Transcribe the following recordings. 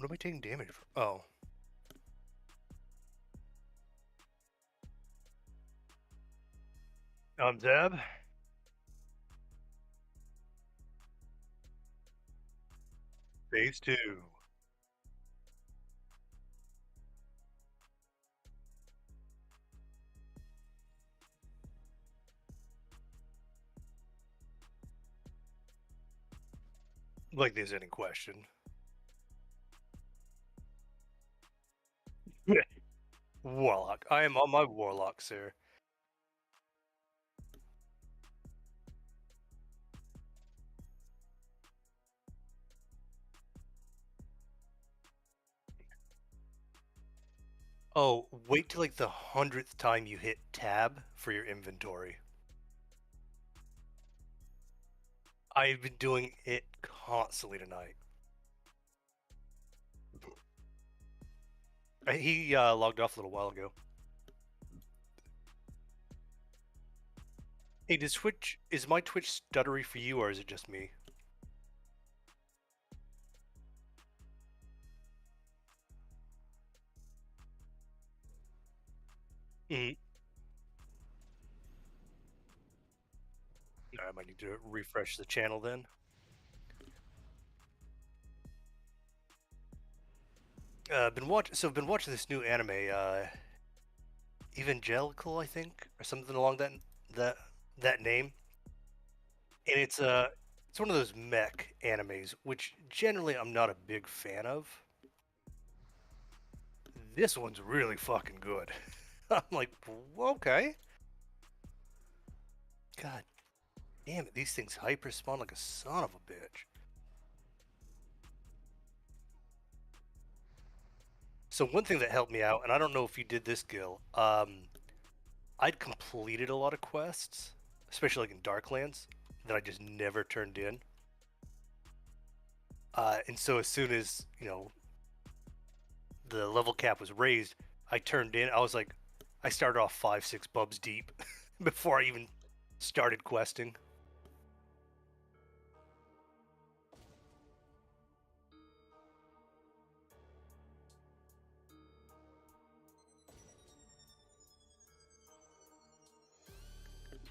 What am I taking damage from? Oh. Zab. Phase 2. Like there's any question. Warlock. I am on my Warlock, sir. Oh, wait till like the 100th time you hit tab for your inventory. I've been doing it constantly tonight. He logged off a little while ago. Hey, is my Twitch stuttery for you, or is it just me? Mm. I might need to refresh the channel then. I've been watching this new anime, Evangelical, I think, or something along that name. And it's one of those mech animes, which generally I'm not a big fan of. This one's really fucking good. I'm like, okay. God damn it, these things hyper spawn like a son of a bitch. So one thing that helped me out, and I don't know if you did this, Gil, I'd completed a lot of quests, especially like in Darklands, that I just never turned in. And so as soon as, the level cap was raised, I turned in. I started off 5-6 bubs deep before I even started questing.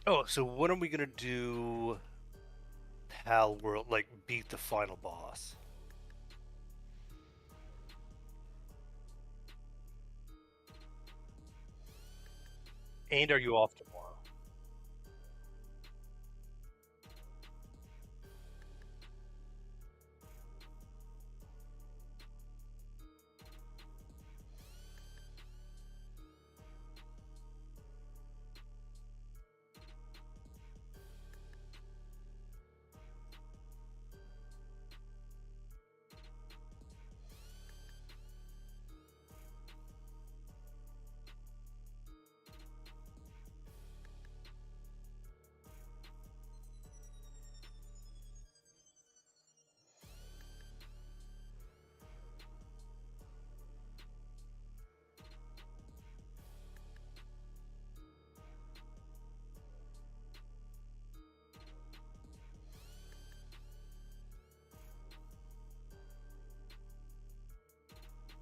Oh, so when are we gonna do Pal World, like beat the final boss? And are you off tomorrow?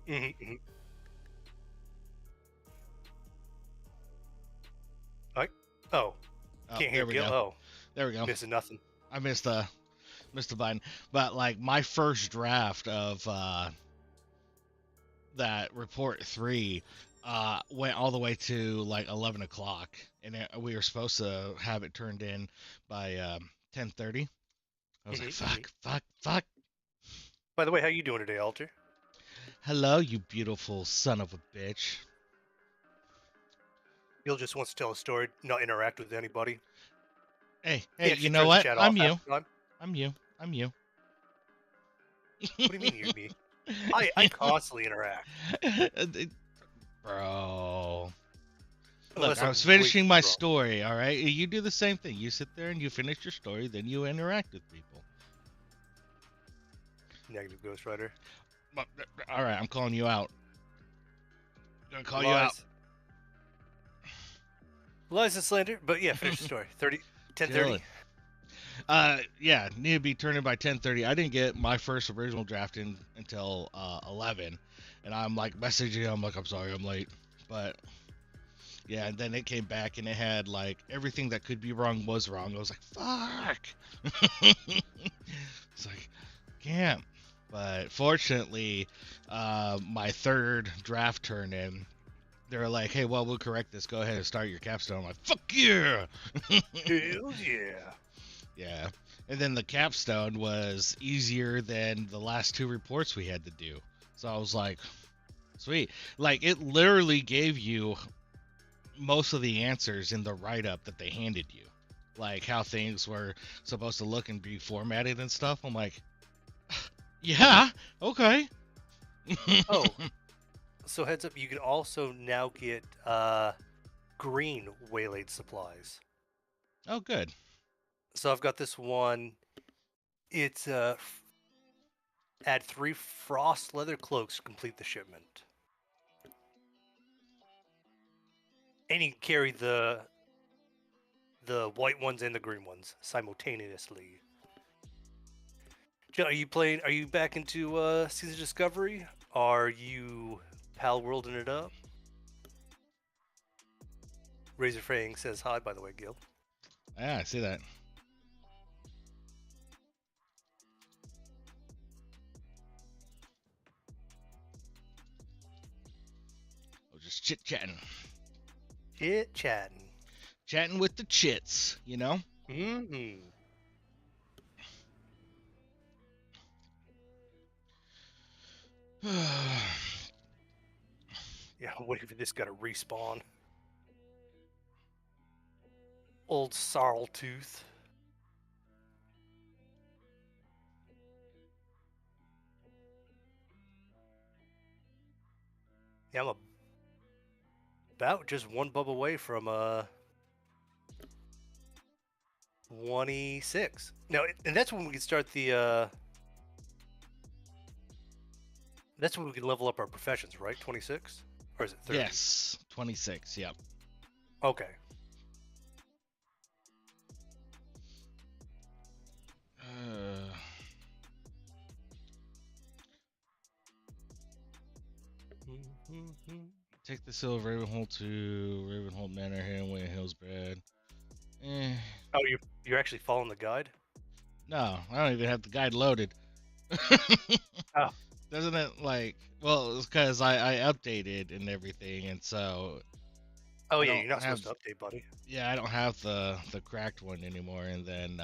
Mm-hmm. Like, oh, can't hear There we Gil. go. Oh, There we go. missing nothing. I missed the button. But like my first draft of that report 3 went all the way to like 11 o'clock, and we were supposed to have it turned in by 10:30. I was like, fuck. By the way, how you doing today, Alter? Hello, you beautiful son of a bitch. Gil just wants to tell a story, not interact with anybody. Hey, He you actually know turns the what? chat I'm off half you. the time. I'm you. I'm you. What do you mean you're me? I constantly interact. Bro. Look, Unless I I'm was way finishing my drunk. story, all right? You do the same thing. You sit there and you finish your story, then you interact with people. Negative Ghost Rider. All right, I'm calling you out. I'm going to call you out. Lies. Lies and slander. But yeah, finish the story. 10:30. Yeah, need to be turned in by 10:30. I didn't get my first original draft in until 11, and I'm like messaging him like I'm sorry I'm late, but yeah, and then it came back and it had like everything that could be wrong was wrong. I was like fuck. It's like can't. But fortunately, my third draft turn in, they were like, hey, well, we'll correct this. Go ahead and start your capstone. I'm like, fuck yeah. Hell yeah. Yeah. And then the capstone was easier than the last two reports we had to do. So I was like, sweet. Like, it literally gave you most of the answers in the write up that they handed you. Like, how things were supposed to look and be formatted and stuff. I'm like, yeah, okay. Oh, so heads up, you can also now get green waylaid supplies. Oh, good. So I've got this one. It's add 3 frost leather cloaks to complete the shipment. And you can carry the white ones and the green ones simultaneously. Joe, are you playing? Are you back into Season of Discovery? Are you pal worlding it up? Razor Fang says hi, by the way, Gil. Yeah, I see that. I was just chit chatting. Chit chatting. Chatting with the chits, you know? Mm-hmm. Yeah, I'm waiting for this guy to respawn. Old Sarl Tooth. Yeah, I'm about just one bub away from 26. No, and that's when we can start the that's when we can level up our professions, right? 26? Or is it 30? Yes, 26, yep. Okay. Uh, take the seal of Ravenhold to Ravenhold Manor here in Wayne Hills, Brad. Eh. Oh, you're actually following the guide? No, I don't even have the guide loaded. Oh. Doesn't it like? Well, it's because I updated and everything, and so Oh I yeah, don't you're not have. supposed to update, buddy. Yeah, I don't have the cracked one anymore. And then,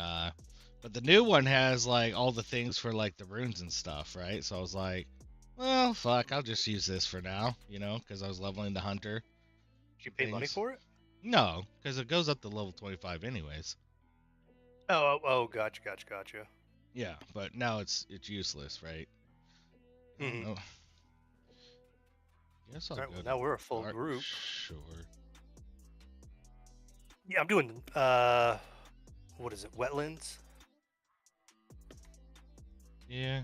but the new one has like all the things for like the runes and stuff, right? So I was like, well, fuck, I'll just use this for now, you know, because I was leveling the hunter Did you pay money things. for it? No, because it goes up to level 25 anyways. Oh, gotcha. Yeah, but now it's useless, right? I don't Mm-hmm. know. Guess I'll All right, go well to now we're a full Dark group. Shore. Yeah, I'm doing what is it? Wetlands? Yeah,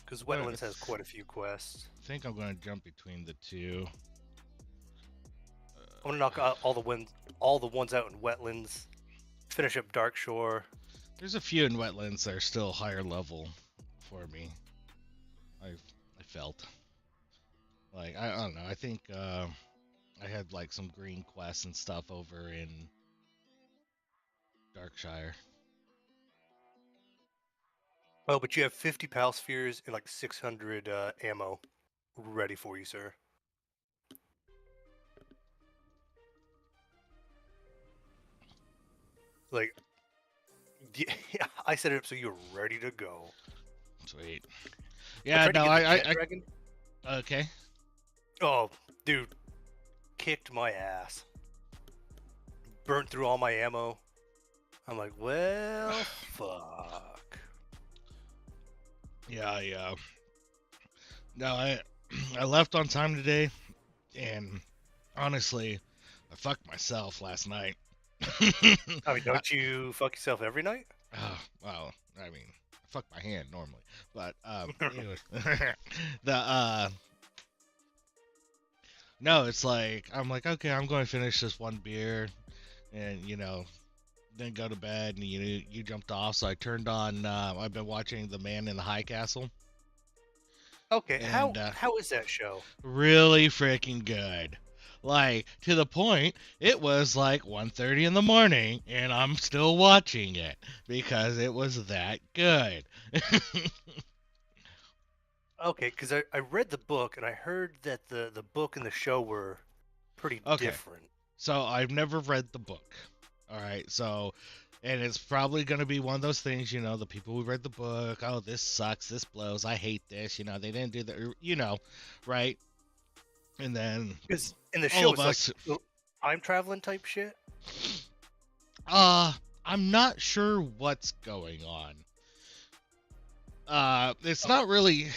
Because but Wetlands has quite a few quests. I think I'm gonna jump between the two. I'm gonna knock out all the ones out in Wetlands. Finish up Dark Shore. There's a few in wetlands that are still higher level for me. I felt like I don't know. I think I had like some green quests and stuff over in Darkshire. Oh, but you have 50 pal spheres and like 600 ammo ready for you, sir. Like, yeah, I set it up so you're ready to go. Sweet. I Yeah. tried to No. get the Jet Dragon. Okay. Oh, dude, kicked my ass. Burnt through all my ammo. I'm like, well, fuck. Yeah. Yeah. No. I left on time today, and honestly, I fucked myself last night. I mean, don't you fuck yourself every night? Well, I mean, I fuck my hand normally, but anyway, the no, it's like I'm like okay, I'm going to finish this one beer, and you know, then go to bed, and you jumped off. So I turned on. I've been watching The Man in the High Castle, Okay, and how is that show? really freaking good. Like to the point, it was like 1:30 in the morning, and I'm still watching it because it was that good. Okay, because I read the book and I heard that the book and the show were pretty Okay, different. so I've never read the book. All right, so and it's probably going to be one of those things, the people who read the book, oh, this sucks, this blows, I hate this, they didn't do that, right? And then Because in the all show, of it's like us, time traveling type shit. uh, I'm not sure what's going on. It's Okay. not really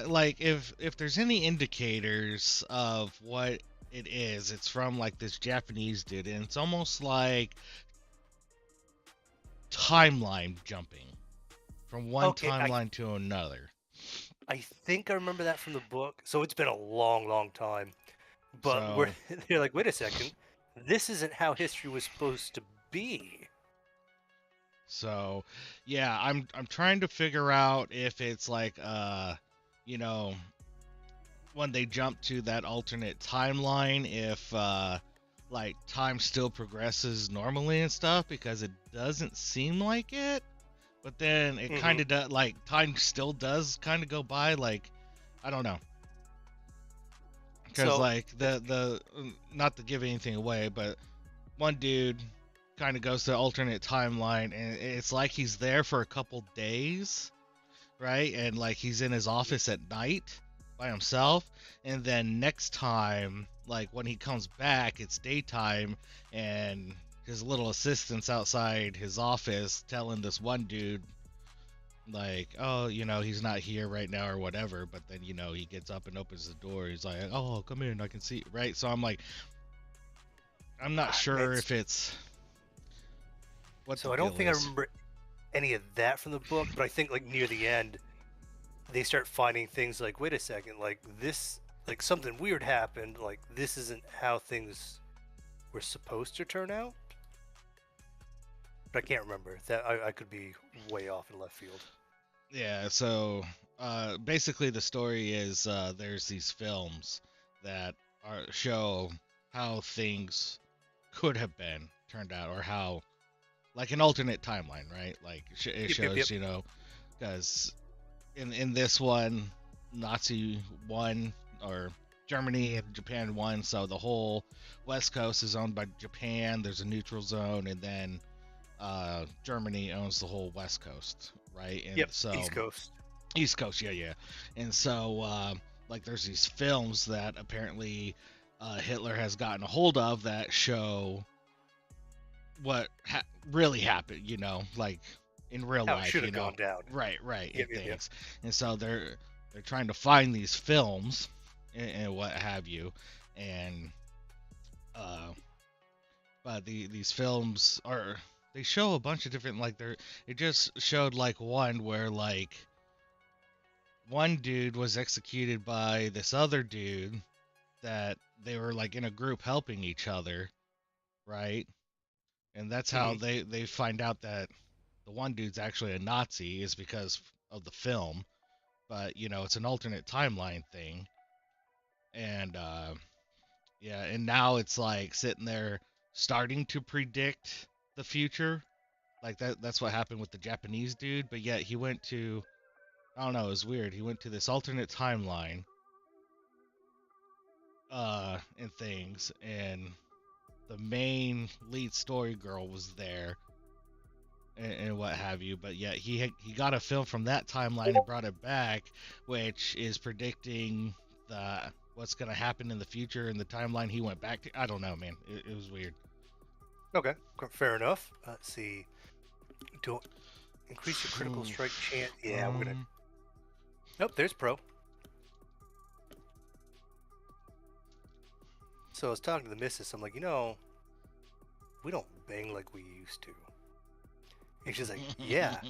like if there's any indicators of what it is, it's from like this Japanese dude, and it's almost like timeline jumping from one Okay, timeline to another. I think I remember that from the book. So it's been a long, long time. But we're So they're like, wait a second, this isn't how history was supposed to be. so yeah, I'm trying to figure out if it's like you know when they jump to that alternate timeline, if like time still progresses normally and stuff, because it doesn't seem like it. But then it Hmm. kind of does, like time still does kind of go by, like I don't know, because So like the not to give anything away, but one dude kind of goes to alternate timeline, and it's like he's there for a couple days, right? And like he's in his office at night by himself, and then next time, like when he comes back, it's daytime, and his little assistant's outside his office telling this one dude like, oh, he's not here right now or whatever. But then he gets up and opens the door. He's like, oh, come in, I can see, right? So I'm like, I'm not man, sure if it's what the so I don't deal think I is. remember any of that from the book, but I think like near the end they start finding things like, wait a second, like this, like something weird happened, like this isn't how things were supposed to turn out. But I can't remember that. I could be way off in left field. Yeah, so basically the story is there's these films that show how things could have been turned out, or how, like an alternate timeline, right? Like it Yep, yep, yep. shows, because in this one, Nazi won, or Germany and Japan won, so the whole West Coast is owned by Japan. There's a neutral zone, and then Germany owns the whole West Coast, right? And Yep, so East Coast. East Coast, yeah, yeah. And so, like, there's these films that apparently Hitler has gotten a hold of that show what really happened, like in real How it life, should have gone down. right, right, Yep, and yep, yep. things. And so they're trying to find these films and what have you, and uh, but these films are, they show a bunch of different, like, it just showed like one where like one dude was executed by this other dude, that they were like in a group helping each other, right? And that's how Hmm. they find out that the one dude's actually a Nazi, is because of the film. But it's an alternate timeline thing, and yeah, and now it's like sitting there starting to predict the future. Like that's what happened with the Japanese dude, but yet he went to, I don't know, it was weird. He went to this alternate timeline and things, and the main lead story girl was there, and what have you. But yet he got a film from that timeline and brought it back, which is predicting the what's gonna happen in the future in the timeline he went back to. I don't know, man. It was weird. Okay, fair enough. Let's see. Don't increase your critical strike chance. Yeah, we're gonna. um, Nope, there's pro. So I was talking to the missus. I'm like, we don't bang like we used to. And she's like, yeah,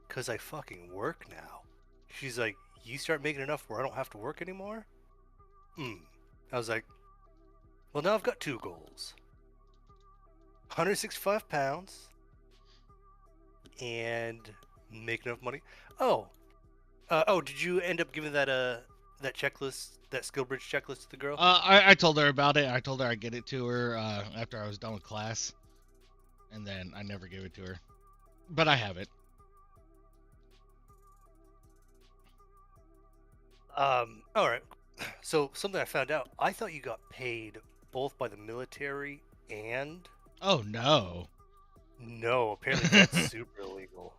cause I fucking work now. She's like, you start making enough where I don't have to work anymore. Hmm. I was like, well, now I've got two goals. 165 pounds and make enough money. Oh, did you end up giving that checklist, that skill bridge checklist to the girl? I told her about it. I told her I'd get it to her after I was done with class, and then I never gave it to her. But I have it. All right. So something I found out. I thought you got paid both by the military and Oh no. no. Apparently that's super illegal.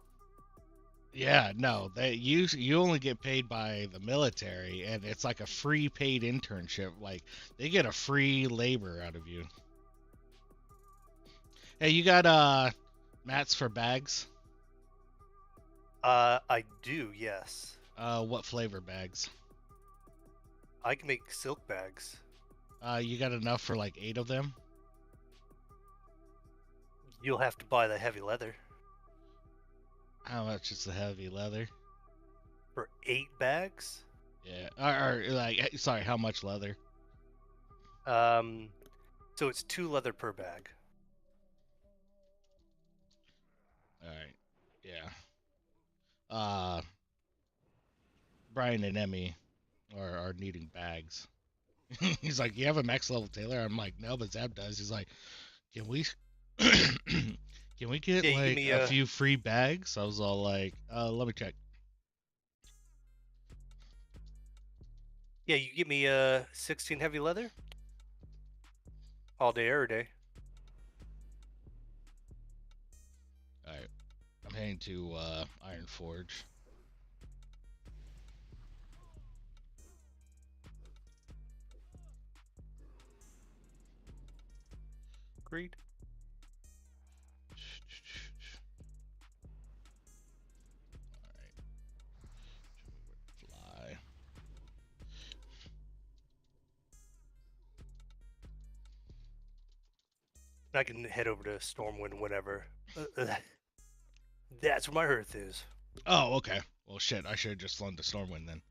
Yeah, no. You only get paid by the military, and it's like a free paid internship. Like they get a free labor out of you. Hey, you got mats for bags? I do. Yes. What flavor bags? I can make silk bags. You got enough for like 8 of them? You'll have to buy the heavy leather How much is the heavy leather? for 8 bags. Yeah. Or like, sorry, how much leather? So it's 2 leather per bag. All right. Yeah. Brian and Emmy are needing bags. He's like, you have a max level tailor? I'm like, no, but Zab does. He's like, can we can we get Yeah, you give like me a few free bags? I was all like, let me check. Yeah, you give me 16 heavy leather all day, every day. All right, I'm heading to Iron Forge. Agreed. All right, show me where to fly. I can head over to Stormwind whenever. That's where my Earth is. Oh, okay. Well, shit, I should have just flown to Stormwind then.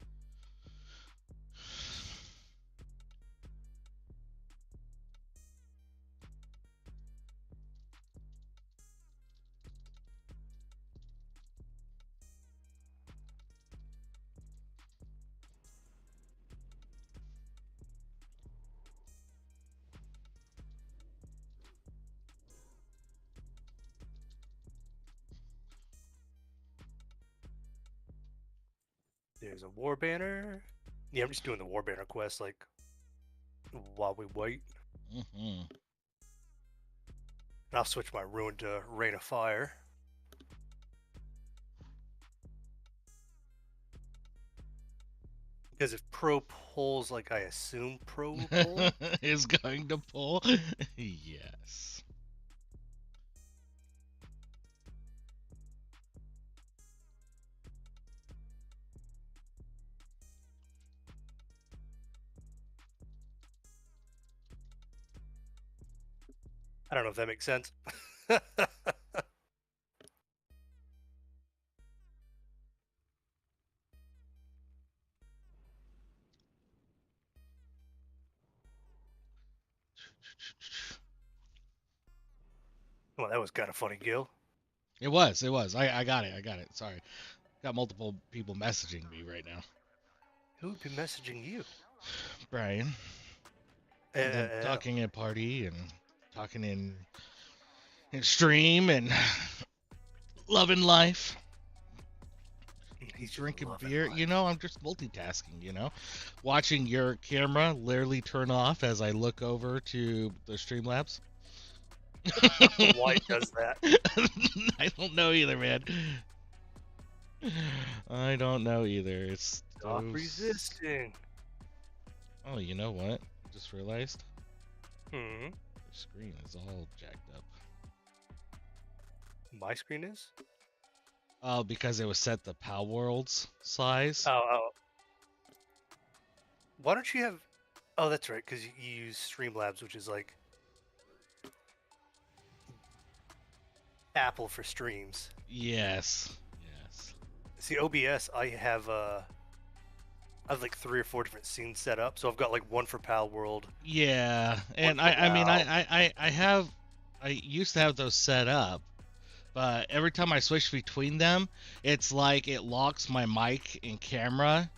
There's a war banner. Yeah, I'm just doing the war banner quest, like, while we wait. Mm-hmm. And I'll switch my ruin to Rain of Fire. Because if Pro pulls like I assume Pro will pull, Is going to pull. Yes. I don't know if that makes sense. Well, that was kind of funny, Gil. It was. I got it. Sorry. Got multiple people messaging me right now. Who would be messaging you? Brian. And then talking at party and talking in stream and loving life. He's Drinking loving beer. life. You know, I'm just multitasking, Watching your camera literally turn off as I look over to the Streamlabs. Why it does that? I don't know either, man. I don't know either. It's Stop those... resisting. Oh, you know what? I just realized. Hmm. Your screen is all jacked up. My screen is? Oh, because it was set to Pal World's size. Oh. Why don't you have... Oh, that's right, because you use Streamlabs, which is like Apple for streams. Yes. See, OBS, I have like 3 or 4 different scenes set up. So I've got like one for Pal World. Yeah, and for I mean, WoW. I have I used to have those set up, but every time I switch between them, it's like it locks my mic and camera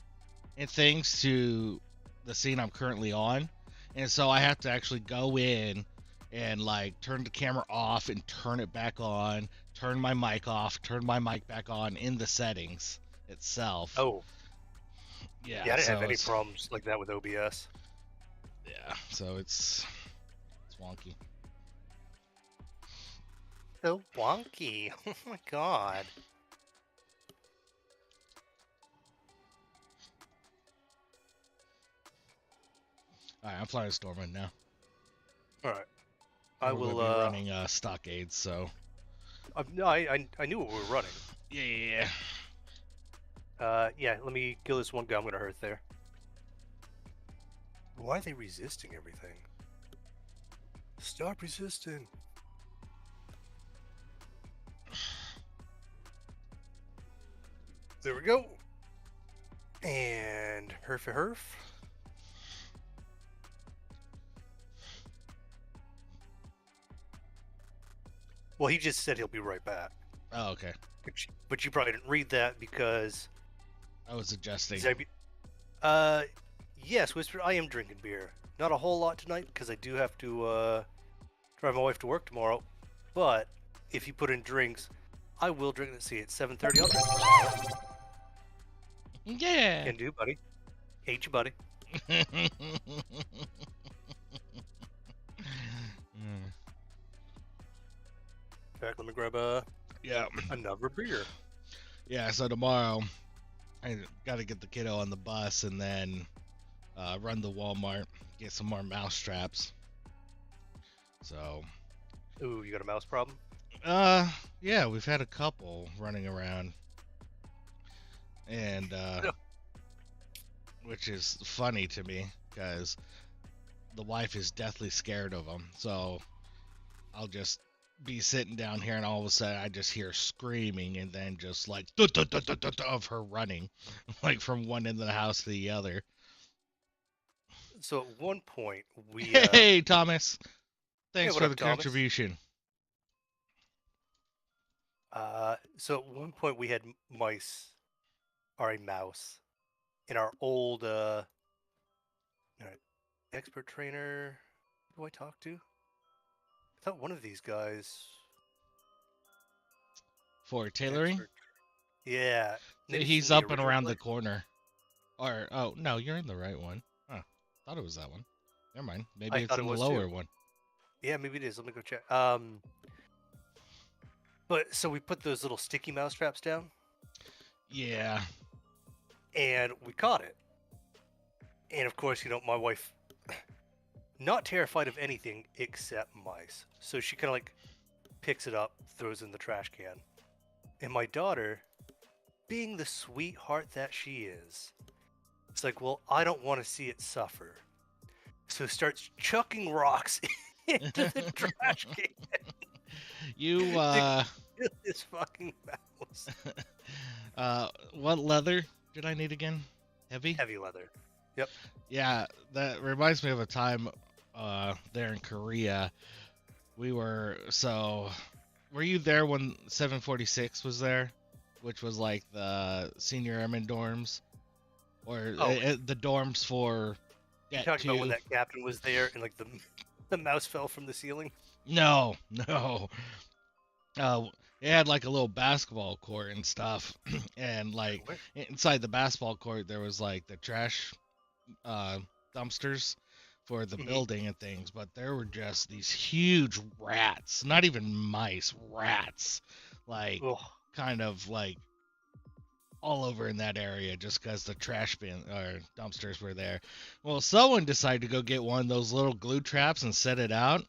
and things to the scene I'm currently on. And so I have to actually go in and like turn the camera off and turn it back on, turn my mic off, turn my mic back on in the settings itself. Oh, Yeah, yeah, I didn't have so any it's problems like that with OBS. yeah, so it's wonky. So wonky. Oh my god. All right, I'm flying Stormwind now. All right. And I we're going will. to be running stockades, so No, I knew what we were running. yeah. Yeah. Let me kill this one guy. I'm gonna hurt there. Why are they resisting everything? Stop resisting. There we go. And herfy herf. Well, he just said he'll be right back. Oh, okay. But you probably didn't read that because. I was adjusting. Yes, Whisper. I am drinking beer. Not a whole lot tonight because I do have to drive my wife to work tomorrow. But if you put in drinks, I will drink. Let's see, it's 7:30. I'll drink. Yeah. Can do, buddy. Hate you, buddy. In fact, let me grab Yeah. another beer. Yeah, so tomorrow I gotta get the kiddo on the bus and then run to Walmart, get some more mouse traps. So Ooh, you got a mouse problem? yeah, we've had a couple running around. And which is funny to me because the wife is deathly scared of them. So I'll just be sitting down here and all of a sudden I just hear screaming and then just like of her running like from one end of the house to the other. So at one point we Hey Thomas, thanks what for up, the Thomas? contribution. So at one point we had mice or a mouse in our old expert trainer. Who do I talk to? I thought one of these guys. For tailoring? Expert. Yeah. maybe He's from up and original around the place. corner. Or oh no, you're in the right one. Huh. Thought it was that one. Never mind. Maybe I it's thought in it the was lower too. one. Yeah, maybe it is. Let me go check. But so we put those little sticky mouse traps down, Yeah. and we caught it. And of course, my wife, not terrified of anything except mice. So she kind of like picks it up, throws it in the trash can. And my daughter, being the sweetheart that she is, it's like, well, I don't want to see it suffer. So starts chucking rocks into the trash can. You This fucking mouse. what leather did I need again? Heavy? Heavy leather. Yep. Yeah, that reminds me of a time there in Korea. Were you there when 746 was there? Which was like the senior airman dorms? Or the dorms for You talking about when that captain was there and like the mouse fell from the ceiling? No. It had like a little basketball court and stuff, and like inside the basketball court there was like the trash dumpsters for the building and things, but there were just these huge rats, not even mice, rats, like kind of like all over in that area just because the trash bin or dumpsters were there. Well, someone decided to go get one of those little glue traps and set it out,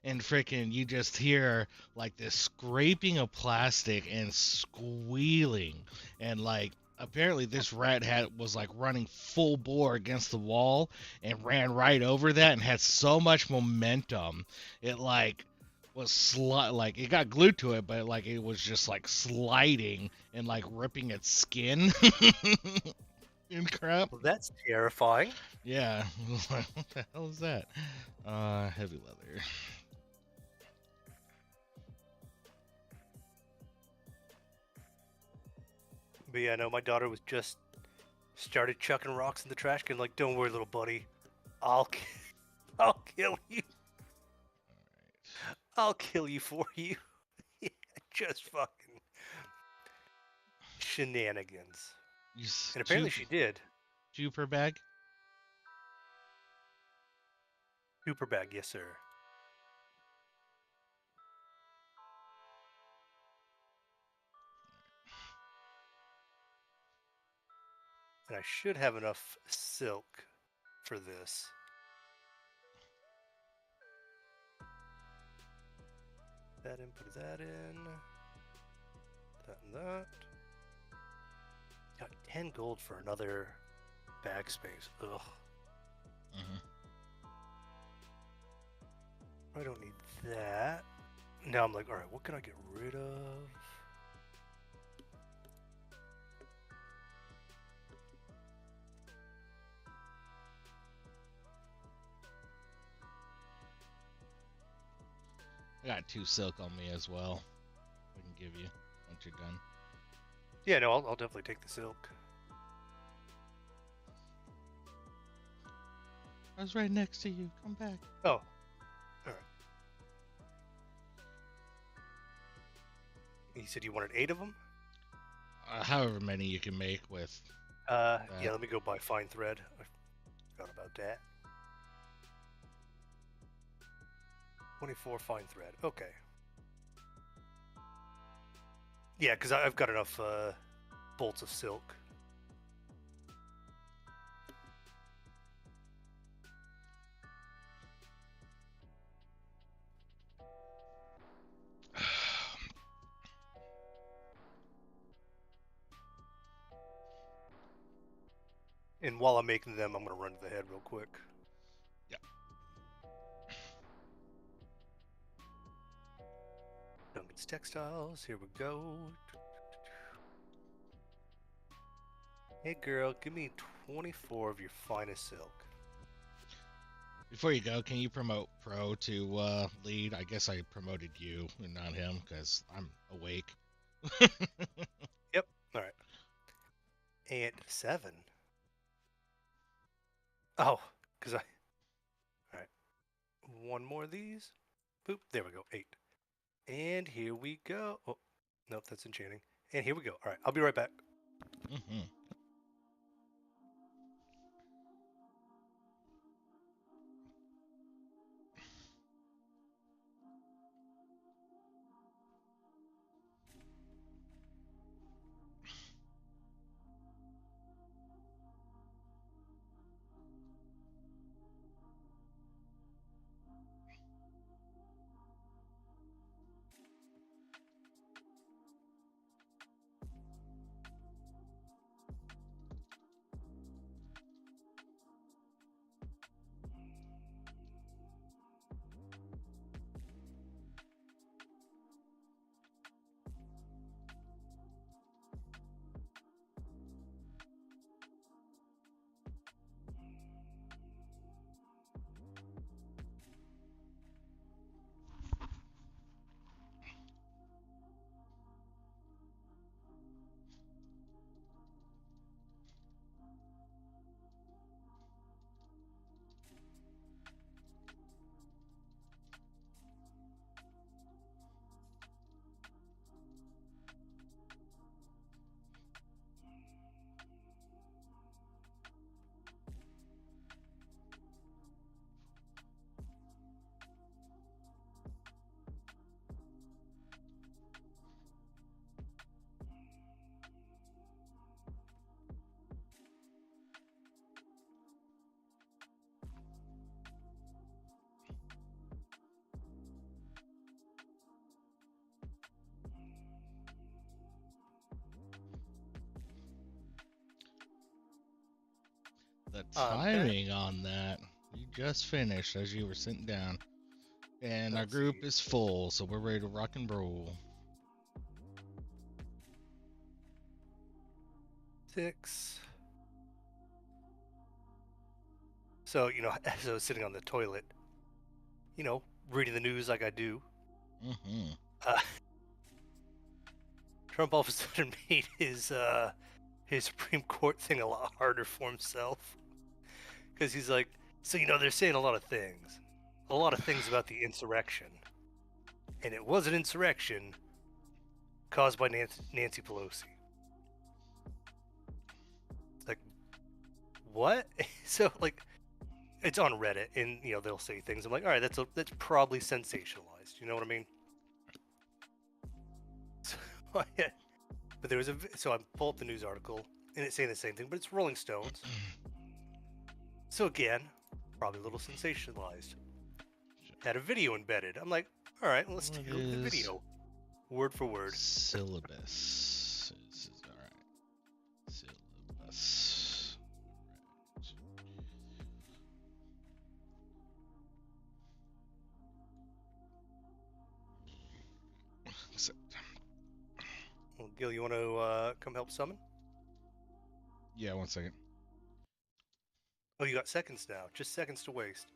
and freaking you just hear like this scraping of plastic and squealing, and like apparently this rat was like running full bore against the wall and ran right over that and had so much momentum it like was like it got glued to it, but like it was just like sliding and like ripping its skin and crap. Well, that's terrifying. Yeah. What the hell is that? Heavy leather. But yeah, no, my daughter was just started chucking rocks in the trash can. Like, don't worry, little buddy, I'll I'll kill you. I'll kill you for you. Just fucking shenanigans. And apparently she did. Two per bag? Super bag, yes sir. And I should have enough silk for this. That in, put that in. That and that. Got 10 gold for another bag space. Ugh. I don't need that. Now I'm like, alright, what can I get rid of? I got 2 silk on me as well. I can give you once you're done. Yeah, no, I'll definitely take the silk. I was right next to you. Come back. Oh. Alright. You said you wanted 8 of them? However many you can make with. Yeah, let me go buy fine thread. I forgot about that. 24 fine thread. Okay. Yeah, because I've got enough bolts of silk. And while I'm making them, I'm going to run to the head real quick. Yep. Duncan's Textiles, here we go. Hey girl, give me 24 of your finest silk. Before you go, can you promote Pro to lead? I guess I promoted you and not him because I'm awake. Yep, alright. And 7. Oh, because I... Alright. One more of these. Boop, there we go, 8. And here we go. Oh, nope, that's enchanting. And here we go. Alright, I'll be right back. The timing on that. You just finished as you were sitting down. And our Let's group see. is full, so we're ready to rock and roll. 6. So, you know, as I was sitting on the toilet, you know, reading the news like I do, Trump all of a sudden made his Supreme Court thing a lot harder for himself. Because he's like, so they're saying a lot of things about the insurrection, and it was an insurrection caused by Nancy Pelosi. It's like, what? So like, it's on Reddit, and they'll say things. I'm like, all right, that's probably sensationalized. You know what I mean? So, but there was so I pulled up the news article, and it's saying the same thing, but it's Rolling Stones. So again, probably a little sensationalized. Had a video embedded. I'm like, all right, let's take a look at the video, word for word. Syllabus. All right. Syllabus. Well, Gil, you want to come help summon? Yeah, 1 second. Oh, you got seconds now. Just seconds to waste.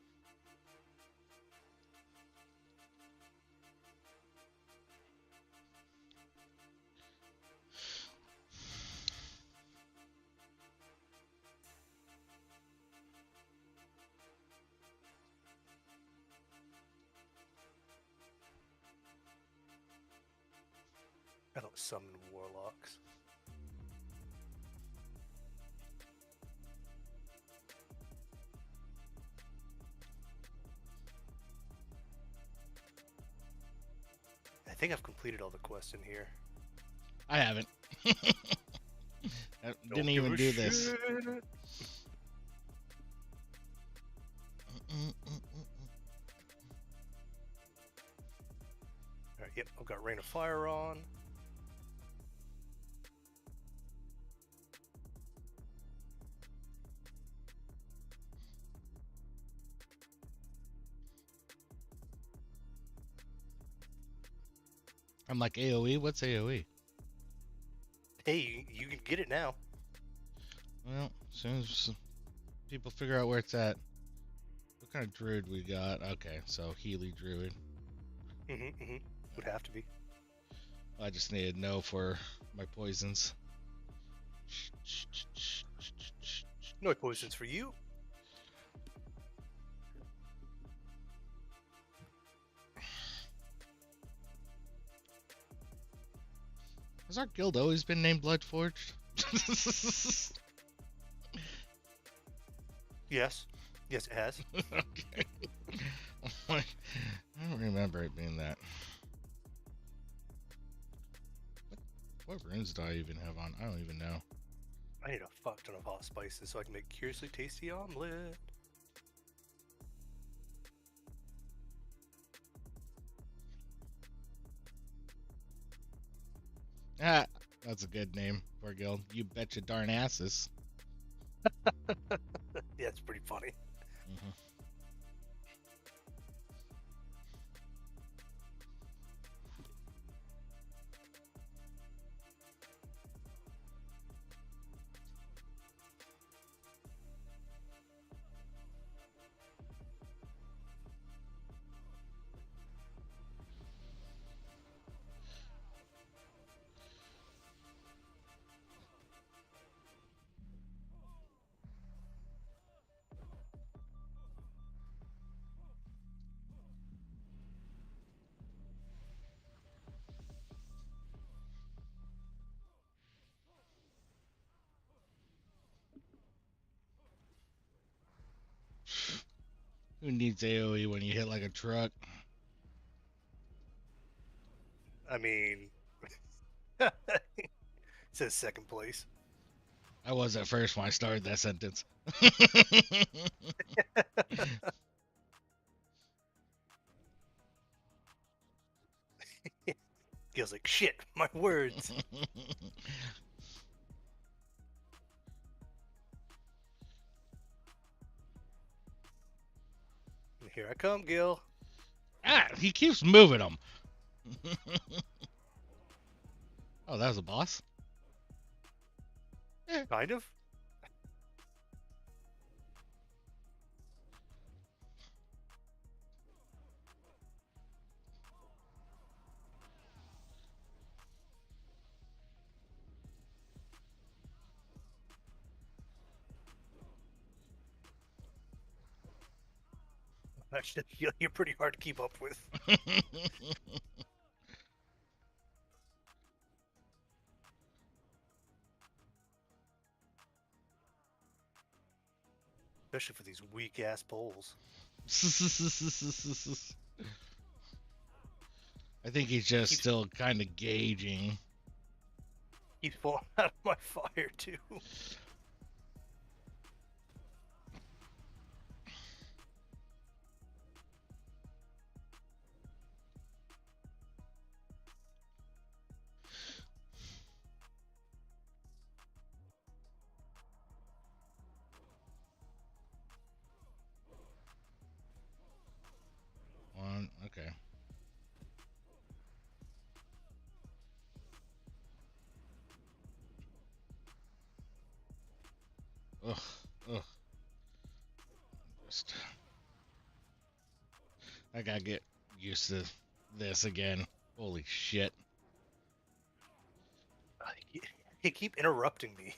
I don't summon warlocks. I think I've completed all the quests in here. I haven't. I didn't even do this. Alright, yep, I've got Rain of Fire on. I'm like, AoE? What's AoE? Hey, you can get it now. Well, as soon as people figure out where it's at. What kind of druid we got? Okay, so Healy druid. Would have to be. I just need to know for my poisons. No poisons for you. Has our guild always been named Bloodforged? Yes. Yes, it has. Okay. I don't remember it being that. What runes do I even have on? I don't even know. I need a fuck ton of hot spices so I can make curiously tasty omelet. Ah, that's a good name for a guild. You bet your darn asses. Yeah, it's pretty funny. Mm-hmm. Who needs AoE when you hit like a truck? I mean, it says second place. I was at first when I started that sentence. Feels like shit. My words. Here I come, Gil. Ah, he keeps moving them. Oh, that was a boss? Eh. Kind of. Actually, you're pretty hard to keep up with. Especially for these weak ass polls. I think he's just Keeps still kind of gauging. keeps falling out of my fire too. One, okay. Ugh, ugh. Just, I gotta get used to this again. Holy shit. You keep interrupting me.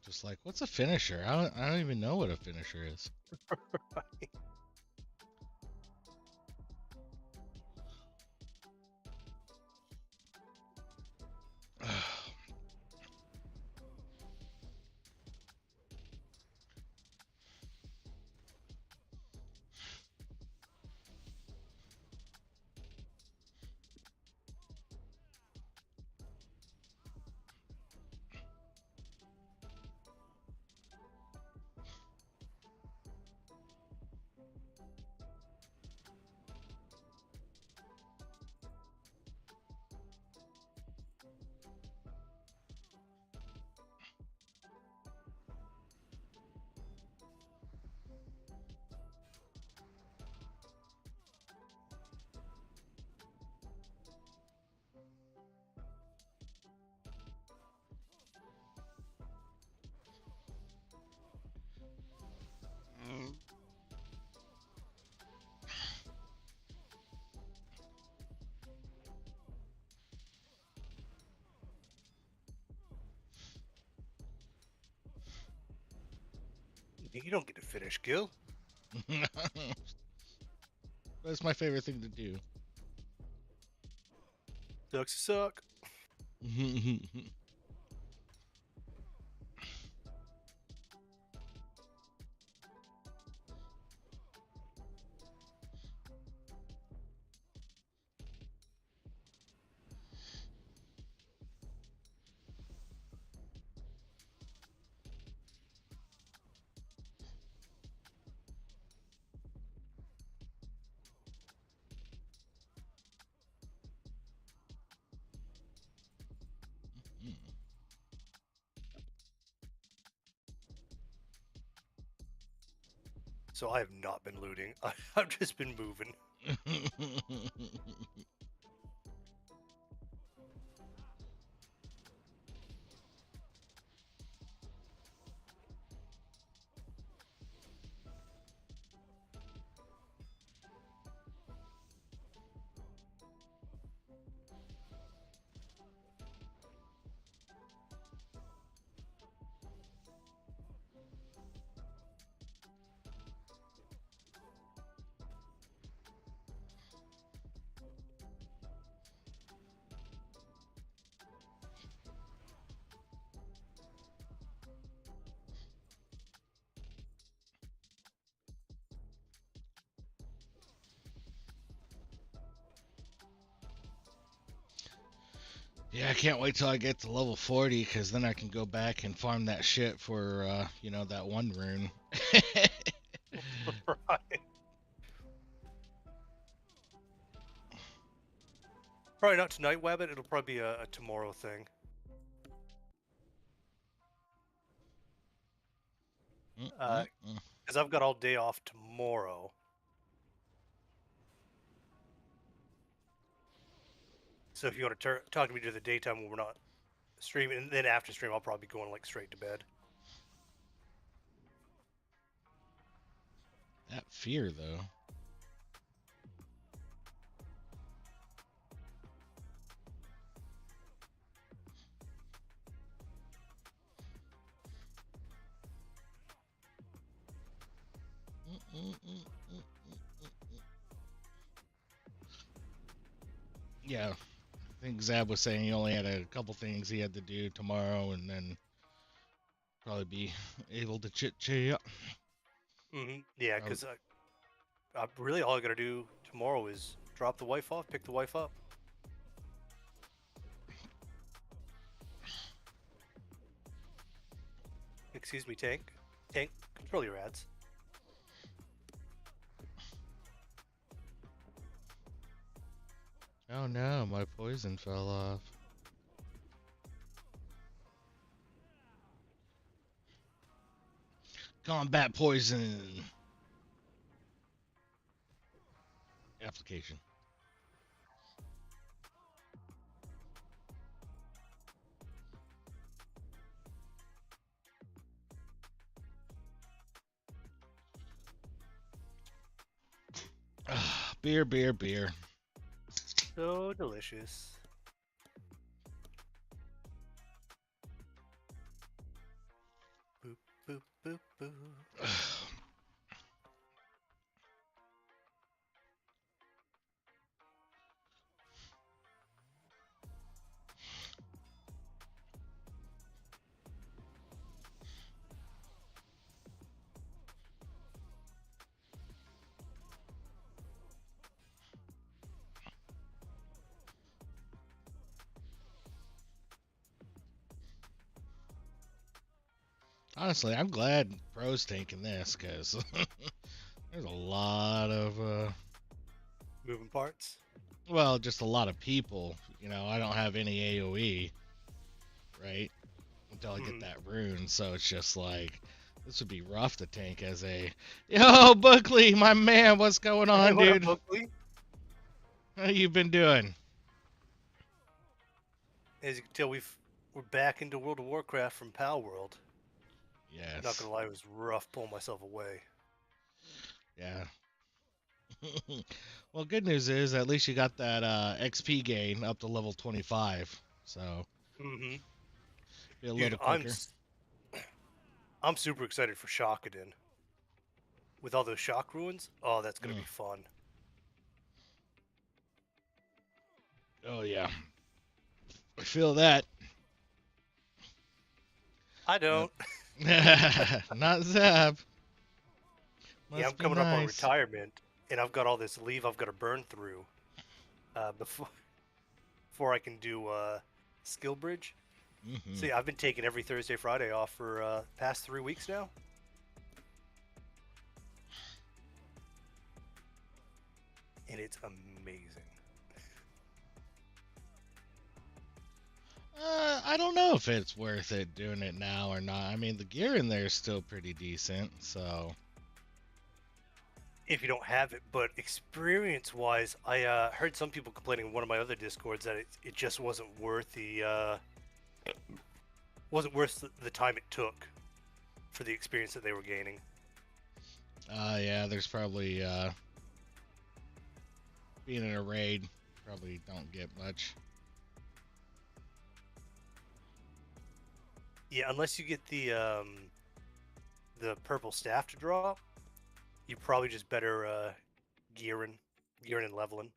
Just like, what's a finisher? I don't even know what a finisher is. You don't get to finish, Gill. That's my favorite thing to do. Sucks to suck. So I have not been looting. I've just been moving. Yeah, I can't wait till I get to level 40, because then I can go back and farm that shit for, that one rune. Right. Probably not tonight, Wabbit. It'll probably be a tomorrow thing. Mm-mm-mm. Because I've got all day off tomorrow. So if you want to talk to me during the daytime when we're not streaming, and then after stream, I'll probably be going like straight to bed. That fear, though. Yeah, I think Zab was saying he only had a couple things he had to do tomorrow, and then probably be able to chit chat. Yeah, because really all I gotta do tomorrow is drop the wife off, pick the wife up. Excuse me, Tank. Tank, control your ads. Oh no, my poison fell off. Combat poison. Application. Beer, beer, beer. So delicious. Boop, boop, boop, boop. Honestly, I'm glad Pro's taking this, because there's a lot of, Moving parts. well, just a lot of people. I don't have any AoE, right? Until I get that rune, so it's just like, this would be rough to tank as a, yo, Buckley, my man, what's going on, Hey, what up, dude? Buckley? How you been doing? As you can tell, we're back into World of Warcraft from Pal World. Not Yes. gonna lie, it was rough pulling myself away. Yeah. Well, good news is at least you got that XP gain up to level 25, so be a Dude, little quicker. I'm super excited for Shakadin. With all those shock ruins, oh, that's gonna be fun. Oh yeah, I feel that. I don't. Not Zab. Yeah, Must I'm be coming up on nice. retirement, and I've got all this leave I've got to burn through before I can do skill bridge. See, I've been taking every Thursday, Friday off for past 3 weeks now. And it's amazing. I don't know if it's worth it doing it now or not. I mean, the gear in there is still pretty decent, so. If you don't have it, but experience-wise, I heard some people complaining in one of my other discords that it just wasn't worth the time it took for the experience that they were gaining. Yeah, there's probably, being in a raid, probably don't get much. Yeah, unless you get the purple staff to drop, you probably just better gearing and leveling.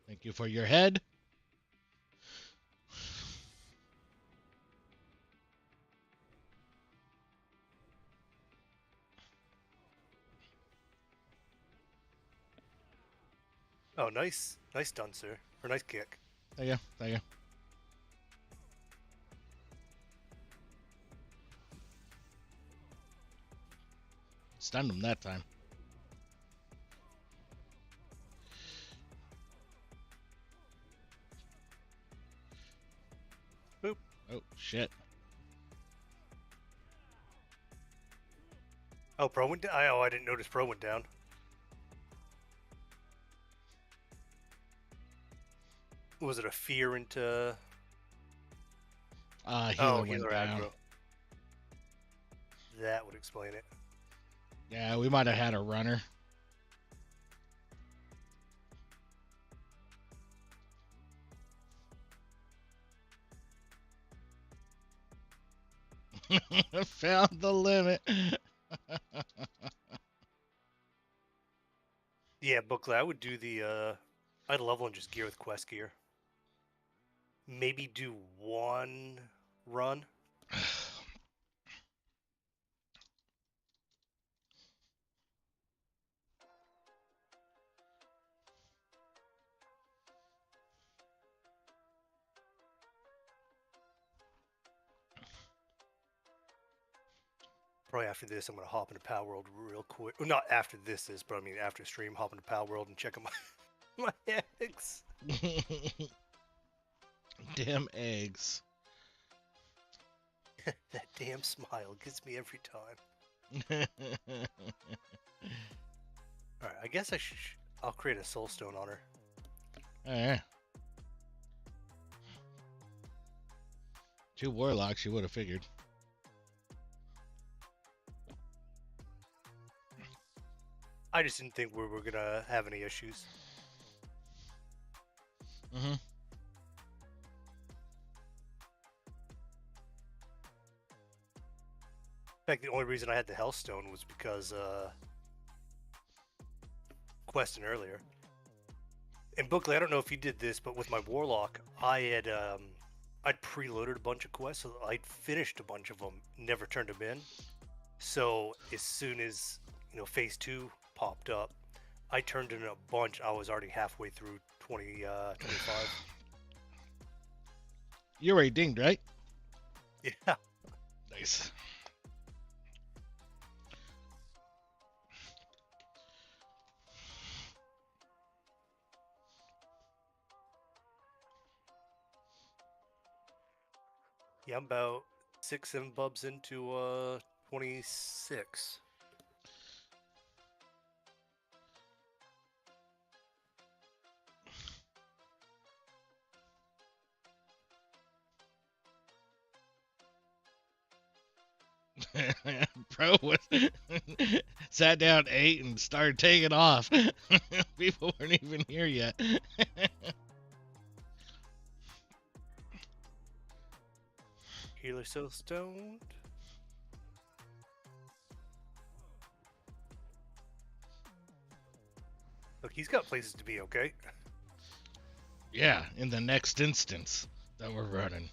Thank you for your head. Oh, nice. Nice done, sir. Or nice kick. There you go. There you go. Stunned him that time. Boop. Oh, shit. Oh, Pro went down? Oh, I didn't notice Pro went down. Was it a fear into... Healer went healer down. aggro. That would explain it. Yeah, we might have had a runner. Found the limit. Yeah, Booklet, I would do the, I'd level and just gear with quest gear. Maybe do one run. Probably after this, I'm going to hop into Power World real quick. Well, not after this is, but I mean after stream, hop into Power World and check out my eggs. Damn eggs. That damn smile gets me every time. Alright, I guess I'll create a soulstone on her. Alright. 2 warlocks, you would have figured. I just didn't think we were going to have any issues. Mm-hmm. In fact, the only reason I had the Hellstone was because, questing earlier. And Booklet, I don't know if you did this, but with my Warlock, I'd preloaded a bunch of quests, so I'd finished a bunch of them, never turned them in. So as soon as, phase 2 popped up, I turned in a bunch. I was already halfway through 25. You already dinged, right? Yeah. Nice. Yeah, I'm about 6-7 bubs into 26. Bro was sat down, ate, and started taking off. People weren't even here yet. Healer so stoned. Look, he's got places to be, okay? Yeah, in the next instance that we're running.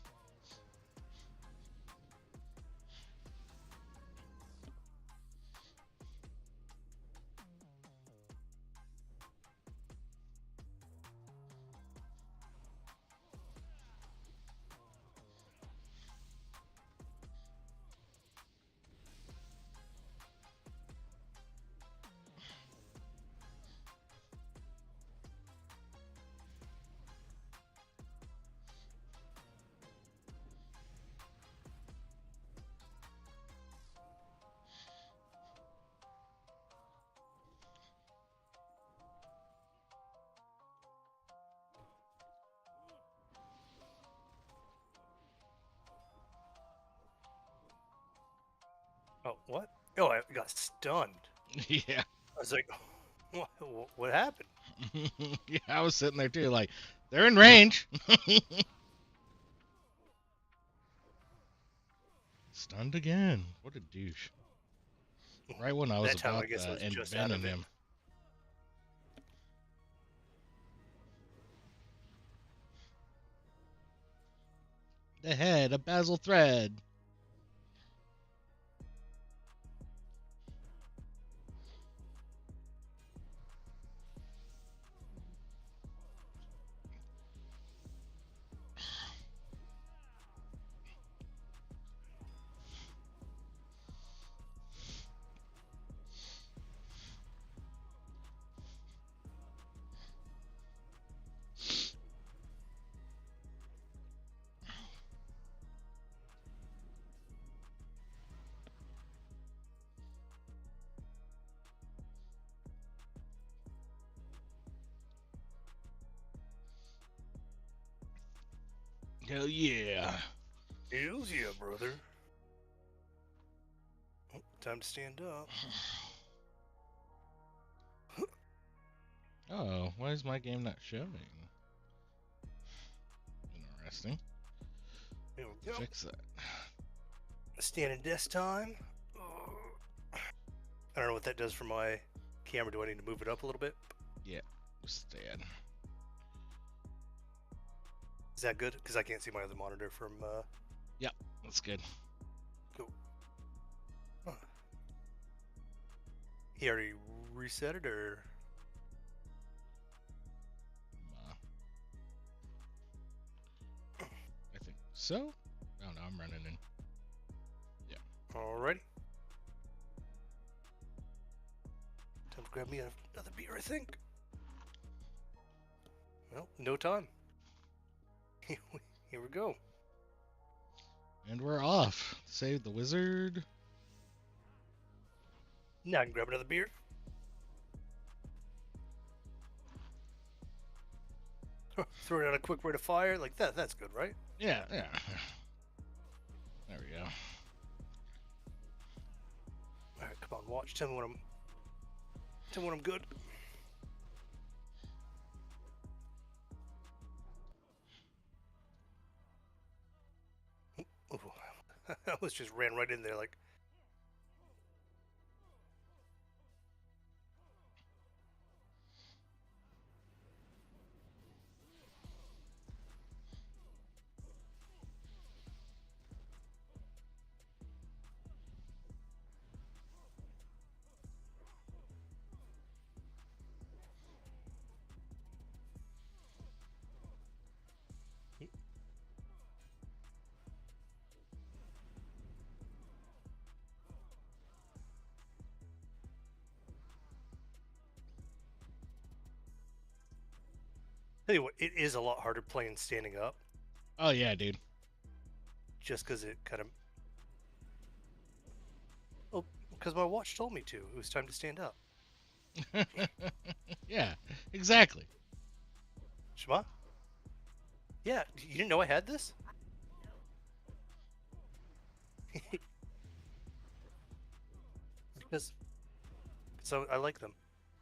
Oh, what? Oh, I got stunned. Yeah. I was like, what happened? Yeah, I was sitting there too, like, they're in range. Stunned again. What a douche. Right when I was That time, about I guess I was just out envenom of it. him. The head, a basil thread. Hell yeah. Hells yeah, brother. Oh, time to stand up. Oh, why is my game not showing? Interesting. There we go. Fix that. Standing desk time. I don't know what that does for my camera. Do I need to move it up a little bit? Yeah, stand. Is that good? Because I can't see my other monitor from. Yep, that's good. Cool. Huh. He already reset it, or? I think so. Oh no, I'm running in. Yeah. Alrighty. Time to grab me another beer, I think. Well, no time. Here we go. And we're off. Save the wizard. Now I can grab another beer. Throw it on a quick rate of fire like that. That's good, right? Yeah, yeah. There we go. All right, come on, watch. Tell me when I'm good. Ooh, I almost just ran right in there like. Tell you what, it is a lot harder playing standing up. Oh yeah, dude. Just because it kind of. Oh, because my watch told me to. It was time to stand up. Yeah, exactly. Shema? Yeah, you didn't know I had this? Because so I like them.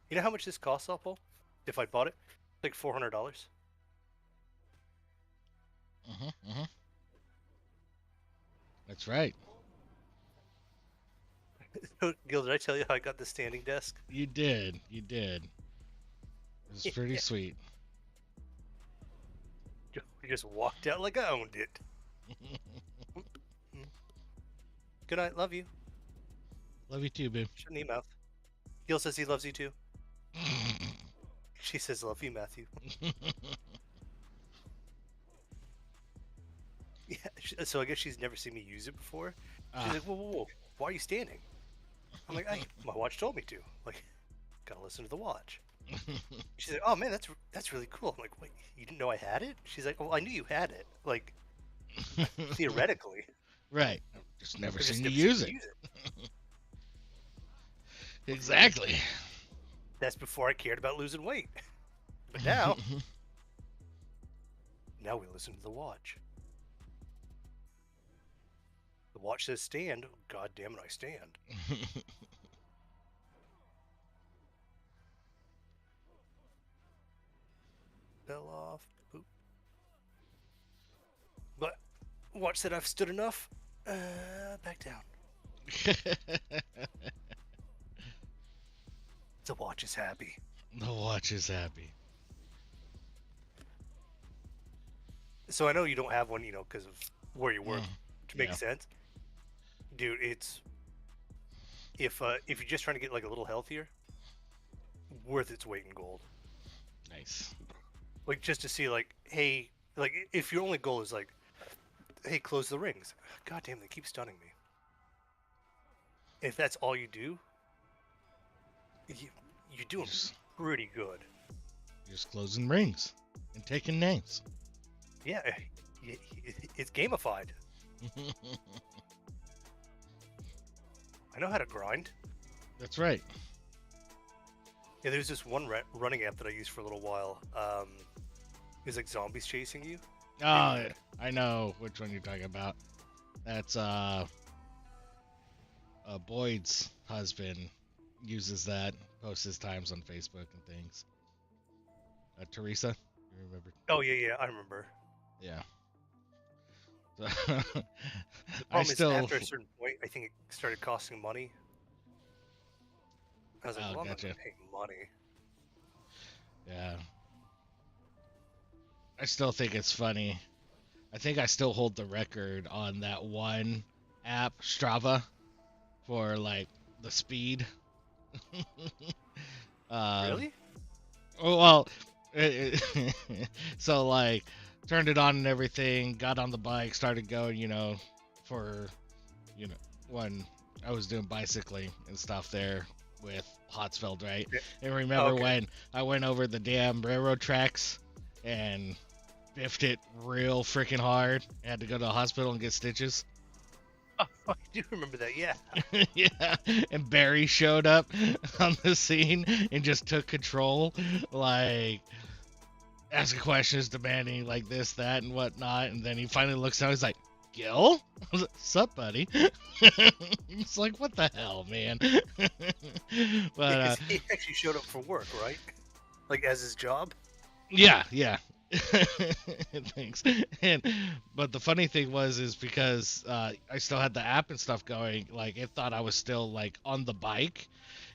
You know how much this costs, Paul? If I bought it, like $400. That's right. Gil, did I tell you how I got the standing desk? You did. You did. It was pretty sweet. You just walked out like I owned it. Good night. Love you. Love you too, babe. Shut your mouth. Gil says he loves you too. She says, love you, Matthew. Yeah, so I guess she's never seen me use it before. She's like, whoa, whoa, whoa. Why are you standing? I'm like, my watch told me to. Like, gotta listen to the watch. She's like, oh man, that's really cool. I'm like, wait, you didn't know I had it? She's like, well, I knew you had it. Like, theoretically. Right. Just never I've seen just you never use seen it. you use it. Exactly. That's before I cared about losing weight. But now, now we listen to the watch. The watch says stand. God damn it, I stand. Fell off. Boop. But watch said I've stood enough. Back down. The watch is happy. The watch is happy. So I know you don't have one, you know, because of where you work, which makes Yeah. sense. Dude, it's if you're just trying to get like a little healthier, worth its weight in gold. Nice. Like just to see like, hey, like if your only goal is like, hey, close the rings. God damn, they keep stunning me. If that's all you do, you're doing pretty good. Just closing rings and taking names. Yeah, it's gamified. I know how to grind. That's right. Yeah, there's this one running app that I used for a little while. It's like zombies chasing you. Oh, Dude. I know which one you're talking about. That's Boyd's husband uses that, posts his times on Facebook and things. Teresa, you remember? Oh yeah, I remember. Yeah. So, The I problem is, still. after a certain point, I think it started costing money. I was like, Oh, well, I'm not gotcha. gonna pay money. Yeah. I still think it's funny. I think I still hold the record on that one app, Strava, for like the speed. um, Really? oh, well, so like turned it on and everything, got on the bike, started going, for, you know, when I was doing bicycling and stuff there with Hotsfeld, right? Yeah. And Oh, remember okay. when I went over the damn railroad tracks and biffed it real freaking hard. Had to go to the hospital and get stitches. Oh, I do remember that. Yeah. Yeah, and Barry showed up on the scene and just took control, like asking questions, demanding like this, that, and whatnot. And then he finally looks down. He's like, "Gill, I was like, sup, buddy?" It's like, what the hell, man? Yeah, But because he actually showed up for work, right? Like as his job. yeah. Thanks. And but the funny thing is because I still had the app and stuff going, like it thought I was still like on the bike,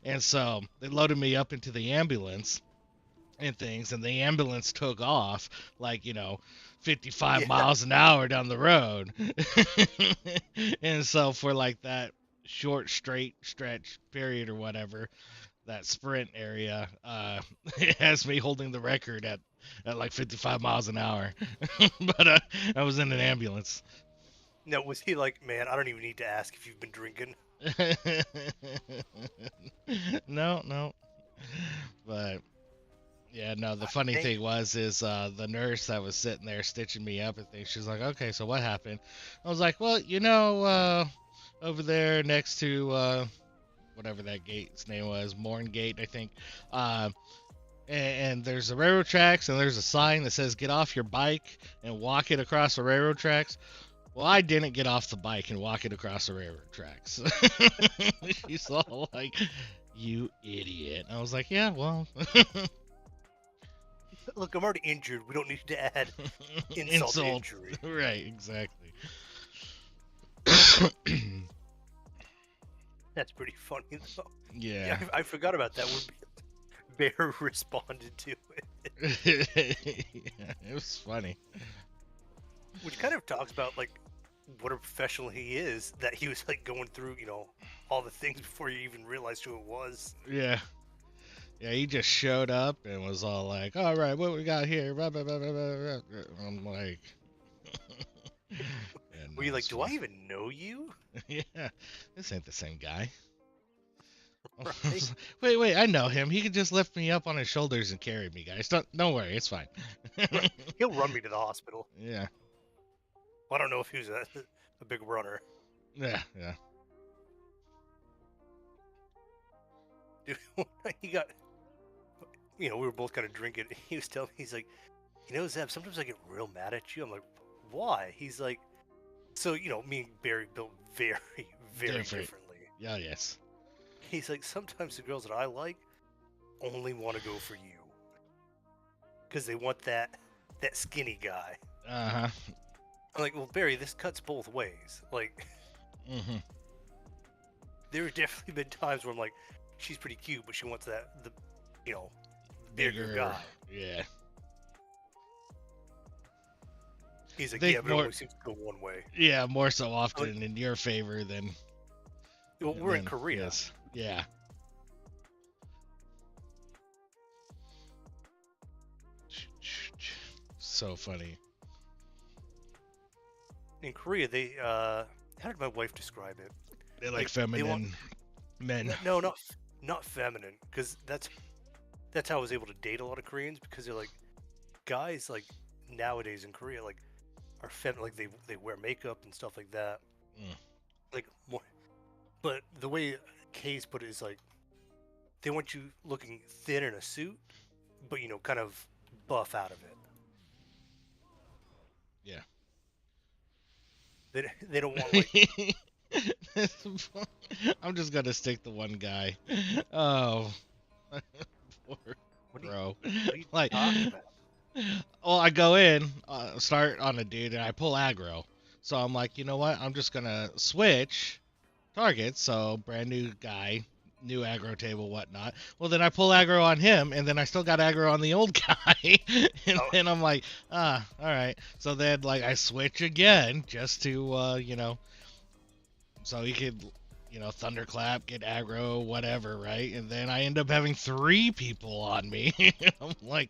and so they loaded me up into the ambulance and things, and the ambulance took off like 55 Yeah. miles an hour down the road. And so for like that short straight stretch period or whatever, that sprint area, it has me holding the record at like 55 miles an hour. But I was in an ambulance. No, was he like, man? I don't even need to ask if you've been drinking. No. But yeah, no, the I funny think. thing is the nurse that was sitting there stitching me up and things, she's like, okay, so what happened? I was like, well, over there next to whatever that gate's name was, Morn Gate, I think. Uh, and there's the railroad tracks, and there's a sign that says "Get off your bike and walk it across the railroad tracks." Well, I didn't get off the bike and walk it across the railroad tracks. She's all like, "You idiot!" I was like, "Yeah, well, Look, I'm already injured. We don't need to add insult to insult." injury. Right, exactly. That's pretty funny though. Yeah. Yeah, I forgot about that when Bear responded to it, Yeah, it was funny. which kind of talks about like what a professional he is. That he was like going through, all the things before you even realized who it was. Yeah. Yeah, he just showed up and was all like, "All right, what we got here?" Blah, blah, blah, blah, blah, blah. I'm like, yeah, Were no, you like, it's do I fun. even know you? Yeah, this ain't the same guy. Right? Wait, I know him. He could just lift me up on his shoulders and carry me, guys. Don't worry, it's fine. Right. He'll run me to the hospital. Yeah, I don't know if he was a big runner. yeah. Dude, he got, we were both kind of drinking. He was telling me, he's like, Zeb, sometimes I get real mad at you. I'm like, why? He's like, so, me and Barry built very, very Different. differently. Yeah, yes. He's like, sometimes the girls that I like only want to go for you. Because they want that skinny guy. Uh huh. I'm like, well, Barry, this cuts both ways. Like, Mhm. there have definitely been times where I'm like, she's pretty cute, but she wants the bigger guy. Yeah. He's I like, think yeah, but it more. only seems to go one way. Yeah, more so I'm like, often in your favor than well, we're in Korea. yes. Yeah. So funny. In Korea, they how did my wife describe it? They like Like they want feminine men. no, not feminine, because that's how I was able to date a lot of Koreans, because they're like guys like nowadays in Korea like are like they wear makeup and stuff like that, Mm. like more. But the way Kay's put it is like they want you looking thin in a suit, but kind of buff out of it. Yeah. They don't want like I'm just gonna stick to one guy. Oh, poor what are you bro. what are you Like, talking about? well, I go in, start on a dude, and I pull aggro. So I'm like, you know what? I'm just gonna switch targets. So brand new guy, new aggro table, whatnot. Well, then I pull aggro on him, and then I still got aggro on the old guy. And Oh, then I'm like, all right. So then like I switch again just to so he could, thunderclap, get aggro, whatever, right? And then I end up having three people on me. I'm like,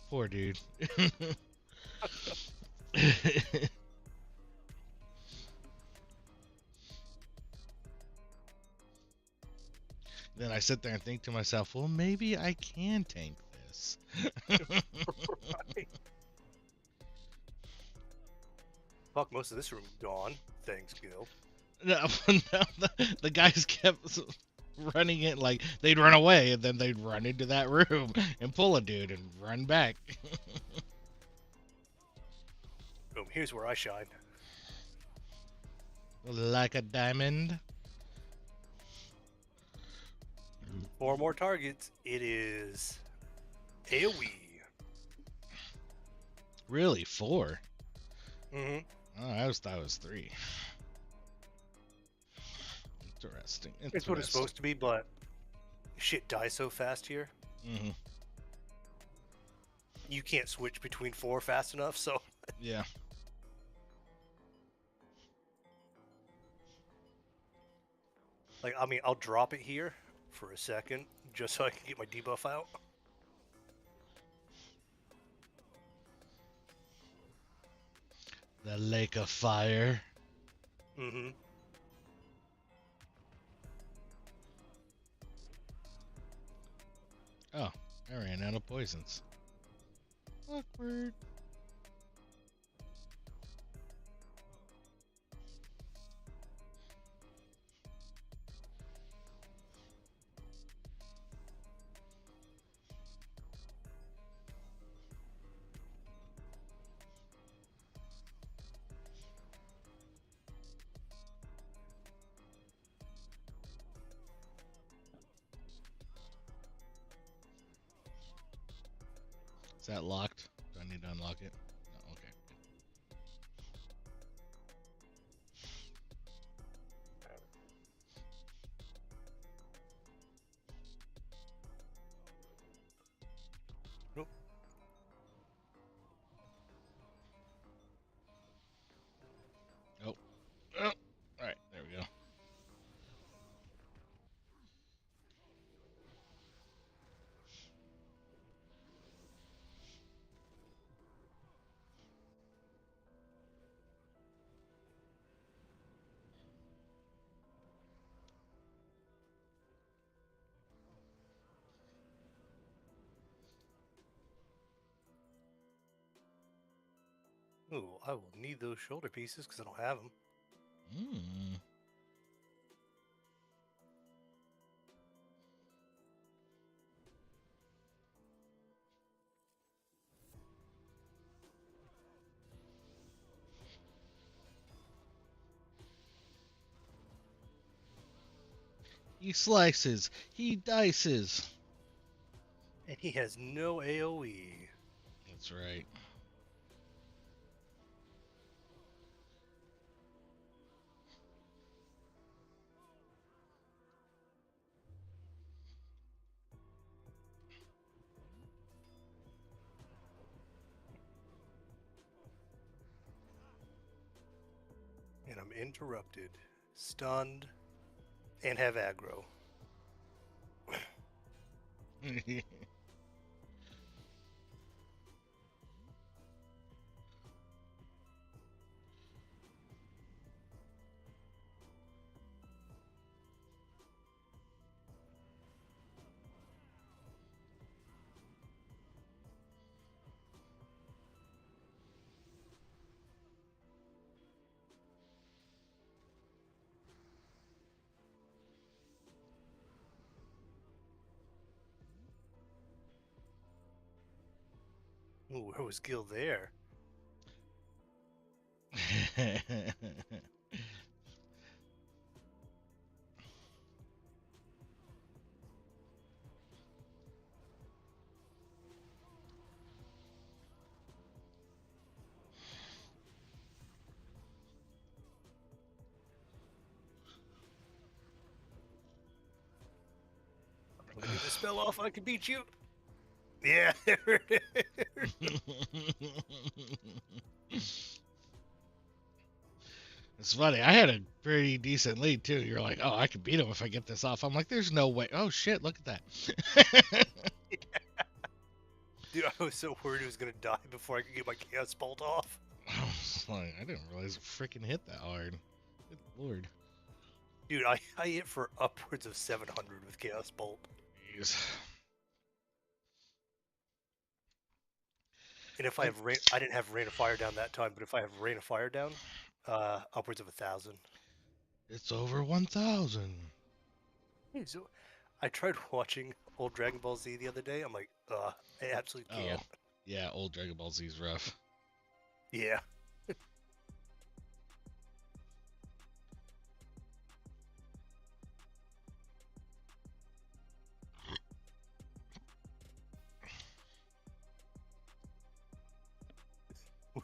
poor dude. Then I sit there and think to myself, well, maybe I can tank this. right. Fuck, most of this room gone. Thanks, Gil. No, no, the guys kept running it, like they'd run away and then they'd run into that room and pull a dude and run back. Boom. Here's where I shine. Like a diamond. 4 more targets. It is AoE. Really, four? Mm-hmm. Oh, I was thought it was three. Interesting. It's what it's supposed to be, but shit dies so fast here. Mm-hmm. You can't switch between 4 fast enough, so Yeah. like I mean I'll drop it here for a second just so I can get my debuff out. The lake of fire. Mm-hmm. Oh, I ran out of poisons. Awkward. Is that locked? Do I need to unlock it? No, okay. Nope. Oh. Oh. Alright, there we go. Ooh, I will need those shoulder pieces because I don't have them. Hmm. He slices. He dices. And he has no AoE. That's right. And I'm interrupted, stunned, and have aggro. Ooh, where was Gil there? I'm gonna get this spell off. I can beat you. Yeah. There it is. It's funny. I had a pretty decent lead too. You're like, oh, I could beat him if I get this off. I'm like, there's no way. Oh shit, look at that. Dude, I was so worried he was gonna die before I could get my chaos bolt off. I was like, I didn't realize it freaking hit that hard. Good lord. Dude, I hit for upwards of 700 with chaos bolt. Jeez. And if I have rain, I didn't have rain of fire down that time, but if I have rain of fire down, upwards of 1,000. It's over 1,000. Hey, so I tried watching old Dragon Ball Z the other day. I'm like, I absolutely can't. Oh, yeah, old Dragon Ball Z is rough. Yeah.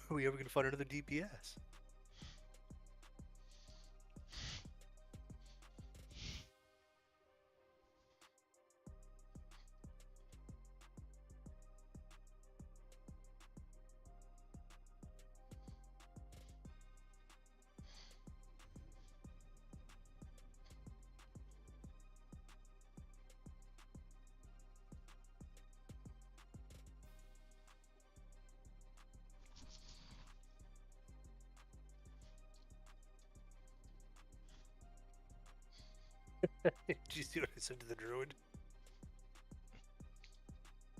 Are we ever gonna find another DPS? Did you see what I said to the druid?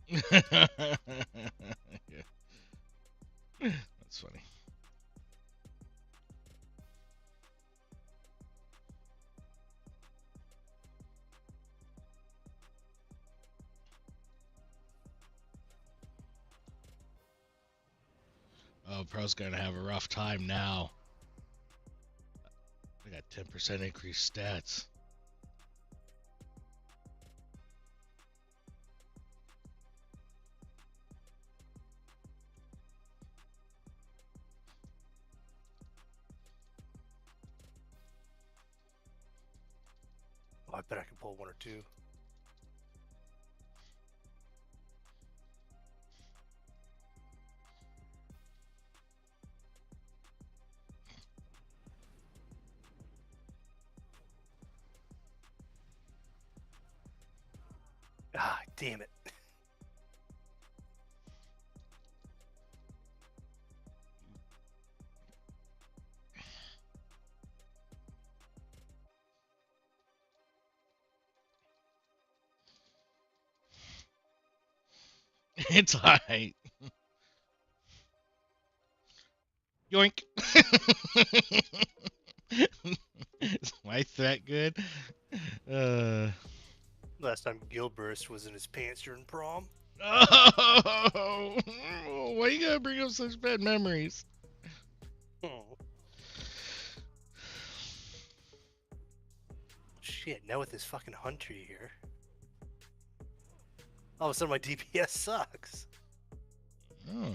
Yeah. That's funny. Oh, Pro's gonna have a rough time now. I got 10% increased stats. Oh, I bet I can pull one or two. Ah, damn it. It's alright. Yoink. Is my threat good? Last time Gill burst was in his pants during prom. Oh, why you gotta bring up such bad memories? Oh. Shit, now with this fucking hunter here. All of a sudden my DPS sucks. Oh.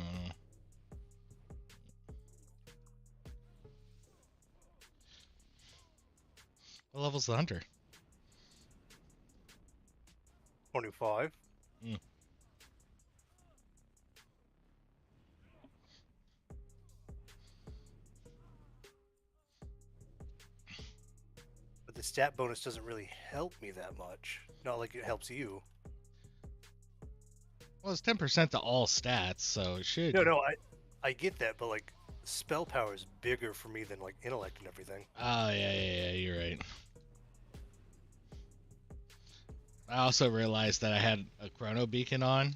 What level's the hunter? 25. Mm. But the stat bonus doesn't really help me that much. Not like it helps you. Well, it's 10% to all stats, so it should. No, I get that, but like spell power is bigger for me than like intellect and everything. Oh, yeah, you're right. I also realized that I had a chrono beacon on.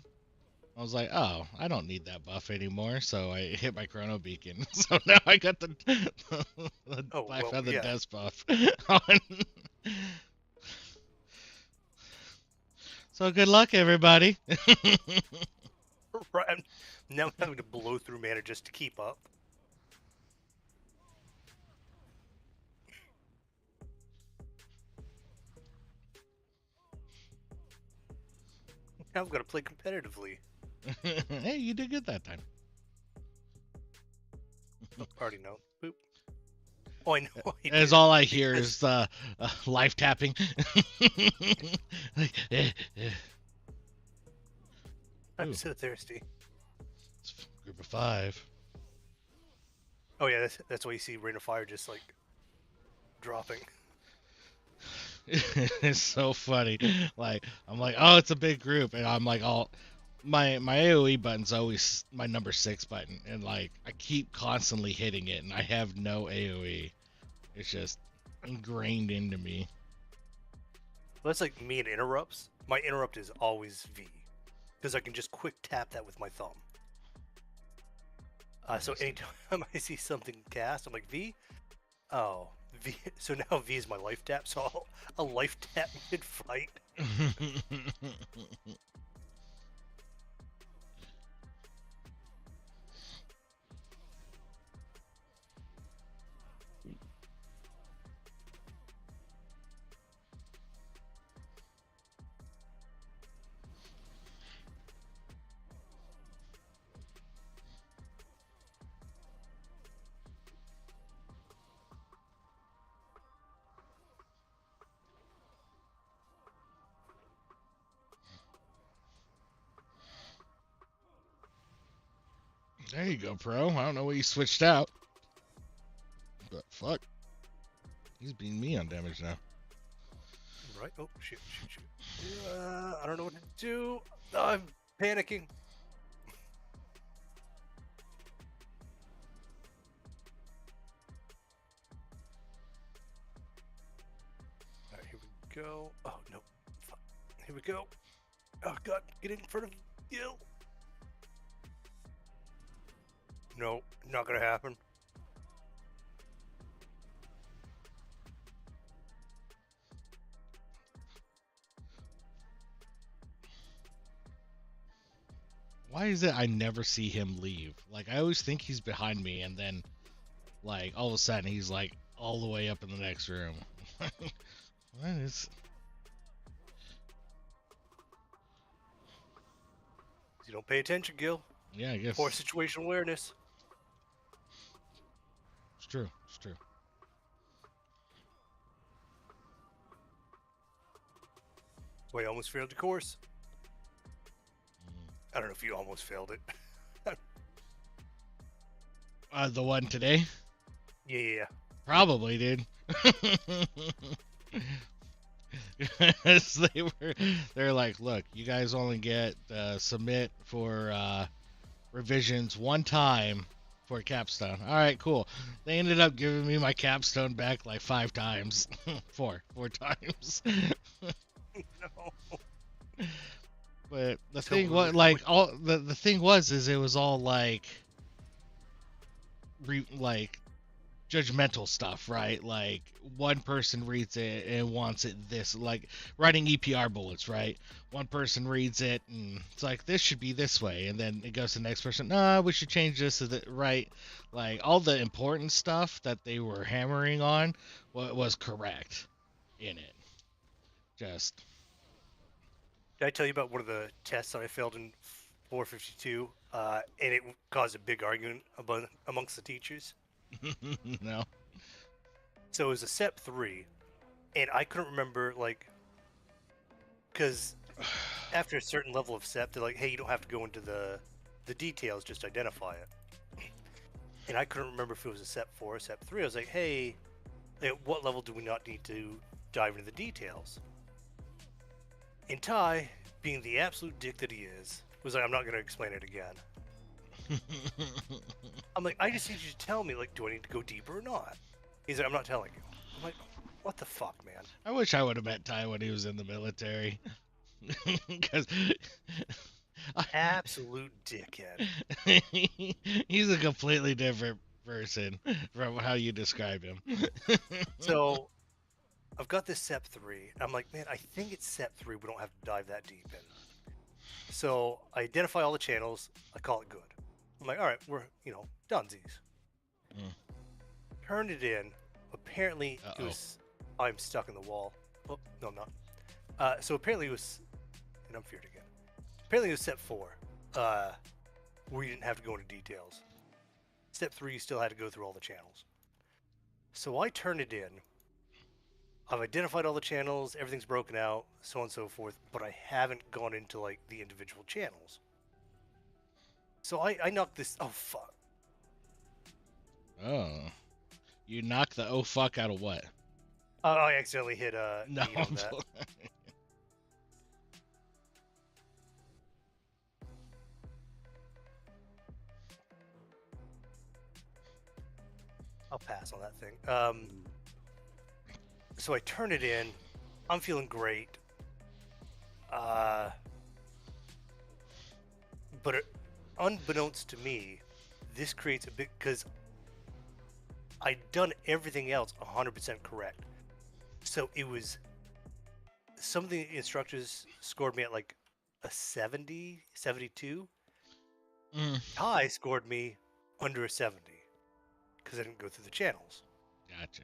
I was like, oh, I don't need that buff anymore, so I hit my chrono beacon. So now I got the Black Feather yeah. Death buff on. So good luck, everybody. Right. Now I'm having to blow through mana just to keep up. I'm gonna play competitively. Hey, you did good that time. Oh, I already know. Boop. Oh, I know. I As did, all I hear because is life tapping. Like, I'm Ooh, so thirsty. it's group of 5. Oh yeah, that's why you see Rain of Fire just like dropping. It's so funny. Like I'm like, oh, it's a big group, and I'm like, all my AOE button's always my number 6 button, and like I keep constantly hitting it, and I have no AOE. It's just ingrained into me. Well, that's like me and interrupts. My interrupt is always V, because I can just quick tap that with my thumb. So Nice. anytime I see something cast, I'm like V. Oh, V. So now V is my life tap. So I'll life tap mid fight. There you go, pro. I don't know what you switched out, but fuck, he's beating me on damage now. Right. Oh shit, shit, shit. I don't know what to do. I'm panicking. All right, here we go. Oh no. Fuck. Here we go. Oh god, get in front of Gill. No, not gonna happen. Why is it I never see him leave? Like I always think he's behind me, and then like all of a sudden he's like all the way up in the next room. What is? You don't pay attention, Gill. Yeah, I guess Poor situational awareness. it's true. It's true. Wait, almost failed the course. I don't know if you almost failed it. The one today, Yeah. probably, dude. They're like, look, you guys only get submit for revisions one time for capstone. All right, cool. They ended up giving me my capstone back like 5 times, four times. No. But the So thing was, like, all the thing was, is it was all like, like judgmental stuff, right? Like one person reads it and wants it this, like writing EPR bullets, right? One person reads it and it's like this should be this way, and then it goes to the next person. Nah, we should change this to the right. Like all the important stuff that they were hammering on was correct in it. Just Did I tell you about one of the tests that I failed in 452? And it caused a big argument amongst the teachers. no. So it was a SEP 3, and I couldn't remember, like, because after a certain level of SEP, they're like, hey, you don't have to go into the details, just identify it. And I couldn't remember if it was a SEP 4 or SEP 3. I was like, hey, at what level do we not need to dive into the details? And Ty, being the absolute dick that he is, was like, I'm not going to explain it again. I'm like, I just need you to tell me, like, do I need to go deeper or not? He's like, I'm not telling you. I'm like, what the fuck, man? I wish I would have met Ty when he was in the military. Because Absolute dickhead. he's a completely different person from how you describe him. So I've got this SEP 3. I'm like, man, I think it's SEP 3. We don't have to dive that deep in. So I identify all the channels. I call it good. I'm like, all right, we're, dunsies. Mm. Turned it in. Apparently Uh-oh. it was, I'm stuck in the wall. Oh, no, I'm not. So apparently it was, and I'm feared again. apparently it was step 4, where you didn't have to go into details. Step 3, you still had to go through all the channels. So I turned it in. I've identified all the channels, everything's broken out, so on and so forth, but I haven't gone into like the individual channels. So I knocked this. Oh fuck! Oh, you knocked the oh fuck out of what? Oh, I accidentally hit No. E on that. I'll pass on that thing. So I turn it in. I'm feeling great. But unbeknownst to me, this creates a big, because I'd done everything else 100% correct. So it was, some of the instructors scored me at like a 70, 72. Ty scored me under a 70 because I didn't go through the channels. Gotcha.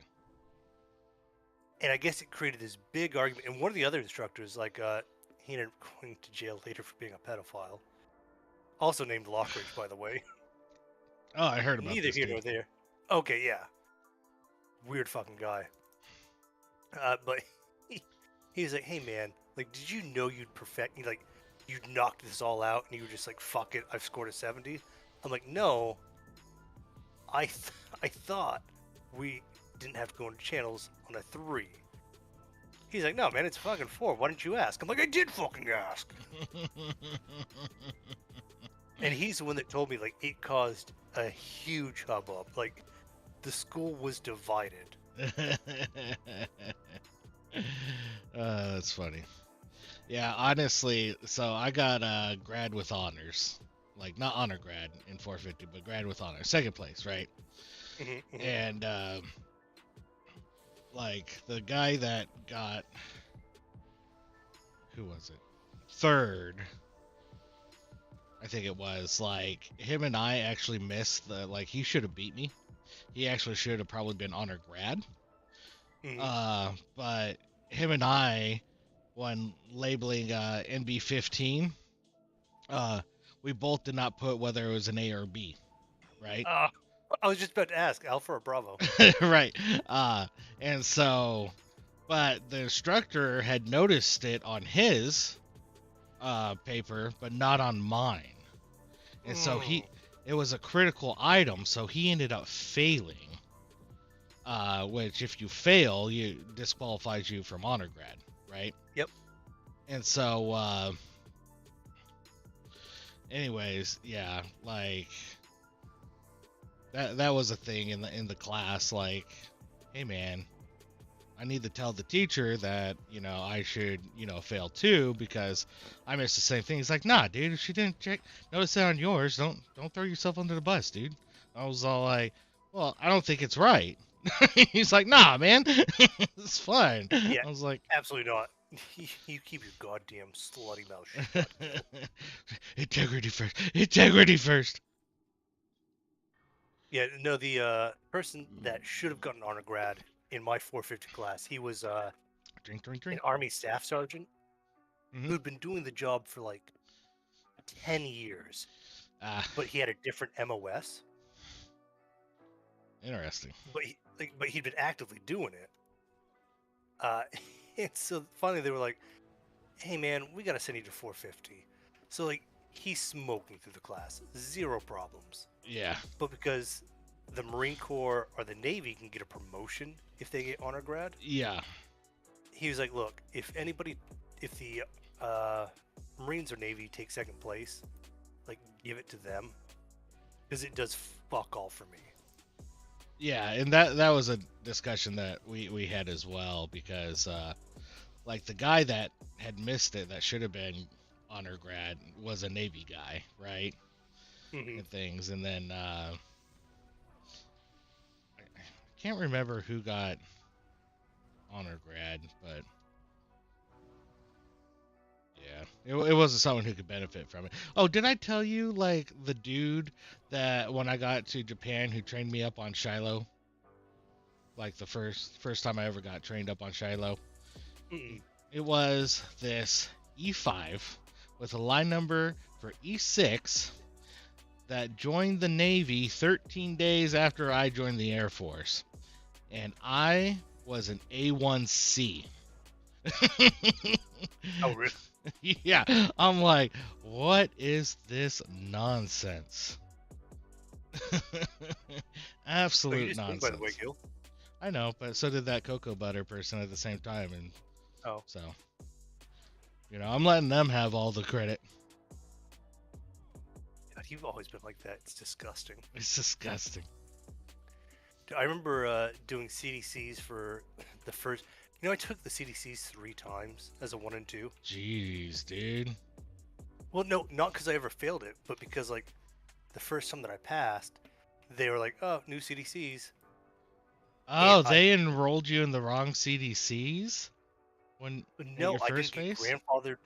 And I guess it created this big argument. And one of the other instructors, like, he ended up going to jail later for being a pedophile. Also named Lockridge, by the way. Oh, I heard about Neither this here dude. nor there. Okay, yeah. Weird fucking guy. But he's like, hey man, like, did you know you'd you'd knocked this all out and you were just like, fuck it, I've scored a 70? I'm like, no. I thought we didn't have to go into channels on a 3. He's like, no man, it's fucking 4. Why didn't you ask? I'm like, I did fucking ask. And he's the one that told me, like, it caused a huge hubbub. Like, the school was divided. That's funny. Yeah, honestly, so I got grad with honors. Like, not honor grad in 450, but grad with honors. Second place, right? And, like, the guy that got, who was it? Third, I think it was, like, him and I actually missed the, like, he should have beat me. He actually should have probably been honor grad. But him and I, when labeling NB15, we both did not put whether it was an A or a B, right? I was just about to ask, Alpha or Bravo? Right. And so, but the instructor had noticed it on his paper, but not on mine. And so it was a critical item, so he ended up failing. Which, if you fail, you disqualifies you from honor grad, right? Yep. And so, anyways, yeah, like that was a thing in the class. Like, hey man, I need to tell the teacher that I should fail too because I missed the same thing. He's like, nah, dude, if she didn't notice that on yours, don't throw yourself under the bus, dude. I was all like, well, I don't think it's right. He's like, nah, man, it's fine. Yeah, I was like, absolutely not. You keep your goddamn slutty mouth shut. Integrity first. Integrity first. Yeah, no, the person that should have gotten honor grad in my 450 class, he was Drink. an Army staff sergeant who'd been doing the job for like 10 years, but he had a different MOS. Interesting. But he'd been actively doing it. And so finally they were like, hey man, we gotta send you to 450. So like, he's smoking through the class, 0 problems. Yeah. But because the Marine Corps or the Navy can get a promotion if they get honor grad. Yeah. He was like, look, if the Marines or Navy take second place, like, give it to them, because it does fuck all for me. Yeah, and that was a discussion that we had as well, because like the guy that had missed it that should have been honor grad was a Navy guy, right? And things, and then I can't remember who got honor grad, but yeah, it wasn't someone who could benefit from it. Oh, did I tell you, like, the dude that when I got to Japan who trained me up on Shiloh, like the first time I ever got trained up on Shiloh? It was this E5 with a line number for E6 that joined the Navy 13 days after I joined the Air Force. And I was an A1C. Oh, really? Yeah, I'm like, what is this nonsense? Oh, you Absolute just win, by the way, nonsense. Gil. I know, but so did that cocoa butter person at the same time, and Oh, so I'm letting them have all the credit. God, you've always been like that. It's disgusting. It's disgusting. I remember doing CDCs for the first. I took the CDCs 3 times as a 1 and 2. Jeez, dude. Well, no, not because I ever failed it, but because like the first time that I passed, they were like, "Oh, new CDCs," and Oh, they enrolled you in the wrong CDCs when at no, your I didn't first get base? grandfathered.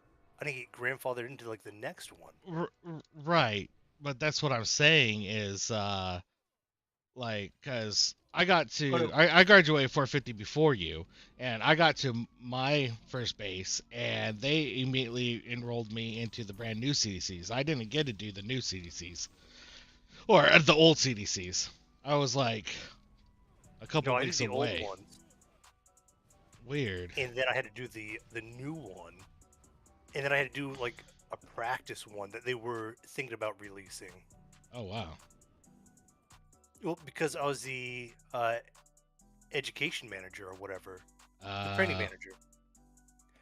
I didn't get grandfathered into like the next one. Right, but that's what I'm saying is like because I got Oh to no, I graduated 450 before you, and I got to my first base, and they immediately enrolled me into the brand new CDCs. I didn't get to do the new CDCs or the old CDCs. I was like a couple no, I did weeks the old away. ones, Weird. and then I had to do the new one, and then I had to do like a practice one that they were thinking about releasing. Oh wow. Well, because I was the education manager or whatever, the training Uh, manager.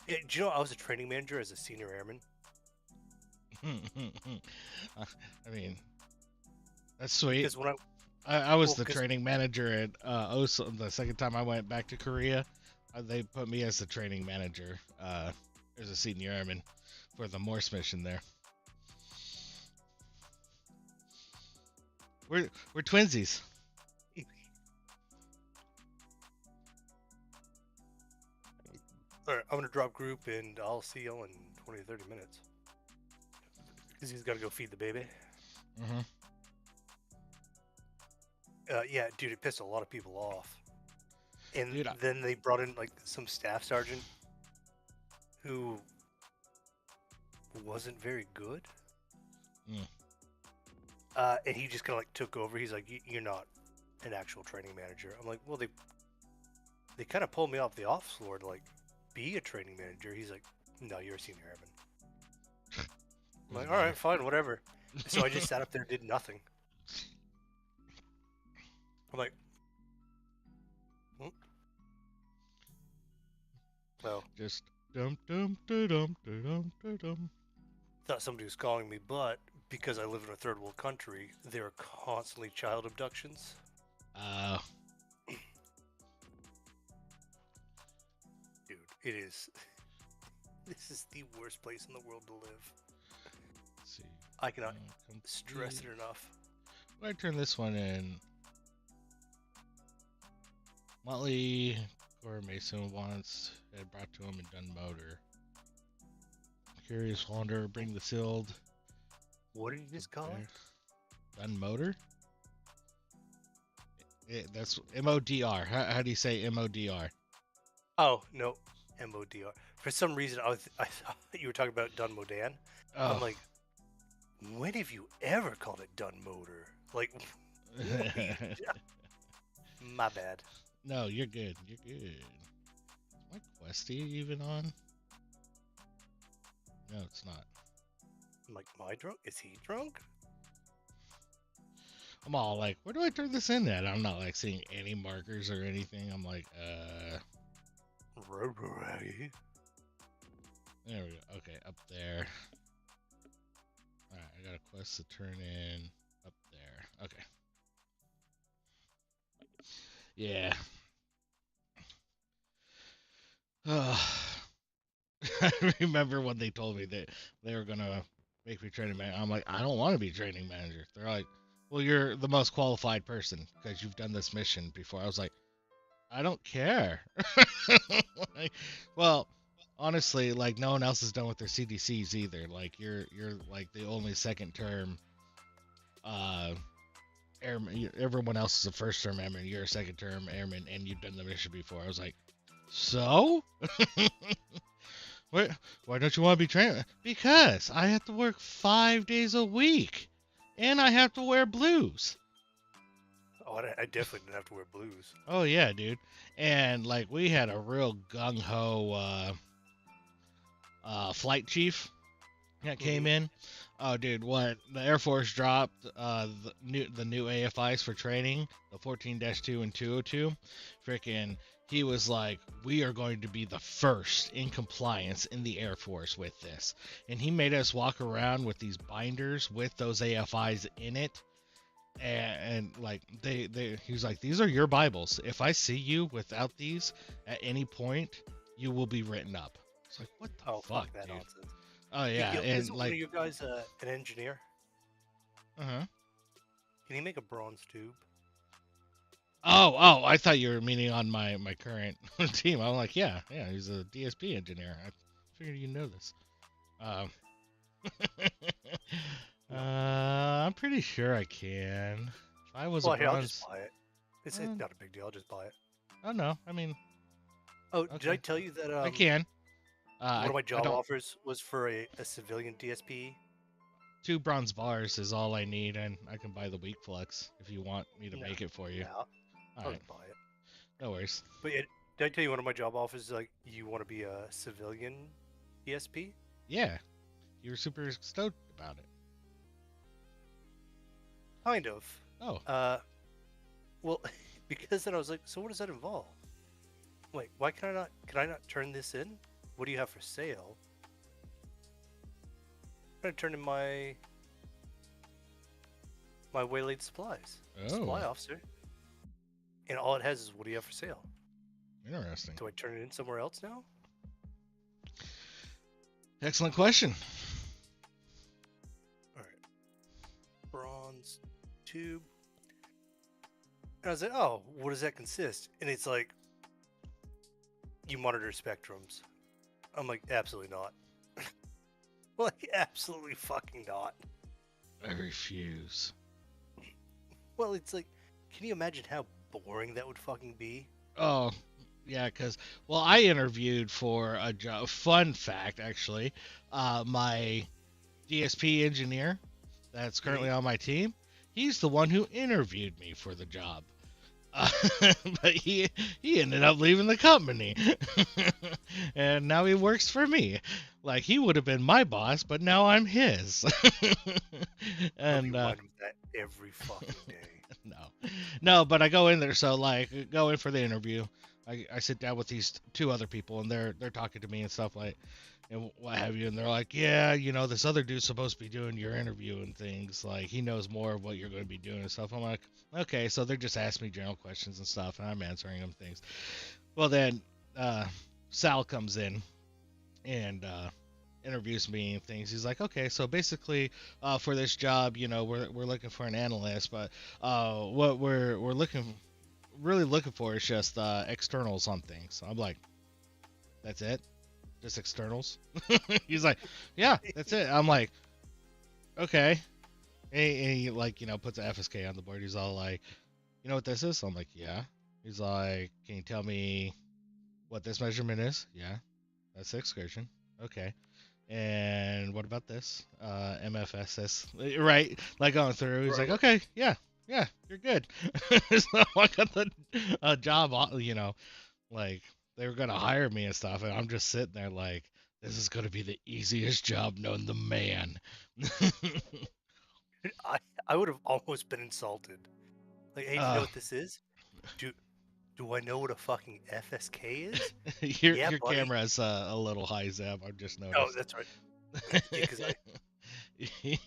Yeah, do you know I was a training manager as a senior airman? I mean that's sweet. Because when I I was well, the because training manager at OSA the second time I went back to Korea. They put me as the training manager as a senior airman for the Morse mission there. We're twinsies. all right, I'm gonna drop group and I'll see y'all in 20 to 30 minutes. Because he's got to go feed the baby. Mm-hmm. Yeah, dude, it pissed a lot of people off. And Dude, then they brought in like some staff sergeant who wasn't very good. Mm. And he just kind of like took over. He's like, "You're not an actual training manager." I'm like, "Well, they kind of pulled me off the ops floor to like be a training manager." He's like, "No, you're a senior airman." I'm like, "All right, fine, whatever." So I just sat up there, did nothing. I'm like, hmm? Well, just dum dum dum dum dum dum dum. thought somebody was calling me, but because I live in a third world country, there are constantly child abductions. Uh, Dude, it is. This is the worst place in the world to live. let's see. I cannot Complete. stress it enough. I turn this one in. Motley Core Mason wants had brought to him and done motor. Curious Wanderer, bring the sealed. What did you just call it? Done motor? That's MODR. How do you say MODR? Oh no, MODR. For some reason, I thought you were talking about Dun Modan. Oh. I'm like, when have you ever called it Dun Motor? Like, my bad. No, you're good. You're good. Is my Questy even on? No, it's not. I'm like, am I drunk? Is he drunk? I'm all like, where do I turn this in at? I'm not like seeing any markers or anything. I'm like, Roboraggy. there we go. Okay, up there. Alright, I got a quest to turn in up there. Okay. Yeah. I remember when they told me that they were gonna make me training manager. I'm like, I don't want to be training manager. They're like, well, you're the most qualified person because you've done this mission before. I was like, I don't care. Like, well, honestly, like no one else is done with their CDCs either. Like you're like the only second term airman. Everyone else is a first term airman. You're a second term airman, and you've done the mission before. I was like, so. Why don't you want to be trained? Because I have to work 5 days a week, and I have to wear blues. Oh, I definitely didn't have to wear blues. Oh yeah, dude. And like we had a real gung ho flight chief that came in. Oh, dude, what the Air Force dropped the new AFIs for training, the 14-2 and 202. Freaking, he was like, we are going to be the first in compliance in the Air Force with this, and he made us walk around with these binders with those AFIs in it. And like he was like, these are your Bibles. If I see you without these at any point, you will be written up. It's like, what the fuck, that dude? nonsense. Oh yeah, and Isn't one like, of you guys an engineer? uh-huh. Can he make a bronze tube? Oh, I thought you were meaning on my current team. I'm like, yeah, he's a DSP engineer. I figured you know this. Um, I'm pretty sure I can. If I was a Well, here, I'll bronze, just buy it. It's not a big deal. I'll just buy it. oh no, I mean, Oh, did I okay, tell you that I can. one of my I job don't. offers was for a civilian DSP? 2 bronze bars is all I need, and I can buy the weak flex if you want me to No. make it for you. Yeah, All I'll right, just buy it. no worries. But yeah, did I tell you one of my job offers is like you want to be a civilian DSP? Yeah, you were super stoked about it. Kind of. Oh, Well, because then I was like, so what does that involve? Wait, why can I not turn this in? What do you have for sale? I'm gonna turn in my waylaid supplies. Supply oh, officer. And all it has is what do you have for sale? interesting. Do I turn it in somewhere else now? Excellent question. Alright. Bronze tube. And I was like, oh, what does that consist? And it's like, you monitor spectrums. I'm like, absolutely not. Like, absolutely fucking not. I refuse. Well, it's like, can you imagine how boring that would fucking be? Oh, yeah, because, well, I interviewed for a job. Fun fact, actually. My DSP engineer that's currently on my team, he's the one who interviewed me for the job. Uh, but he ended up leaving the company. And now he works for me. Like, he would have been my boss, but now I'm his. And And, remind him of that every fucking day. no, but I go in there, so like go in for the interview. I sit down with these 2 other people, and they're talking to me and stuff like, and what have you, and they're like, yeah, this other dude's supposed to be doing your interview and things, like he knows more of what you're going to be doing and stuff. I'm like, okay, so they're just asking me general questions and stuff, and I'm answering them things. Well, then Sal comes in and interviews me and things. He's like, okay, so basically, for this job, we're looking for an analyst, but what we're really looking for is just externals on things. So I'm like, that's it, just externals? He's like, yeah, that's it. I'm like, okay. And he like puts an FSK on the board. He's all like, you know what this is? I'm like, yeah. He's like, can you tell me what this measurement is? Yeah, that's the excursion. Okay. And what about this? MFSS, right? Like going through. He's like, okay, yeah, you're good. So I got the job, like they were gonna hire me and stuff, and I'm just sitting there like, this is gonna be the easiest job known to man. I would have almost been insulted. Like, hey, do you know what this is? Do I know what a fucking FSK is? your Yeah, buddy. camera is a little high, Zab. I've just noticed. Oh, that's right. Because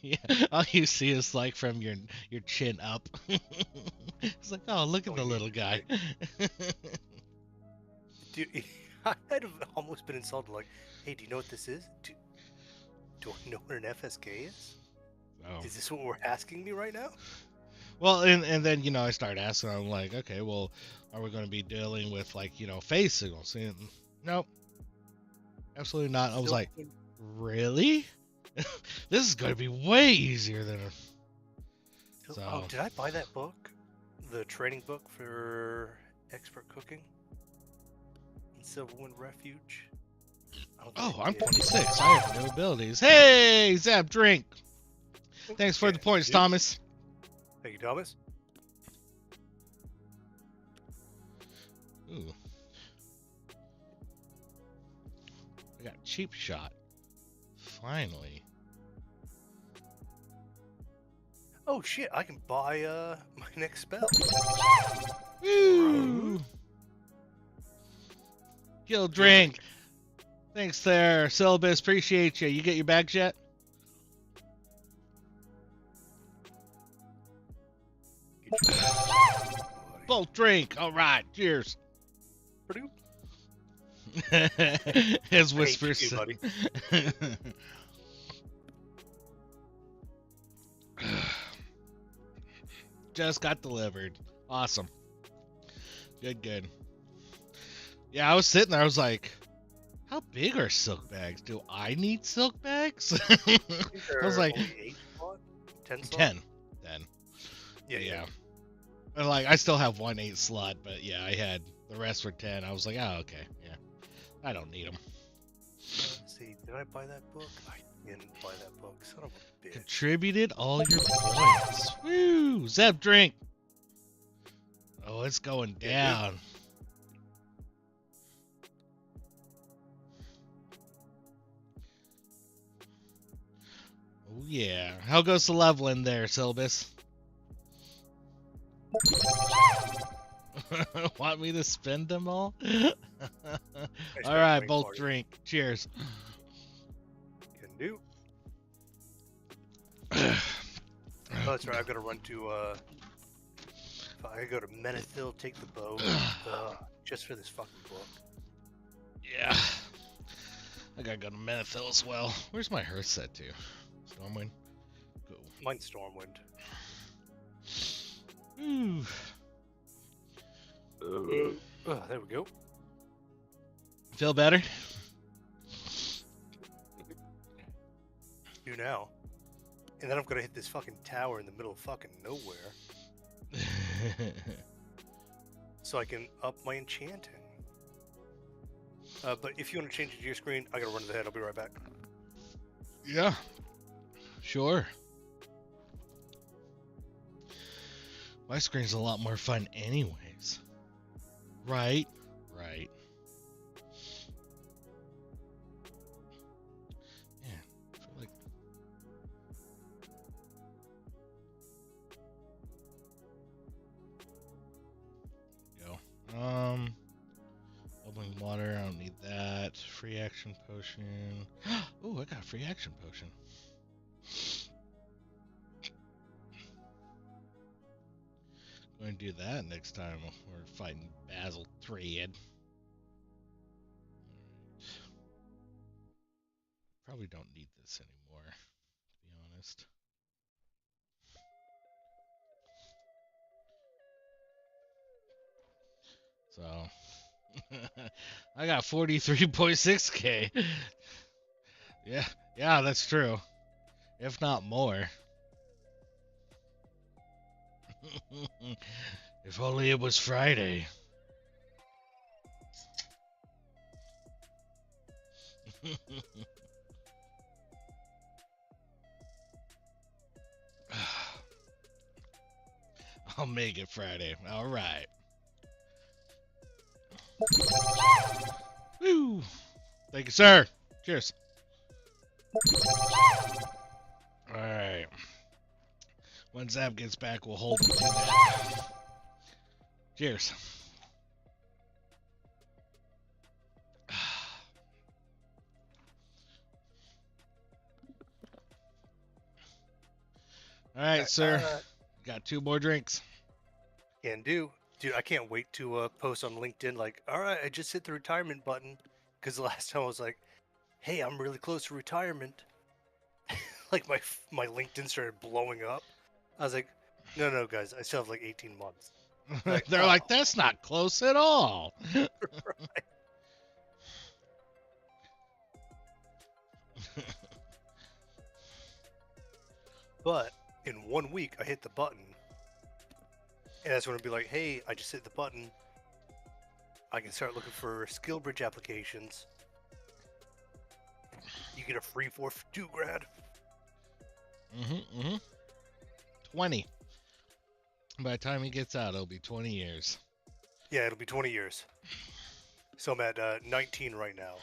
Yeah, all you see is like from your chin up. It's like, oh, look at the little guy. Dude, I'd have almost been insulted. Like, hey, do you know what this is? Do I know what an FSK is? Oh. Is this what we're asking me right now? Well, and then I started asking. I'm like, okay, well, are we going to be dealing with like phase signals? And, nope, absolutely not. I was like, really? This is going to be way easier than. So. Oh, did I buy that book? The training book for expert cooking in Silverwind Refuge? I don't Oh, think I I'm did. 26. I have new abilities. Hey, Zap, drink. Thanks for the Okay, points, dude. Thomas. Thank you, Thomas. Ooh. I got cheap shot. Finally. Oh shit! I can buy my next spell. Woo! Gill, drink. Thanks there, Syllabus. Appreciate you. You get your bags yet? Bolt drink. All right. Cheers. Purdue? His I hate whispers. you, buddy. Just got delivered. Awesome. Good, good. Yeah, I was sitting there. I was like, how big are silk bags? Do I need silk bags? I was like, only 8 slot? 10 slot? 10. Yeah. And like, I still have 1/8 slot, but yeah, I had the rest were 10. I was like, oh, okay. Yeah. I don't need them. Let's see, did I buy that book? I didn't buy that book. Son of a bitch. Contributed all your points. Woo! Zeb, drink. Oh, it's going down. Oh, yeah. How goes the leveling there, Syllabus? Want me to spend them all? All right, both drink. Cheers. Can do. Oh, that's right. I've got to run to. I gotta go to Menethil, take the bow, just for this fucking book. Yeah. I gotta go to Menethil as well. Where's my hearth set to? Stormwind? Go. Mine's Stormwind. Ooh. Oh, there we go. Feel better? Do now. And then I'm gonna hit this fucking tower in the middle of fucking nowhere. So I can up my enchanting. But if you want to change it to your screen, I gotta run to the head. I'll be right back. Yeah. Sure. My screen's a lot more fun anyways. Right? Right. Man, I feel like... Go. Bubbling water, I don't need that. Free action potion. Oh, I got a free action potion. Going to do that next time we're fighting Basil 3. Probably don't need this anymore, to be honest. So, I got 43.6k. Yeah, that's true. If not more. If only it was Friday. I'll make it Friday. All right. Woo! Thank you, sir. Cheers. All right. When Zab gets back, we'll hold him to that. Cheers. All right, sir. Got 2 more drinks. Can do. Dude, I can't wait to post on LinkedIn like, all right, I just hit the retirement button. Because the last time I was like, hey, I'm really close to retirement. Like my LinkedIn started blowing up. I was like, no, guys, I still have like 18 months. Like, They're like, that's not close at all. Right. But in 1 week, I hit the button. And that's when it'd be like, hey, I just hit the button. I can start looking for skill bridge applications. You get a free for 2 grand. 20. By the time he gets out, it'll be 20 years. Yeah, it'll be 20 years. So I'm at 19 right now.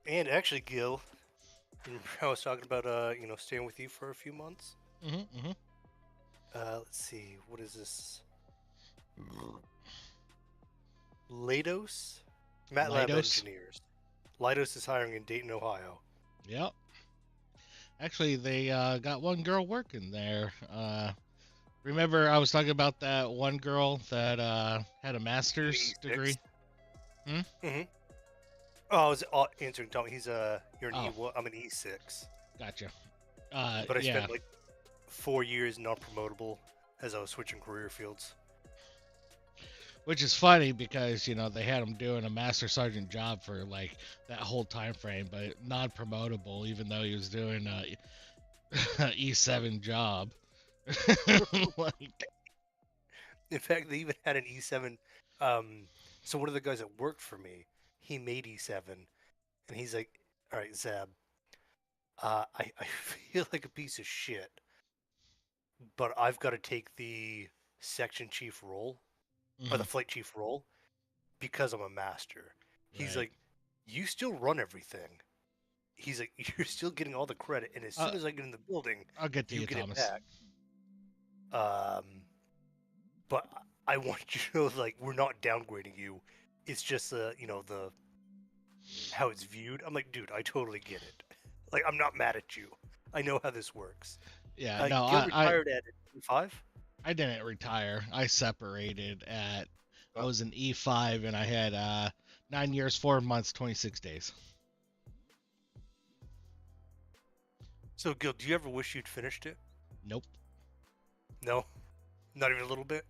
And actually, Gil, remember I was talking about staying with you for a few months. Let's see, what is this? Leidos? MATLAB Leidos? engineers. Leidos is hiring in Dayton, Ohio. Yep. Actually, they got one girl working there. Remember I was talking about that one girl that had a master's degree? Oh, I was answering Tommy. He's you're an E1. I'm an E6. Gotcha. But I yeah. spent like 4 years non-promotable as I was switching career fields. Which is funny because, you know, they had him doing a master sergeant job for like that whole time frame, but non-promotable, even though he was doing a E7 job. Like, in fact, they even had an E7. So one of the guys that worked for me, he made E7, and he's like, "All right, Zab, I feel like a piece of shit, but I've got to take the section chief role or the flight chief role because I'm a master." He's right. like, "You still run everything." He's like, "You're still getting all the credit, and as soon as I get in the building, I'll get to you you, get Thomas. it back." But I want you to know, like, we're not downgrading you. It's just the how it's viewed. I'm like, dude, I totally get it. Like, I'm not mad at you. I know how this works. Yeah, no, Gil retired at E5. I didn't retire. I separated at I Oh. was an E5 and I had 9 years, 4 months, 26 days. So, Gil, do you ever wish you'd finished it? Nope. No, not even a little bit.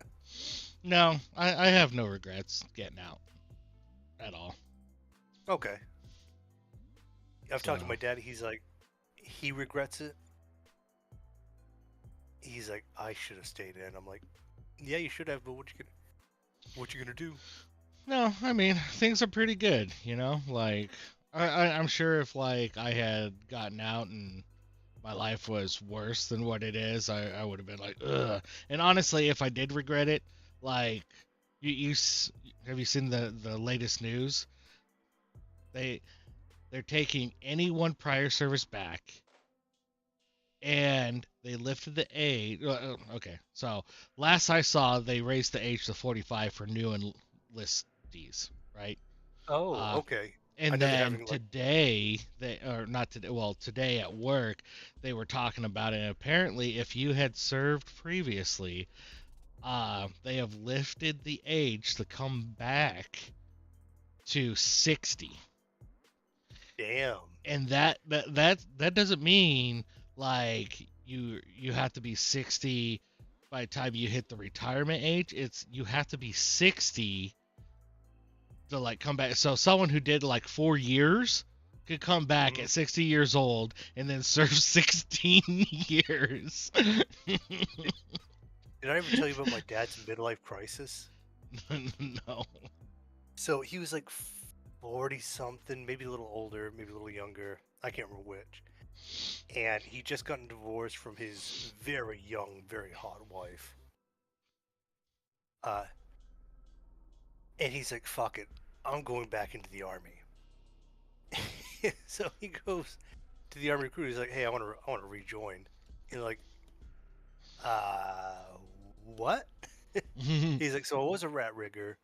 No, I have no regrets getting out at all. Okay. I've talked to So- my dad. He's like, he regrets it. He's like, I should have stayed in. I'm like, yeah, you should have, but what you gonna do? No, I mean things are pretty good, you know. Like I'm sure if like I had gotten out and my life was worse than what it is, I would have been like, ugh. And honestly, if I did regret it, like have you seen the latest news? They're taking any one prior service back, and they lifted the age. Okay, so last I saw, they raised the age to 45 for new enlistees, right? Oh, okay. I And know they're then having like, today, today at work, they were talking about it. And apparently, if you had served previously, they have lifted the age to come back to 60. damn. And that doesn't mean like you have to be 60 by the time you hit the retirement age. It's you have to be 60 to like come back. So someone who did like 4 years could come back at 60 years old and then serve 16 years. Did I ever tell you about my dad's midlife crisis? No. So he was like 40 something, maybe a little older, maybe a little younger. I can't remember which. And he just gotten divorced from his very young, very hot wife. And he's like, fuck it, I'm going back into the army. So he goes to the army recruiter. He's like, hey, I want to rejoin. And like, what? He's like, so I was a rat rigger.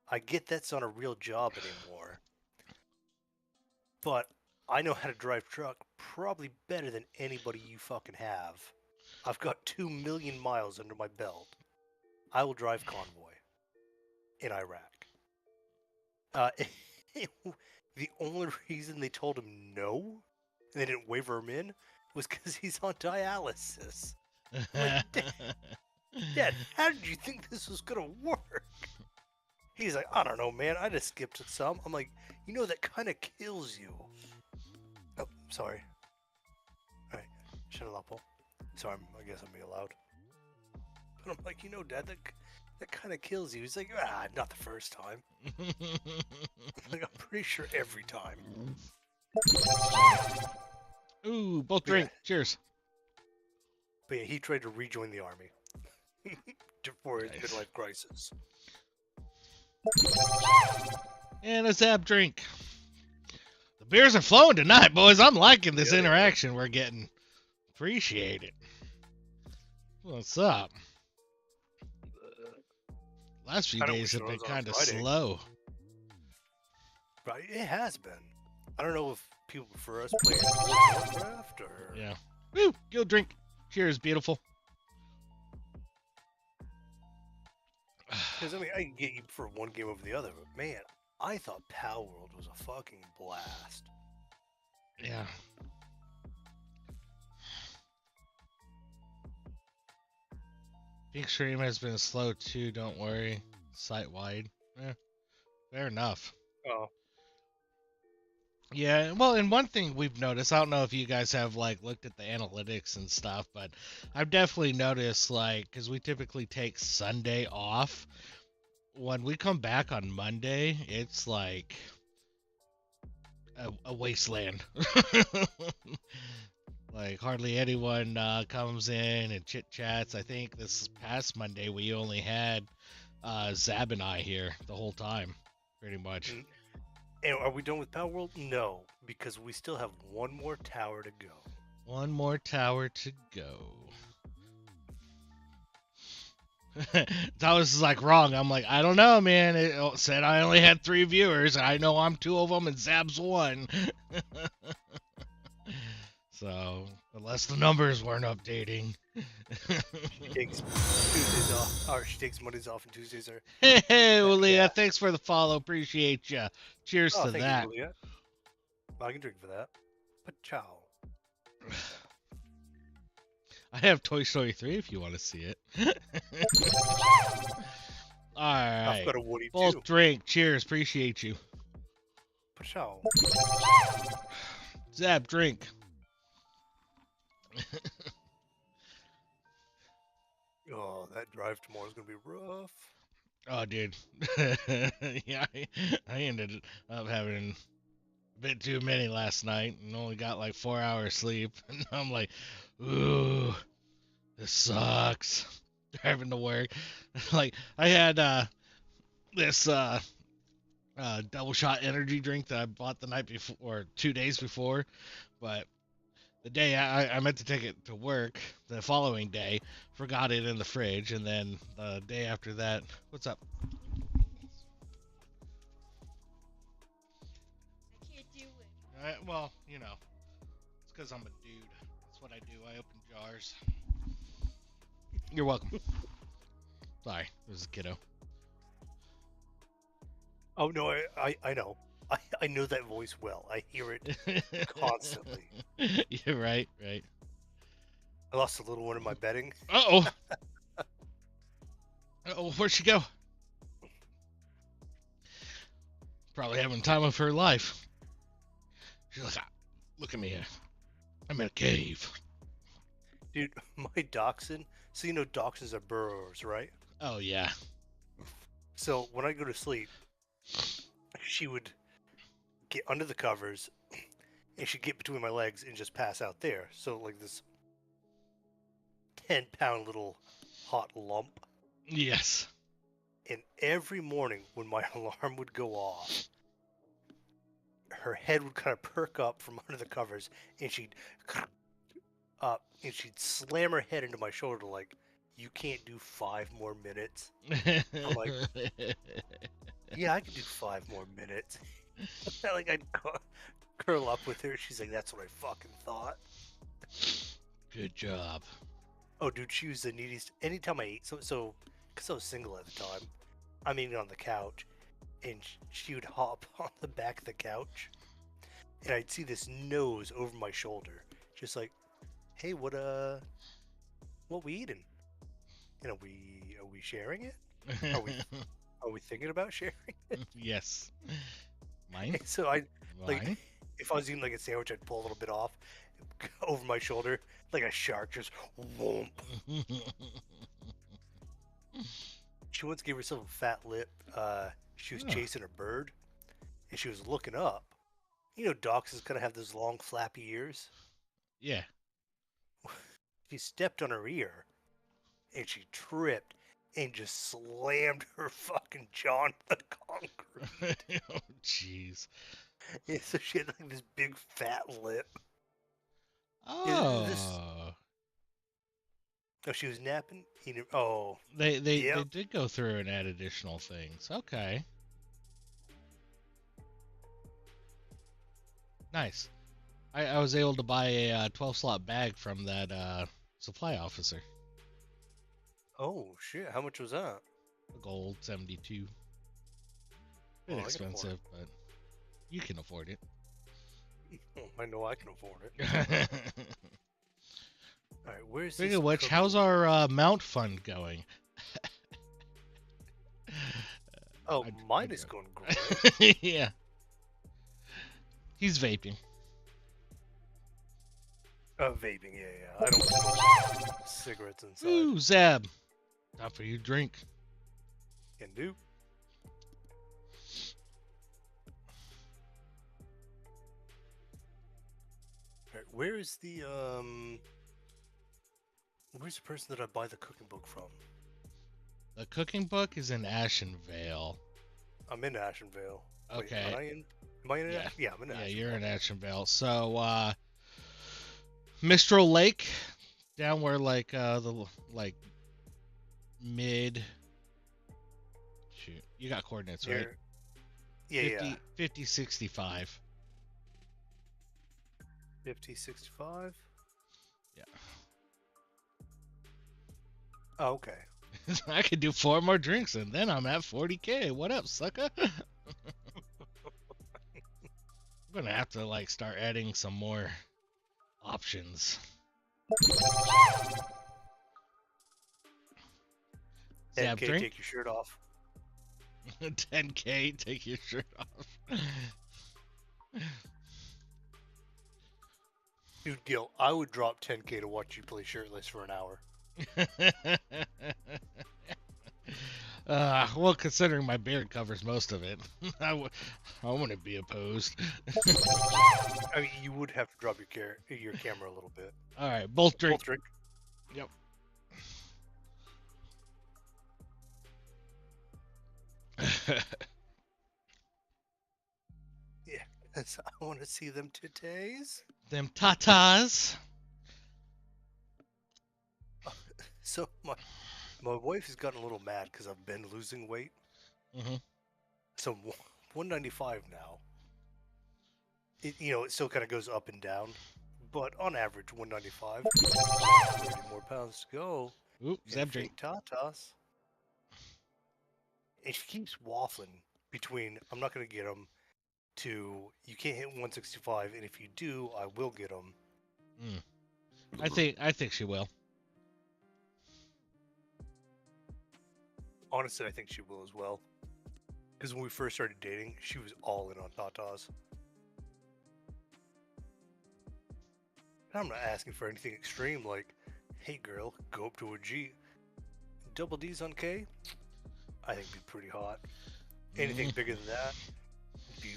I get that's not a real job anymore. But I know how to drive truck probably better than anybody you fucking have. I've got 2 million miles under my belt. I will drive convoy in Iraq. The only reason they told him no, and they didn't waiver him in, was because he's on dialysis. Like, Dad, how did you think this was gonna work? He's like, I don't know, man. I just skipped some. I'm like, you know, that kind of kills you. Oh, sorry. All right, shut it up, Paul. Sorry, I guess I'm being loud. And I'm like, Dad, that kind of kills you. He's like, not the first time. Like, I'm pretty sure every time. Ooh, both But yeah, drink. Cheers. but yeah, he tried to rejoin the army for his Nice. midlife crisis. And a Zab drink. The beers are flowing tonight, boys. I'm liking this Yeah, they are. interaction we're getting. Appreciate it. What's up? Last few I don't days wish have it been was on kind of Friday. slow. Right, it has been. I don't know if people prefer us playing World of Warcraft or. Yeah. Woo! Gill drink. Cheers, beautiful. Because, I mean, I can get you for one game over the other, but man, I thought Power World was a fucking blast. Yeah. Big stream has been slow too, don't worry. Site wide. Fair enough. Oh. Yeah, well, and one thing we've noticed, I don't know if you guys have like looked at the analytics and stuff, but I've definitely noticed like because we typically take Sunday off. When we come back on Monday, it's like a wasteland. Like hardly anyone comes in and chit chats. I think this past Monday we only had Zab and I here the whole time, pretty much. And are we done with Power World? No, because we still have one more tower to go. One more tower to go. Thomas is like wrong. I'm like, I don't know, man. It said I only had 3 viewers. I know I'm 2 of them and Zab's 1. So, unless the numbers weren't updating. She takes Tuesdays off, or she takes Mondays off and Tuesdays are. Hey, well, Leah, Yeah. thanks for the follow. Appreciate ya. Cheers to Thank that. you, Julia. I can drink for that. But ciao. I have Toy Story 3 if you want to see it. Alright. I've got a Woody Both too. drink. Cheers. Appreciate you. But ciao. Zab, drink. Oh, that drive tomorrow is gonna be rough. Oh, dude. Yeah, I ended up having a bit too many last night and only got like 4 hours sleep. And I'm like, ooh, this sucks. Driving to work. Like, I had this double shot energy drink that I bought the night before, or 2 days before. But the day I meant to take it to work the following day, forgot it in the fridge, and then the day after that, what's up? I can't do it. Well, you know, it's because I'm a dude. That's what I do. I open jars. You're welcome. Sorry, this is a kiddo. Oh no, I know. I know that voice well. I hear it constantly. You're right, right. I lost a little one in my bedding. Uh-oh. Uh-oh, where'd she go? Probably having time of her life. She's like, look at me here. I'm in a cave. Dude, my dachshund. So you know dachshunds are burrowers, right? Oh, yeah. So when I go to sleep, she would get under the covers and she'd get between my legs and just pass out there. So like this 10-pound little hot lump. Yes. And every morning when my alarm would go off, her head would kind of perk up from under the covers and she'd up and she'd slam her head into my shoulder like, you can't do 5 more minutes. I'm like, yeah, I can do 5 more minutes. Like I'd curl up with her. She's like, that's what I fucking thought. Good job. Oh, dude, she was the neediest. Anytime I ate, so because I was single at the time, I'm eating on the couch, and she would hop on the back of the couch, and I'd see this nose over my shoulder, just like, hey, what we eating? And are we sharing it? Are we thinking about sharing it? Yes. Mine? So I like, Mine? if I was eating like a sandwich, I'd pull a little bit off over my shoulder, like a shark, just whoomp. She once gave herself a fat lip. She was Oh, chasing a bird, and she was looking up. You know, dachshunds kind of have those long, flappy ears. yeah. She stepped on her ear, and she tripped and just slammed her fucking jaw into the concrete. Oh, jeez. And so she had like this big fat lip. This Oh, oh, she was napping. Oh, they yep. did go through and add additional things. Okay, nice. I was able to buy a 12 slot bag from that supply officer. Oh shit! How much was that? A gold 72. Bit Oh, I can afford expensive, but you can afford it. it. I know I can afford it. All right, where's Speaking this? of which, cookie? how's our mount fund going? Oh, I mine is going great. Yeah. He's vaping. Vaping, yeah. I don't smoke cigarettes inside. Ooh, Zab. Time for you to drink. Can do. Alright, where's the person that I buy the cooking book from? The cooking book is in Ashenvale. I'm in Ashenvale. Wait, Okay. am I in Yeah. Yeah, I'm in Yeah, Ashenvale. you're in Ashenvale. So, Mistral Lake, down where the mid. Shoot, you got coordinates, right? Yeah, 50, 65. 50, 65? Yeah. Oh, okay. I could do 4 more drinks and then I'm at 40K. What up, sucker? I'm gonna have to start adding some more options. 10K, Zab drink. take your shirt off. 10K, take your shirt off. Dude, Gil, I would drop 10K to watch you play shirtless for an hour. Well, considering my beard covers most of it, I wouldn't be opposed. I mean, you would have to drop your camera a little bit. All right, both drink. Both drink. Yep. Yeah, 'cause I want to see them titties. Them tatas. So my wife has gotten a little mad because I've been losing weight. Mm-hmm. So I'm 195 now. It still kind of goes up and down, but on average 195. 30 more pounds to go. Ooh, And Zab drink. fake tatas. And she keeps waffling between I'm not gonna get them to you can't hit 165, and if you do, I will get them. I think she will. Honestly, I think she will as well. Because when we first started dating, she was all in on tatas. I'm not asking for anything extreme like, hey girl, go up to a G. Double D's on K? I think it'd be pretty hot. Anything bigger than that would be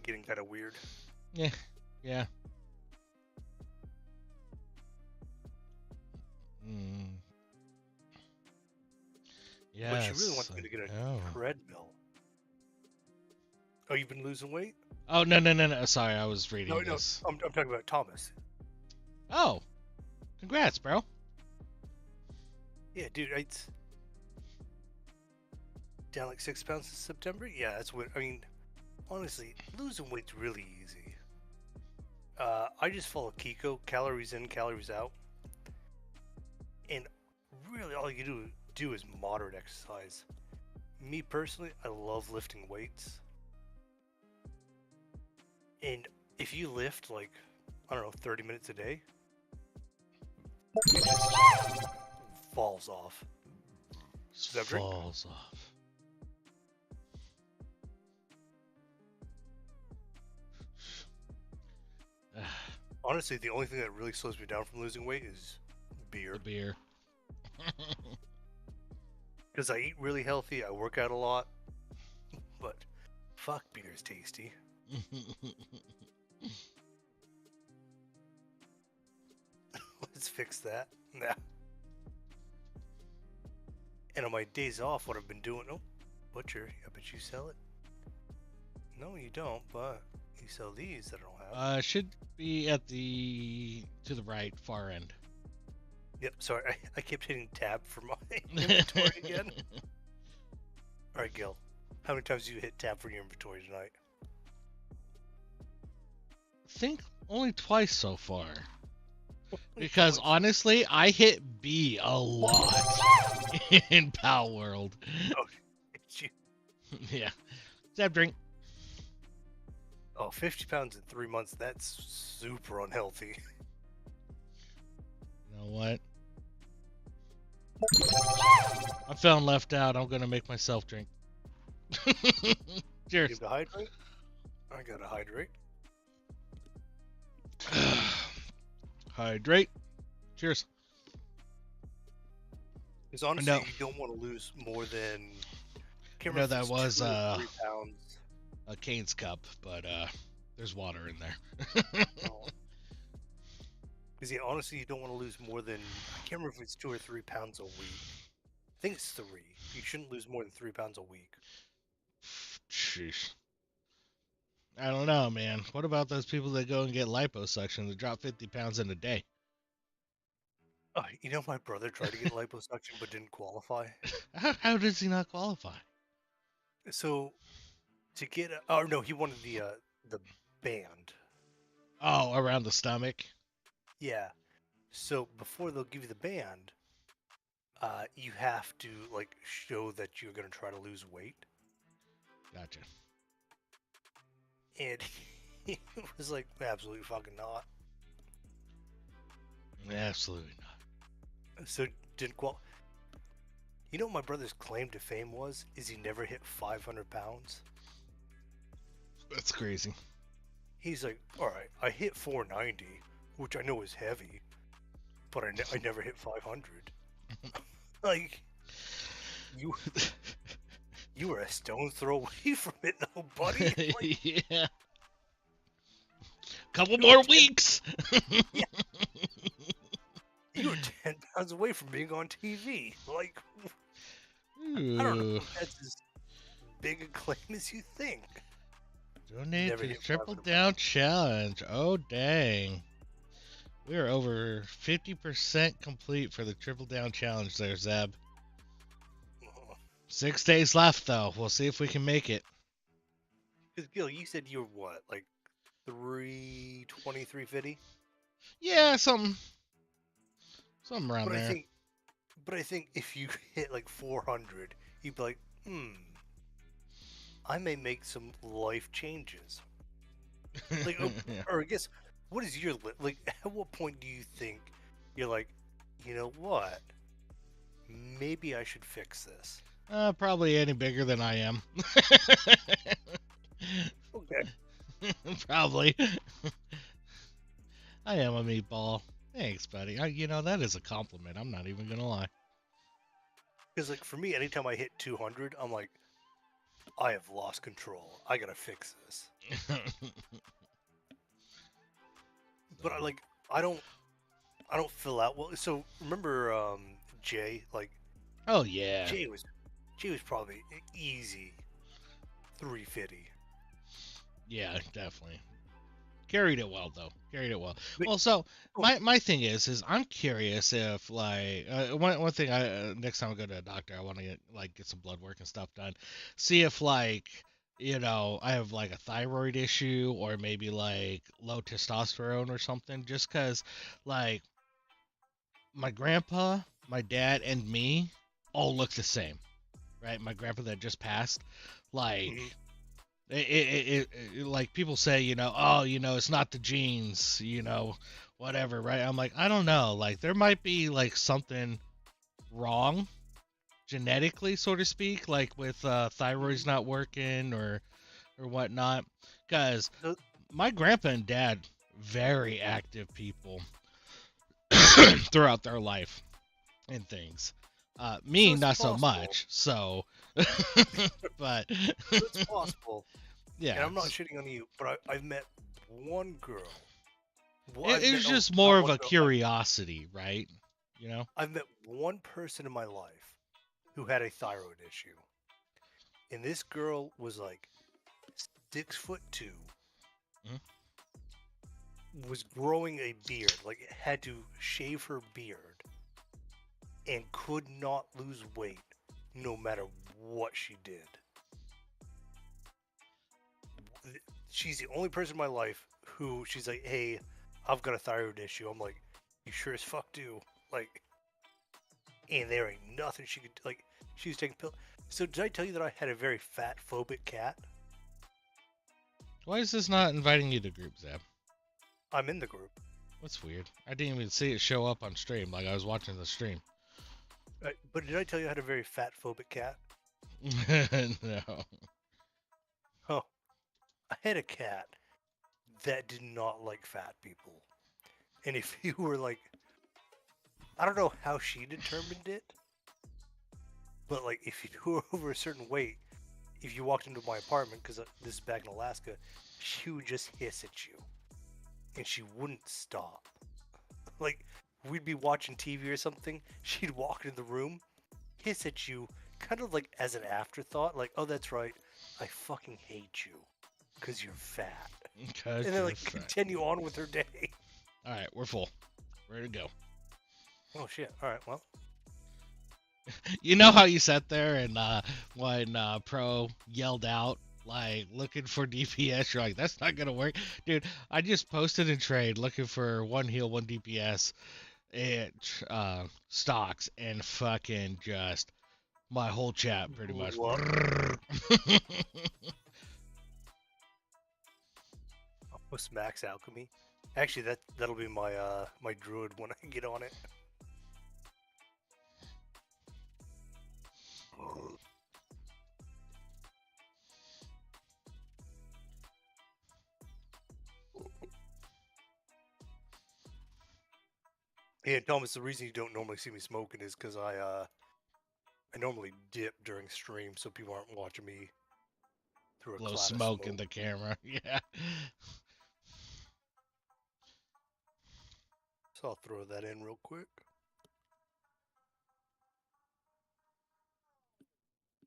getting kind of weird. Yeah. Yeah. But she really wants me to get a treadmill. Oh, you've been losing weight? Oh, no. Sorry, I was reading No, this. I'm talking about Thomas. Oh, congrats, bro. Yeah, dude, it's down like 6 pounds in September. Yeah, that's what I mean. Honestly, losing weight's really easy. I just follow Kiko, calories in, calories out, and really all you do is moderate exercise. Me personally, I love lifting weights, and if you lift like I don't know 30 minutes a day, it just falls off. Falls off. Honestly, the only thing that really slows me down from losing weight is beer. The beer. Because I eat really healthy, I work out a lot, but fuck, beer's tasty. Let's fix that. Nah. And on my days off, what I've been doing... Oh, butcher, I bet you sell it. No, you don't, but you sell these that I don't have. Should be at to the right, far end. Yep, sorry, I kept hitting tab for my inventory again. Alright, Gil, how many times do you hit tab for your inventory tonight? I think only twice so far. Because honestly, I hit B a lot in Pal World. Oh, it's you. Yeah. Zab drink. Oh, 50 pounds in 3 months, that's super unhealthy. You know what? I'm feeling left out. I'm gonna make myself drink. Cheers. You have to hydrate? I gotta hydrate. Hydrate. Cheers. Because honestly, you don't want to lose more than... No, that was 2 or 3 pounds. A Cane's cup, but there's water in there. Because yeah, honestly, you don't want to lose more than... I can't remember if it's 2 or 3 pounds a week. I think it's 3. You shouldn't lose more than 3 pounds a week. Sheesh. I don't know, man. What about those people that go and get liposuction that drop 50 pounds in a day? You know, my brother tried to get liposuction but didn't qualify. How does he not qualify? So, to get... oh, no, he wanted the band. Oh, around the stomach? Yeah. So, before they'll give you the band, you have to, like, show that you're going to try to lose weight. Gotcha. And he was like, absolutely fucking not. Absolutely not. So didn't qual. You know what my brother's claim to fame was? Is he never hit 500 pounds. That's crazy. He's like, all right, I hit 490, which I know is heavy, but I never hit 500. Like, you were a stone's throw away from it, though, buddy. Like, yeah. Couple more weeks. Yeah. You were 10 pounds away from being on TV. Like, I don't know if that's as big a claim as you think. Donate to the Triple Down Challenge. Oh, dang. We are over 50% complete for the Triple Down Challenge there, Zab. 6 days left, though. We'll see if we can make it. Because, Gil, you said you were what? Like 320, 350? Yeah, something around there. But I think if you hit like 400, you'd be like, I may make some life changes. Like, or I guess, what is your like? At what point do you think you're like, you know what? Maybe I should fix this. Probably any bigger than I am. Okay. Probably. I am a meatball. Thanks, buddy. That is a compliment. I'm not even gonna lie. Because, like, for me, anytime I hit 200, I'm like, I have lost control. I gotta fix this. But I don't fill out well. So remember, Jay? Like, oh yeah, Jay was probably easy 350. Yeah, definitely. Carried it well, though. But, well, so my thing is I'm curious if like one thing next time I go to a doctor, I want to get some blood work and stuff done. See if I have like a thyroid issue or maybe like low testosterone or something. Just because like my grandpa, my dad, and me all look the same, right? My grandpa that just passed, like. Mm-hmm. It like people say, it's not the genes, whatever, right? I'm like, I don't know. Like, there might be, like, something wrong genetically, so to speak, like with thyroid's not working or whatnot. Because my grandpa and dad, very active people throughout their life and things. Me, it's not so possible. much. So, but So it's possible. yeah, And I'm not shitting on you, but I've met one girl. Well, it was just more of a curiosity, right? You know. I've met one person in my life who had a thyroid issue, and this girl was like 6'2", was growing a beard, like had to shave her beard, and could not lose weight no matter what she did. She's the only person in my life who she's like, hey, I've got a thyroid issue. I'm like, you sure as fuck do. Like, and there ain't nothing she could, like, she was taking pills. So did I tell you that I had a very fat phobic cat? Why is this not inviting you to group, Zab? I'm in the group. That's weird. I didn't even see it show up on stream. Like I was watching the stream. But did I tell you I had a very fat phobic cat? No. Oh, I had a cat that did not like fat people. And if you were like, I don't know how she determined it, but like if you were over a certain weight, if you walked into my apartment, because this is back in Alaska, she would just hiss at you. And she wouldn't stop. Like, we'd be watching TV or something, she'd walk into the room, hiss at you, kind of like as an afterthought, like, oh, that's right, I fucking hate you, because you're fat. And then, like, continue on with her day. Alright, we're full. Ready to go. Oh, shit. Alright, well. You know how you sat there and when Pro yelled out, like, looking for DPS, you're like, that's not gonna work. Dude, I just posted a trade looking for 1 heal, 1 DPS stocks, and fucking just my whole chat pretty much. What's Max Alchemy? Actually, that'll be my my druid when I get on it. Yeah, Thomas, the reason you don't normally see me smoking is because I normally dip during stream, so people aren't watching me through a blow cloud smoke of smoke in the camera. Yeah. So I'll throw that in real quick.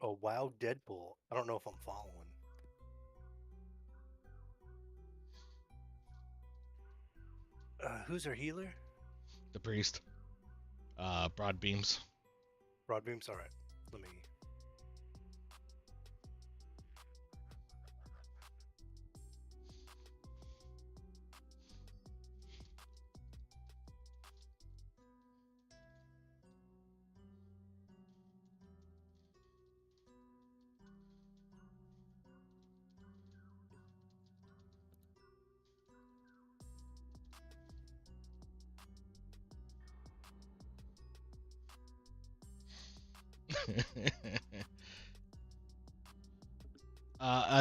Oh, wow, Deadpool. I don't know if I'm following. Who's our healer? The priest. Broad beams. Broad beams? Alright. Let me...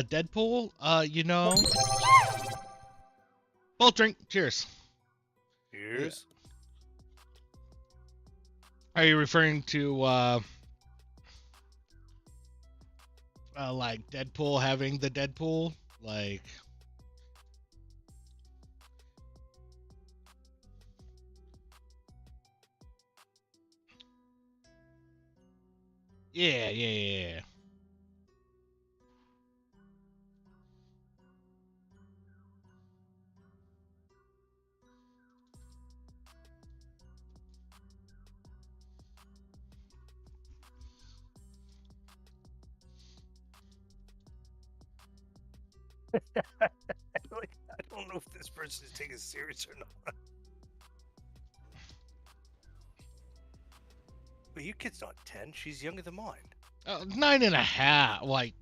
Deadpool, you know. Bolt drink. Cheers. Cheers. Yeah. Are you referring to like Deadpool having the Deadpool? Like, yeah. I don't know if this person is taking it serious or not. But your kid's not 10. She's younger than mine. 9.5. Like,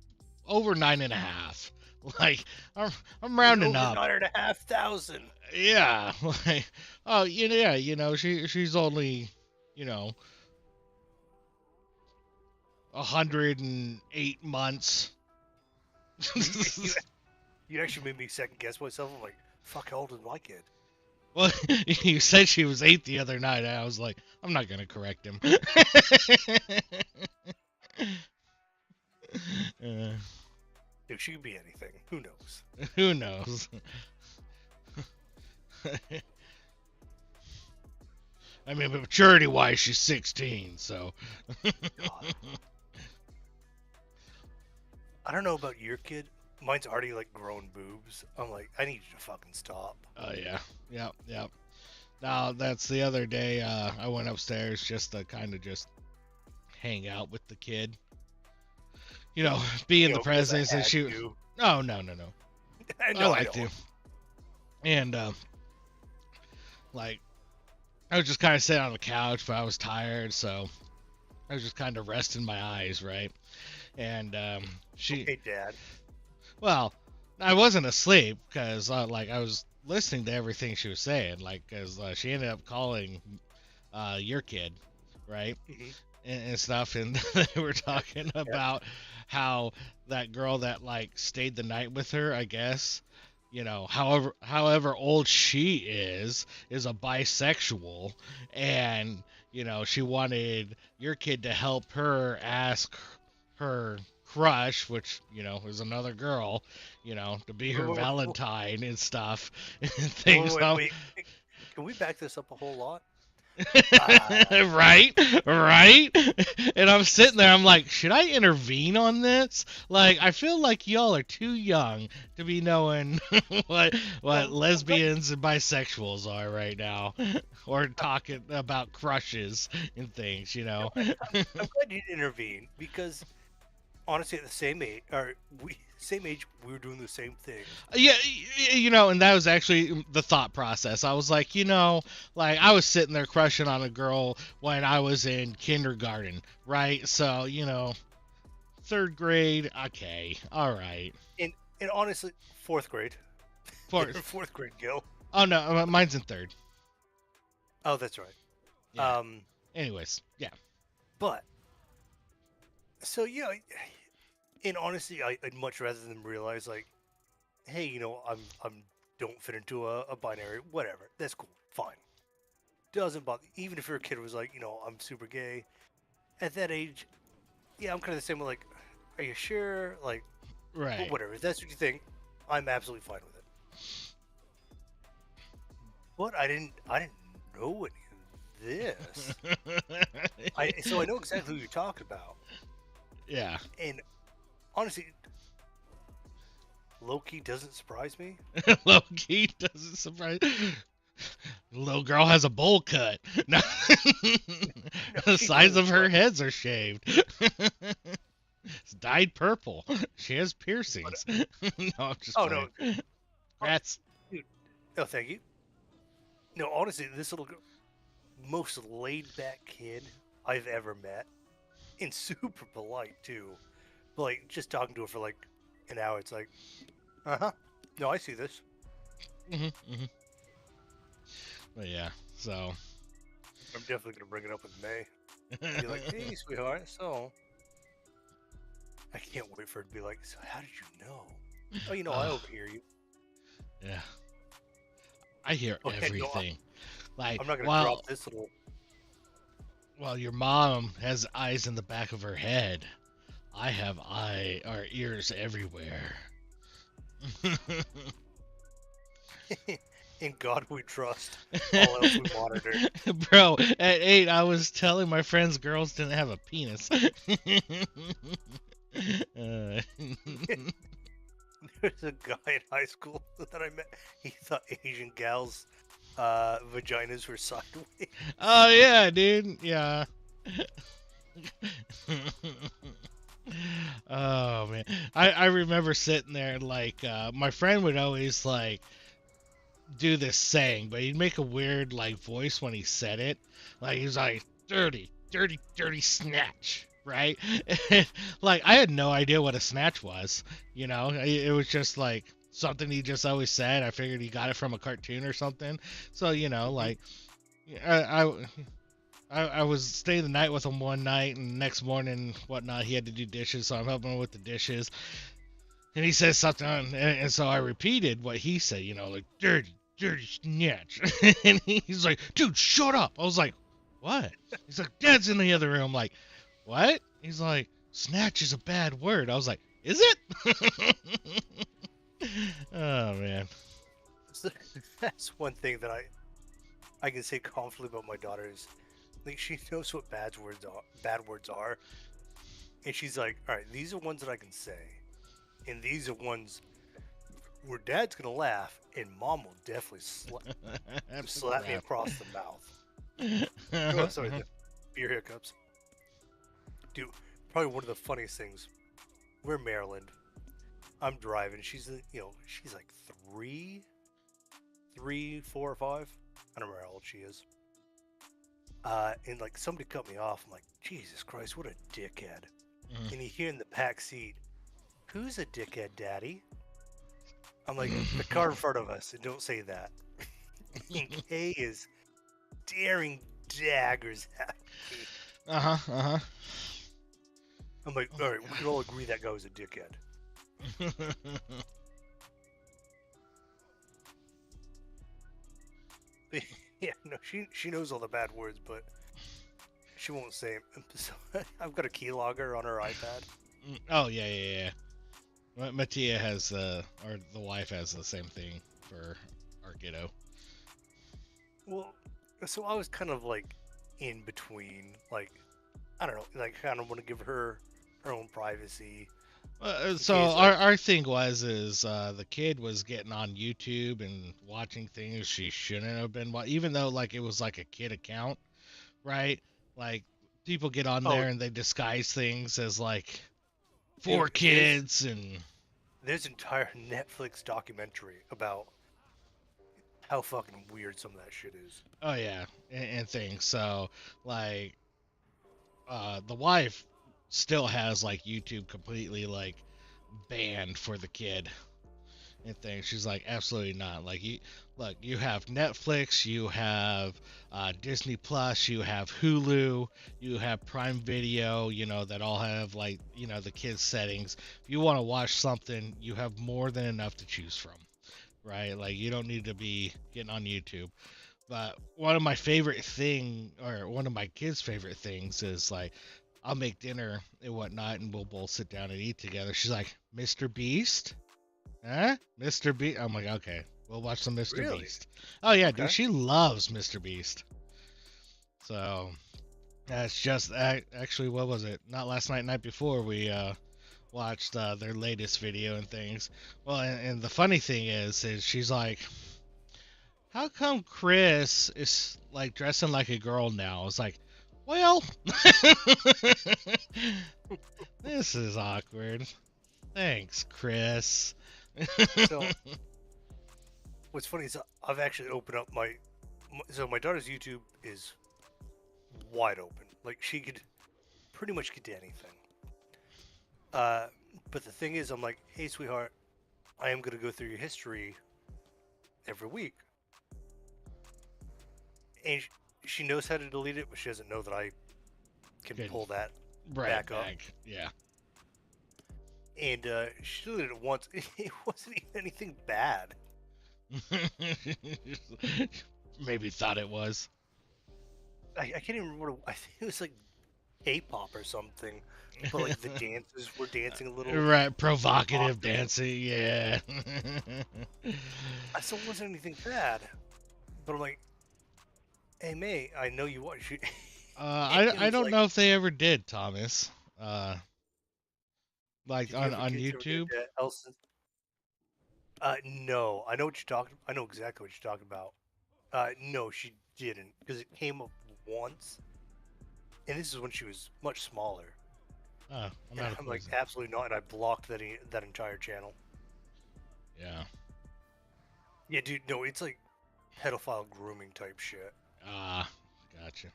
over 9.5. Like, I'm rounding up. 9,500. Yeah. Like, oh, yeah. You know, she's only, 108 months. You actually made me second guess myself. I'm like, fuck, how old is my kid? Well, you said she was 8 the other night. And I was like, I'm not gonna correct him. uh, If she could be anything, who knows? who knows? I mean, but maturity-wise, she's 16, so. God. I don't know about your kid. Mine's already like grown boobs. I'm like, I need you to fucking stop. Oh yeah, yep. Now that's the other day. I went upstairs just to kind of just hang out with the kid. You know, be in the presence, and she. No. I like to. And like, I was just kind of sitting on the couch, but I was tired, so I was just kind of resting my eyes, right? And she. Okay, Dad. Well, I wasn't asleep because like I was listening to everything she was saying, like because she ended up calling your kid, right? Mm-hmm. And stuff, and they were talking about how that girl that like stayed the night with her, I guess, you know, however old she is a bisexual, and you know she wanted your kid to help her ask her crush, which you know is another girl, you know, to be her Valentine and stuff and things. Wait. Can we back this up a whole lot? Right. And I'm sitting there, I'm like, should I intervene on this? Like, I feel like y'all are too young to be knowing what lesbians and bisexuals are right now, or talking about crushes and things, you know. I'm glad you didn't intervene, because honestly, at the same age, we were doing the same thing. Yeah, you know, and that was actually the thought process. I was like, you know, like I was sitting there crushing on a girl when I was in kindergarten, right? So, you know, 3rd grade, okay, all right. And honestly, 4th grade. Fourth grade, Gil. Oh no, mine's in 3rd. Oh, that's right. Yeah. Anyways, yeah. But so yeah. And honestly, I'd much rather them realize, like, hey, you know, I'm don't fit into a binary, whatever. That's cool, fine. Doesn't bother. Even if your kid was like, you know, I'm super gay, at that age, yeah, I'm kind of the same. Like, are you sure? Like, right. Well, whatever. If that's what you think, I'm absolutely fine with it. But I didn't know any of this. So I know exactly who you're talking about. Yeah. And honestly, low-key doesn't surprise me. Low-key doesn't surprise. Little girl has a bowl cut. No. The size of her heads are shaved. It's dyed purple. She has piercings. No, I'm just playing. No. Rats. Dude. No, thank you. No, honestly, this little girl, most laid-back kid I've ever met. And super polite, too. But, like, just talking to her for, like, an hour, it's like, uh-huh. No, I see this. But, yeah, so. I'm definitely going to bring it up with May. Be like, hey, sweetheart, so. I can't wait for her to be like, so how did you know? Oh, you know, I overhear you. Yeah. I hear everything. I'm not going to drop this little. Well, your mom has eyes in the back of her head. I have ears everywhere. In God we trust. All else we monitor. Bro, at 8, I was telling my friends girls didn't have a penis. There's a guy in high school that I met. He thought Asian gals' vaginas were sideways. Oh yeah, dude. Yeah. Oh man, I remember sitting there and like my friend would always like do this saying, but he'd make a weird like voice when he said it. Like he was like dirty snatch. Right? Like I had no idea what a snatch was, you know. It was just like something he just always said. I figured he got it from a cartoon or something. So, you know, like I was staying the night with him one night, and next morning whatnot he had to do dishes, so I'm helping him with the dishes. And he says something, and so I repeated what he said, you know, like dirty dirty snatch. And he's like, dude, shut up. I was like, what? He's like, Dad's in the other room. I'm like, what? He's like, snatch is a bad word. I was like, is it? Oh, man. So, that's one thing that I can say confidently about my daughter is, like, she knows what bad words are, and she's like, all right, these are ones that I can say, and these are ones where Dad's gonna laugh, and Mom will definitely slap me across the mouth. Oh, sorry, the beer hiccups. Dude, probably one of the funniest things. We're in Maryland. I'm driving. She's like 3, 4, or 5. I don't remember how old she is. And like somebody cut me off. I'm like, Jesus Christ, what a dickhead. And you hear in the back seat, who's a dickhead, Daddy? I'm like, the car in front of us, and don't say that. And Kay is staring daggers at me. I'm like, all right, we can all agree that guy was a dickhead. Yeah, no, she knows all the bad words, but she won't say them. So I've got a keylogger on her iPad. Oh, yeah. Mattia has, or the wife has the same thing for our kiddo. Well, so I was kind of like in between, like, I don't know, like, I kind of want to give her her own privacy. So our thing was the kid was getting on YouTube and watching things she shouldn't have been, even though like it was like a kid account, right? Like people get on there and they disguise things as like for kids, and there's an entire Netflix documentary about how fucking weird some of that shit is. Oh yeah, and things. So like the wife still has like YouTube completely like banned for the kid and things. She's like, absolutely not. Like, you have Netflix, you have Disney Plus, you have Hulu, you have Prime Video, that all have like, the kids settings. If you want to watch something, you have more than enough to choose from, right? Like, you don't need to be getting on YouTube. But one of my kids' favorite things is like, I'll make dinner and whatnot, and we'll both sit down and eat together. She's like, Mr. Beast? Huh? Mr. Beast? I'm like, okay, we'll watch some Mr. Really? Beast. Oh, yeah, Okay. dude, she loves Mr. Beast. So, that's just, actually, what was it? Not last night, night before, we watched their latest video and things. Well, and the funny thing is she's like, how come Chris is, like, dressing like a girl now? It's like, well, this is awkward. Thanks, Chris. So, what's funny is I've actually opened up my daughter's YouTube is wide open. Like, she could pretty much get to anything. But the thing is, I'm like, hey, sweetheart, I am going to go through your history every week. And she knows how to delete it, but she doesn't know that I can pull that back up. Yeah. And she deleted it once. It wasn't even anything bad. Maybe thought it was. I can't even remember I think it was like K-pop or something. But like the dancers were dancing a little. Right, provocative dancing, yeah. I still wasn't anything bad. But I'm like, hey, May, I know you watch. I don't know if they ever did, Thomas. Like on YouTube. No, I know what you're talking. I know exactly what you're talking about. No, she didn't, because it came up once, and this is when she was much smaller. Oh, I'm like, absolutely not, and I blocked that entire channel. Yeah. Yeah, dude, no, it's like pedophile grooming type shit. Ah, gotcha.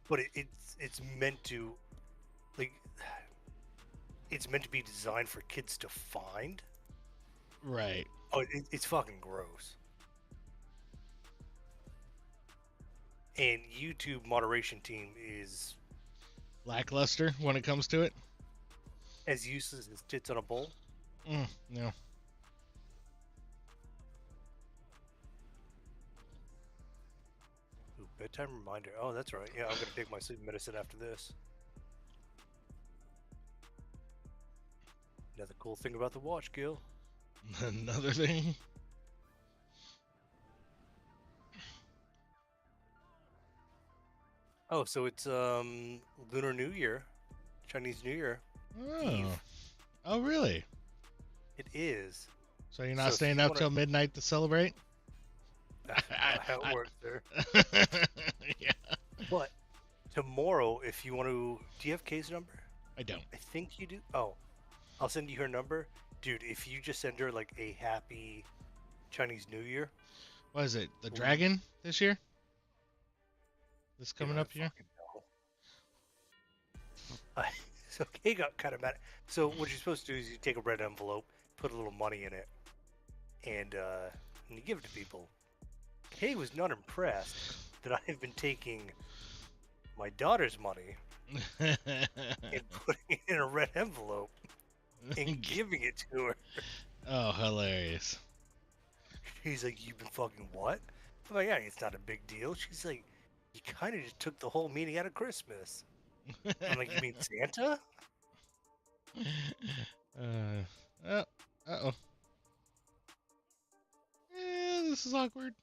But it's meant to, like, it's meant to be designed for kids to find. Right. Oh, it's fucking gross. And YouTube moderation team is lackluster when it comes to it. As useless as tits on a bowl. No. Ooh, bedtime reminder. Oh, that's right. Yeah, I'm gonna take my sleep medicine after this. Another cool thing about the watch, Gil. Another thing. Oh, so it's Lunar New Year, Chinese New Year Eve. Oh. Oh, really? It is. So you're not So if staying you up wanna- till midnight to celebrate? That's not how it works there. Yeah. But tomorrow, if you want to, do you have Kay's number? I don't. I think you do. Oh, I'll send you her number, dude. If you just send her like a happy Chinese New Year, What is it? The Ooh. dragon this year? This dude, coming I up here? fucking know. So Kay got kind of mad. So what you're supposed to do is you take a red envelope, put a little money in it, and you give it to people. Kay was not impressed that I have been taking my daughter's money and putting it in a red envelope and giving it to her. Oh, hilarious. She's like, "You've been fucking what?" I'm like, "Yeah, it's not a big deal." She's like, "You kind of just took the whole meaning out of Christmas." I'm like, "You mean Santa?" Uh-oh. Yeah, this is awkward.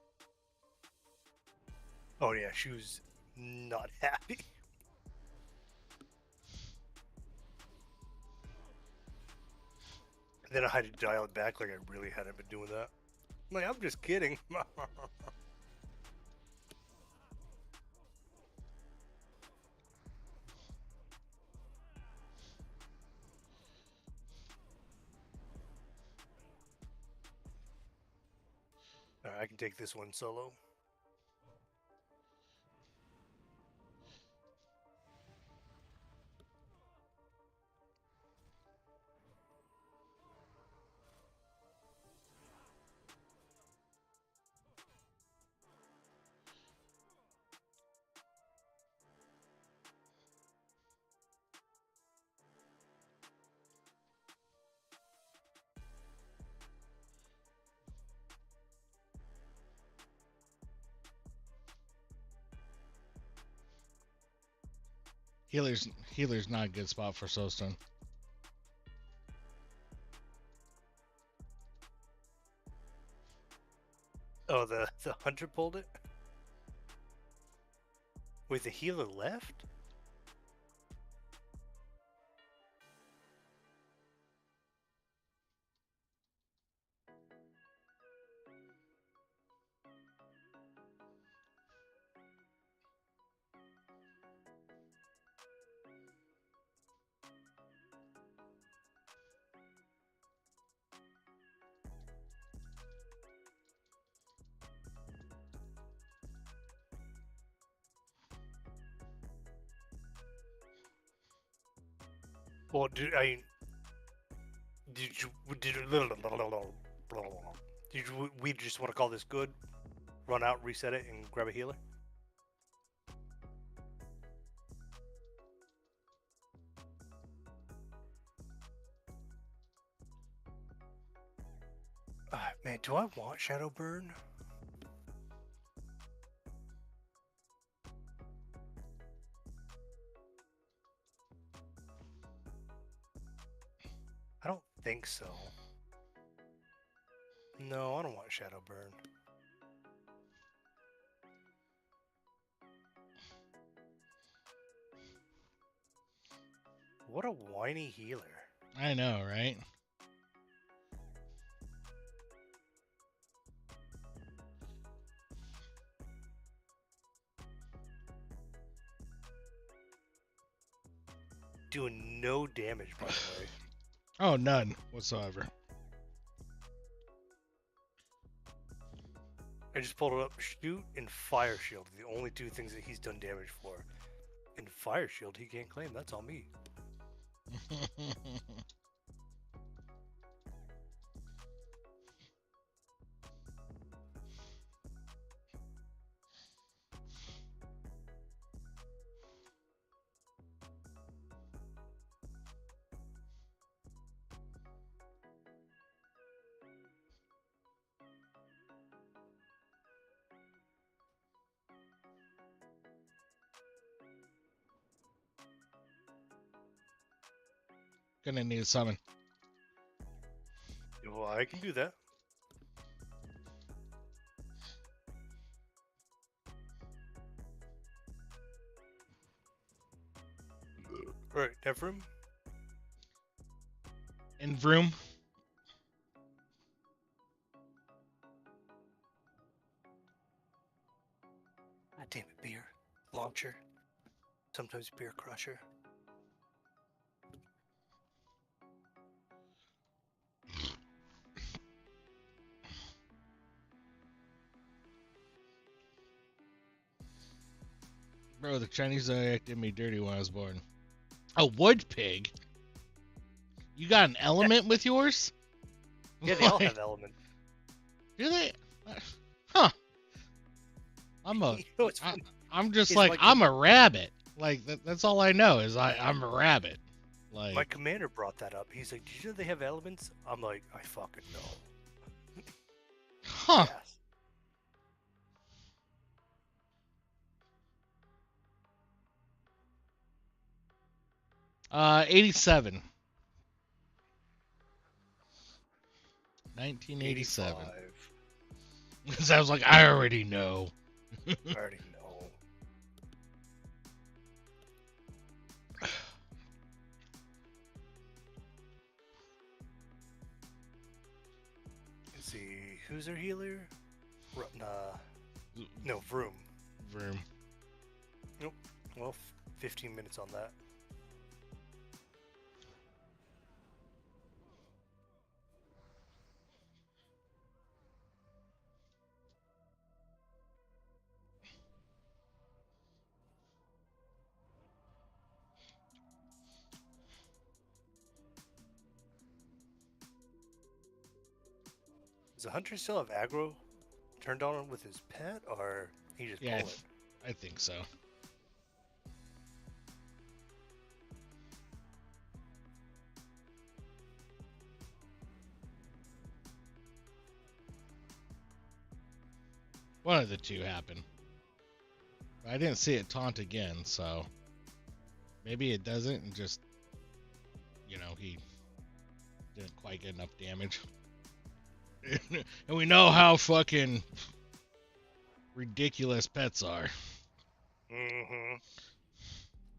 Oh yeah, she was not happy. And then I had to dial it back like I really hadn't been doing that. I'm like, "I'm just kidding." Alright, I can take this one solo. Healer's not a good spot for Soulstone. Oh, the hunter pulled it? Wait, the healer left? Well, did we just want to call this good? Run out, reset it, and grab a healer? Man, do I want Shadow Burn? I don't think so. No, I don't want Shadow Burn. What a whiny healer. I know, right? Doing no damage, by the way. Oh, none whatsoever. I just pulled it up. Shoot and Fire Shield are the only two things that he's done damage for. And Fire Shield he can't claim. That's on me. Gonna need a summon. Well, I can do that. Alright, Nevrim. In Vroom. God damn it, beer. Launcher. Sometimes beer crusher. Bro, the Chinese zodiac did me dirty when I was born. A wood pig? You got an element with yours? Yeah, they all have element. Do they? Huh. I'm You know what's funny? I'm just It's like, like I'm a rabbit. Like, that's all I know is I'm a rabbit. Like, my commander brought that up. He's like, "Did you know they have elements?" I'm like, "I fucking know." huh. Yes. 87. 1987. 85. Sounds like I already know. I already know. Let's see, who's our healer? No, Vroom. Vroom. Nope. Well, 15 minutes on that. Does the hunter still have aggro turned on with his pet, or he just pull it? I think so. One of the two happened. I didn't see it taunt again, so maybe it doesn't, and just, he didn't quite get enough damage. And we know how fucking ridiculous pets are. Mm-hmm.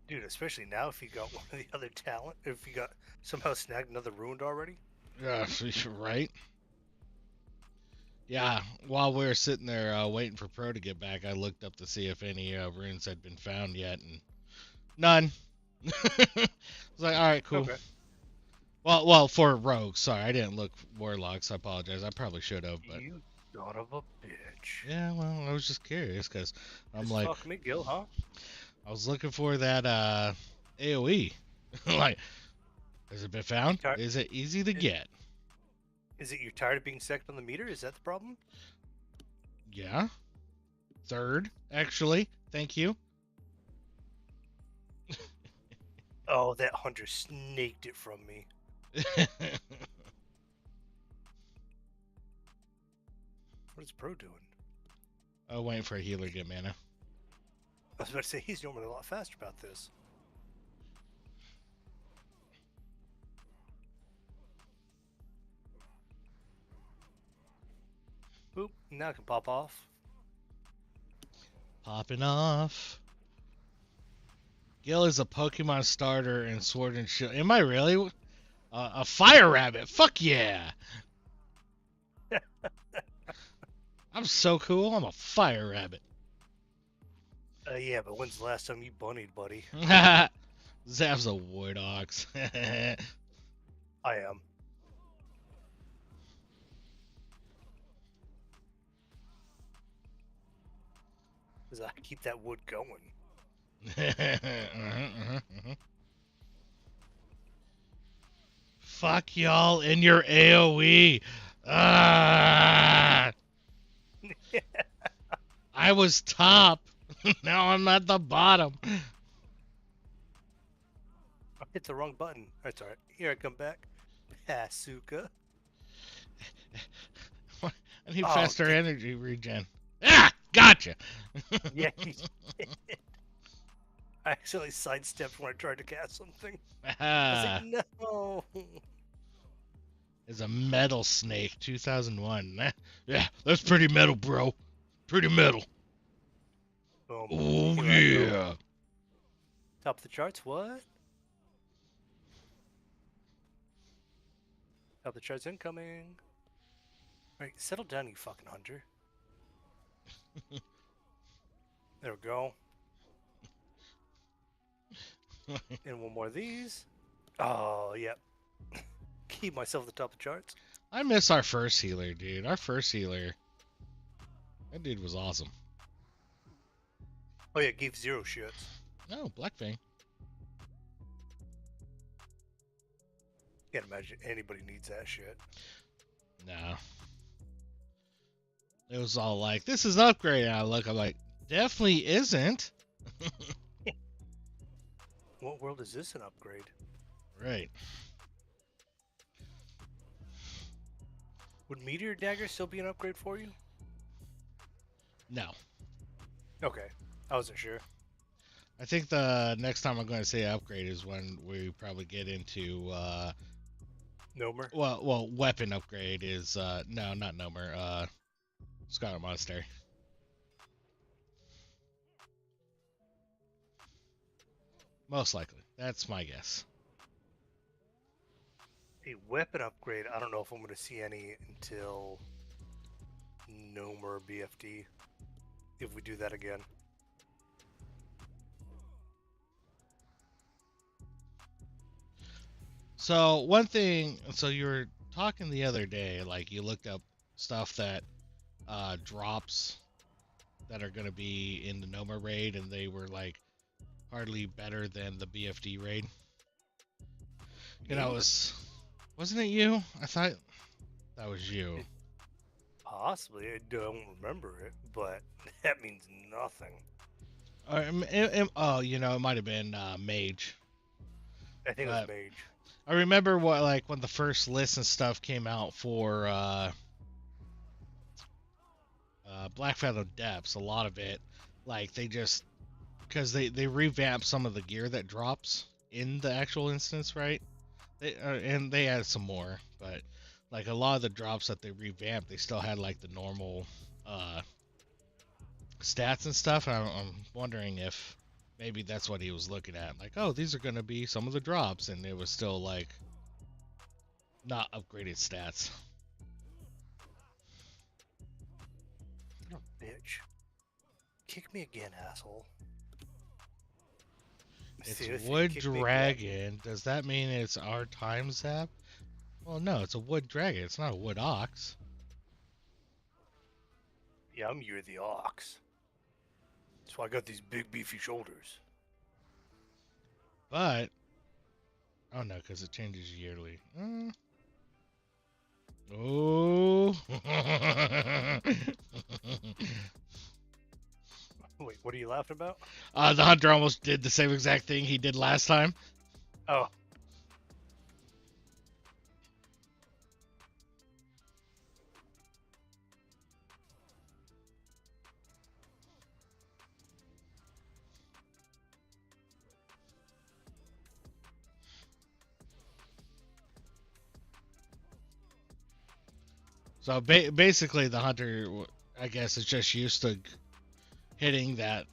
Dude, especially now if you got one of the other talent, if you got somehow snagged another ruined already. Yeah, right? Yeah, while we were sitting there waiting for Pro to get back, I looked up to see if any runes had been found yet, and none. I was like, all right, cool. Okay. Well, for rogues, sorry, I didn't look warlocks. I apologize. I probably should have, but You son of a bitch. yeah, well, I was just curious because I'm Just like, fuck me, Gill, huh? I was looking for that AOE. Like, has it been found? Is it easy to get? Is it you're tired of being second on the meter? Is that the problem? Yeah. Third, actually. Thank you. Oh, that hunter snaked it from me. What is Pro doing? Oh, waiting for a healer to get mana. I was about to say, he's normally a lot faster about this. Boop, now I can pop off. Popping off. Gill is a Pokemon starter in Sword and Shield. Am I really? A fire rabbit. Fuck yeah. I'm so cool. I'm a fire rabbit. Yeah, but when's the last time you bunnied, buddy? Zab's a wood ox. I am. Because I keep that wood going. Fuck y'all in your AoE. Ah! I was top. Now I'm at the bottom. I hit the wrong button. That's alright. Here I come back. Pasuka. I need faster energy regen. Ah! Gotcha! Yeah. I accidentally sidestepped when I tried to cast something. I was like, no. It's a metal snake, 2001. Yeah, that's pretty metal, bro. Pretty metal. Boom. Oh, Here I go. yeah. Top of the charts, what? Top of the charts incoming. Alright, settle down, you fucking hunter. There we go. And one more of these. Oh, yep. Keep myself at the top of the charts. I miss our first healer, dude. Our first healer. That dude was awesome. Oh, yeah, gave 0 shits. No, Blackfang. Can't imagine anybody needs that shit. No. It was all like, this is an upgrade. And I'm like, definitely isn't. What world is this an upgrade? Right. Would Meteor Dagger still be an upgrade for you? No. Okay. I wasn't sure. I think the next time I'm going to say upgrade is when we probably get into, Nomer? well, weapon upgrade is, no, not Nomer, Scarlet Monastery. Most likely. That's my guess. A weapon upgrade, I don't know if I'm going to see any until Nomer BFD. If we do that again. So, one thing, so you were talking the other day, like you looked up stuff that drops that are going to be in the Noma raid, and they were like hardly better than the BFD raid. You know, wasn't it you? I thought that was you. Possibly. I don't remember it, but that means nothing. Oh, you know, it might have been Mage. I think it was Mage. I remember what, like, when the first list and stuff came out for Blackfathom Depths, a lot of it, like, they just, because they revamped some of the gear that drops in the actual instance, right? And they added some more, but, like, a lot of the drops that they revamped, they still had, like, the normal stats and stuff, and I'm wondering if maybe that's what he was looking at. Like, oh, these are going to be some of the drops, and it was still, like, not upgraded stats. Oh, bitch. Kick me again, asshole. It's wood dragon. Does that mean it's our time zap? Well, no, it's a wood dragon. It's not a wood ox. Yeah, you're the ox. That's why I got these big beefy shoulders. But, oh no, because it changes yearly. Oh. Wait, what are you laughing about? The hunter almost did the same exact thing he did last time. Oh. So basically, the hunter, I guess, is just used to hitting that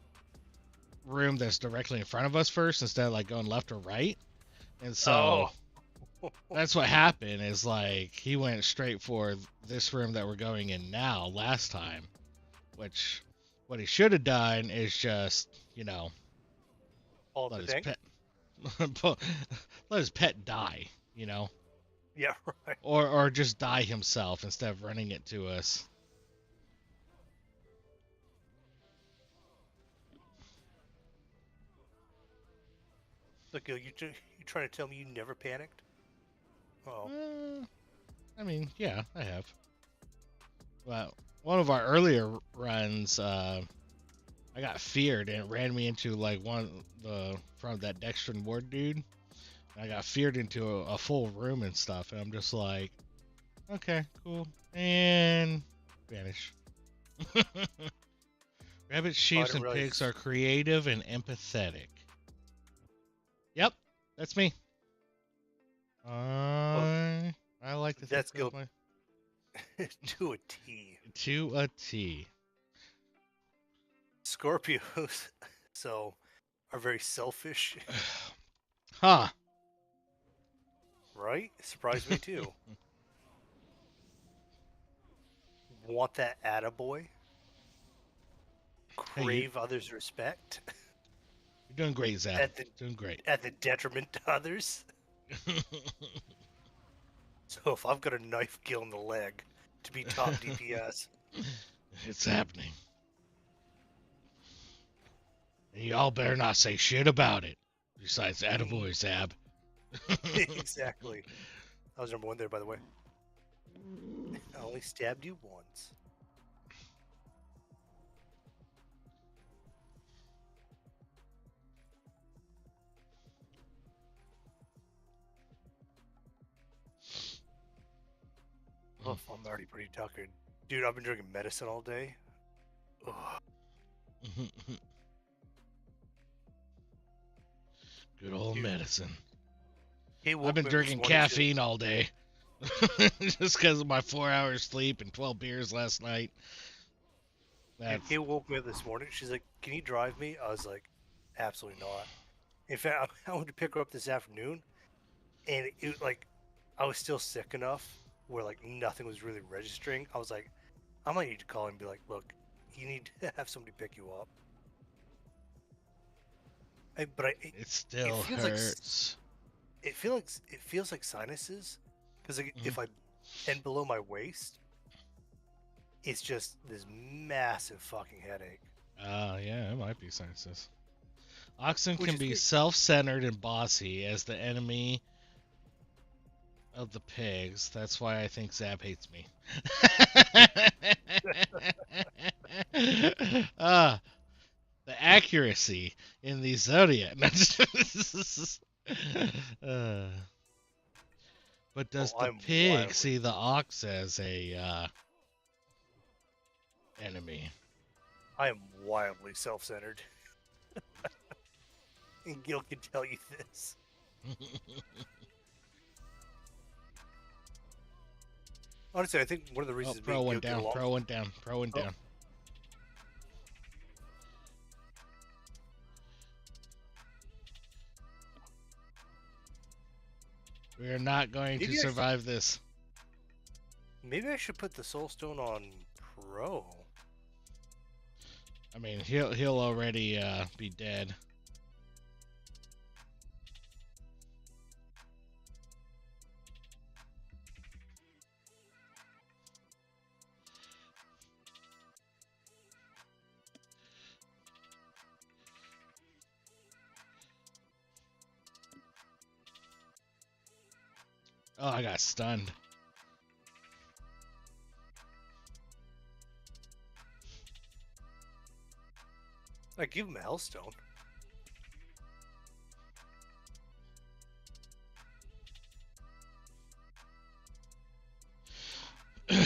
room that's directly in front of us first instead of like going left or right. And so that's what happened is like he went straight for this room that we're going in now last time, which what he should have done is just, you know, let his pet die, you know. Yeah, right. Or just die himself instead of running it to us. Look, you trying to tell me you never panicked? Oh. I mean, yeah, I have. Well, one of our earlier runs, I got feared and it ran me into like from that Dextrin Ward dude. I got feared into a full room and stuff, and I'm just like, okay, cool, and vanish. Rabbits, sheep, and pigs are creative and empathetic. Yep, that's me. I like to think That's that Gill my to a T. to a T. Scorpios, so are very selfish, Huh. right? Surprised me too. Want that attaboy? Hey, Crave others' respect you're doing great, Zap. at the Doing great. at the detriment to others. So if I've got a knife Gill in the leg to be top DPS, It's happening. And y'all better not say shit about it. Besides, attaboy, Zab. exactly. I was number 1 there, by the way. I only stabbed you once. Oh, I'm already pretty tuckered. Dude, I've been drinking medicine all day. Ugh. Good old Dude. medicine. He woke I've been me up this drinking morning, she's caffeine all day. Just because of my 4 hours sleep and 12 beers last night. like, he woke me up this morning. She's like, "Can you drive me?" I was like, "Absolutely not." In fact, I went to pick her up this afternoon, and it like, I was still sick enough where like nothing was really registering. I was like, I might need to call him and be like, "Look, you need to have somebody pick you up." It still feels hurts. it feels like sinuses, because like, Mhm. if I bend below my waist, it's just this massive fucking headache. Yeah, it might be sinuses. Oxen Which can is be weird. self-centered and bossy as the enemy of the pigs. That's why I think Zab hates me. The accuracy in the Zodiac. uh, but does the I'm pig wildly, see the ox as a enemy? I am wildly self-centered, and Gil can tell you this. Honestly, I think one of the Oh, reasons me pro and Gil went get down. along. Pro went down. Pro went Oh. down. We are not going to survive this. Maybe I should put the Soul Stone on Pro. I mean, he'll already be dead. Oh, I got stunned. I give him a Hellstone. I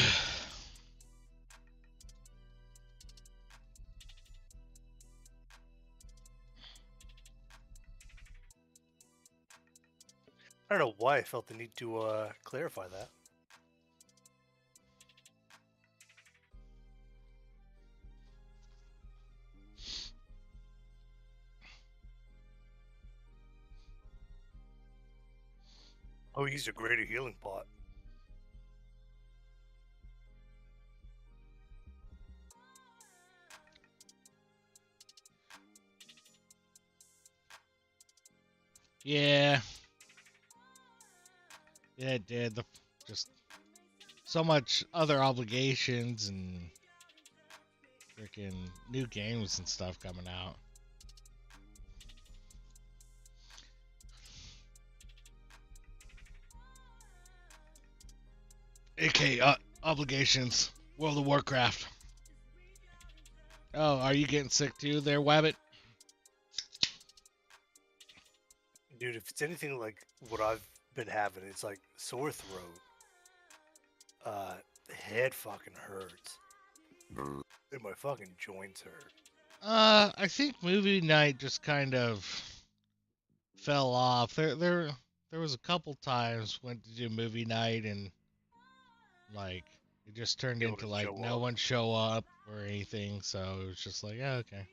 don't know why I felt the need to clarify that. Oh, he used a greater healing pot. Yeah. Yeah, it did. Just so much other obligations and freaking new games and stuff coming out. AK obligations. World of Warcraft. Oh, are you getting sick too there, Wabbit? Dude, if it's anything like what I've been having, it's like sore throat. Head fucking hurts. And my fucking joints hurt. I think movie night just kind of fell off. There was a couple times went to do movie night and like it just turned People into didn't like show no up. one show up or anything. So it was just like, yeah, okay.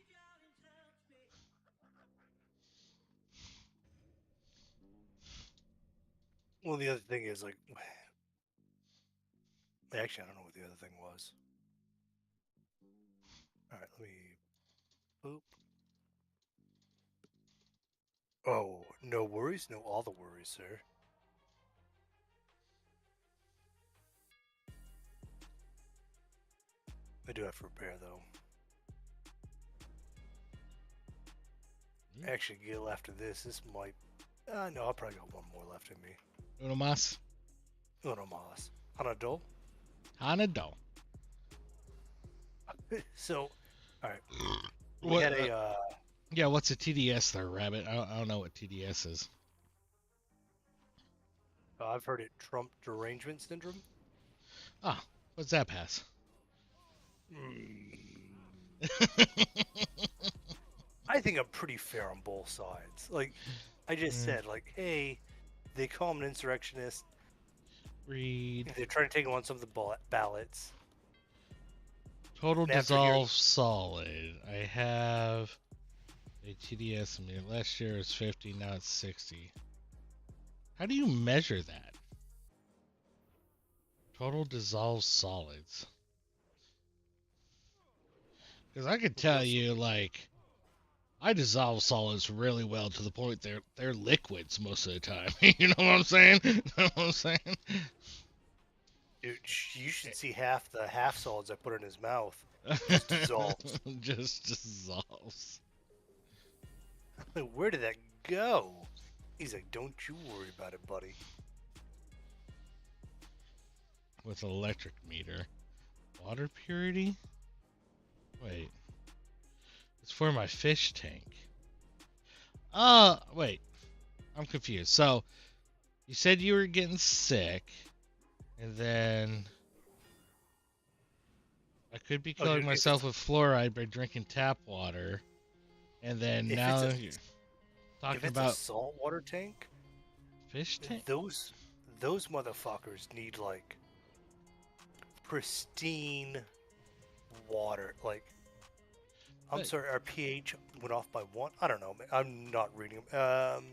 Well, the other thing is like, actually, I don't know what the other thing was. All right, let me. Boop. Oh, no worries, no all the worries, sir. I do have to repair though. Actually, Gil, after this might. No, I'll probably got one more left in me. Uno mas. Uno mas. Hanado. Hanado. So, all right. We What? had a. Yeah, what's a TDS there, Rabbit? I don't know what TDS is. I've heard it Trump derangement syndrome. Ah, what's that pass? I think I'm pretty fair on both sides. Like, I just said, like, hey, they call him an insurrectionist. Read. They're trying to take him on some of the ballots. Total And after dissolve solid. I have a TDS. I mean, last year was 50, now it's 60. How do you measure that? Total dissolve solids. Because I could tell you, like, I dissolve solids really well to the point they're liquids most of the time. You know what I'm saying? You know what I'm saying? Dude, you should see half the half solids I put in his mouth. Just dissolves. Just dissolves. Like, where did that go? He's like, don't you worry about it, buddy. With electric meter. Water purity? Wait. It's for my fish tank. Wait. I'm confused. So, you said you were getting sick, and then I could be killing dude, myself with fluoride by drinking tap water, and then now you're talking if it's about a saltwater tank, fish tank? those motherfuckers need like pristine water. Like, I'm But- sorry, our pH went off by 1. I don't know. I'm not reading them.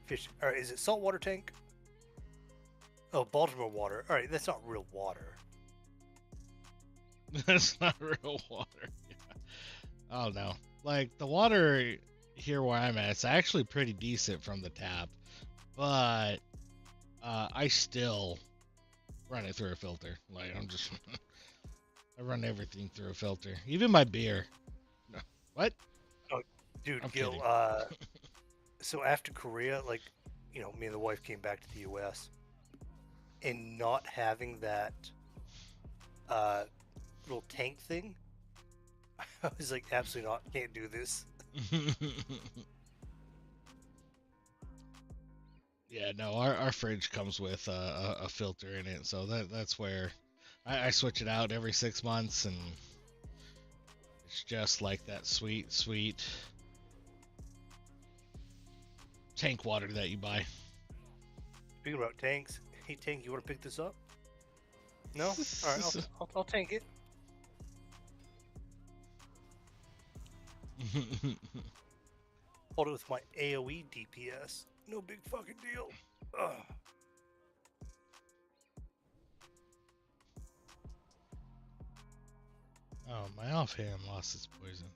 Fish. All right, is it saltwater tank? Oh, Baltimore water. All right, that's not real water. That's not real water. Yeah. Oh no. Like the water here where I'm at, it's actually pretty decent from the tap, but I still run it through a filter. Like I'm just, I run everything through a filter, even my beer. No. What? Oh, dude, I'm Gil. kidding. So after Korea, like, me and the wife came back to the U.S. and not having that little tank thing, I was like, absolutely not. Can't do this. Yeah, no, our fridge comes with a filter in it, so that's where I switch it out every 6 months, and it's just like that sweet, sweet tank water that you buy. Speaking about tanks, hey tank, you want to pick this up? No? All right, I'll tank it. Hold it with my AOE DPS. No big fucking deal. Ugh. Oh, my offhand lost its poison.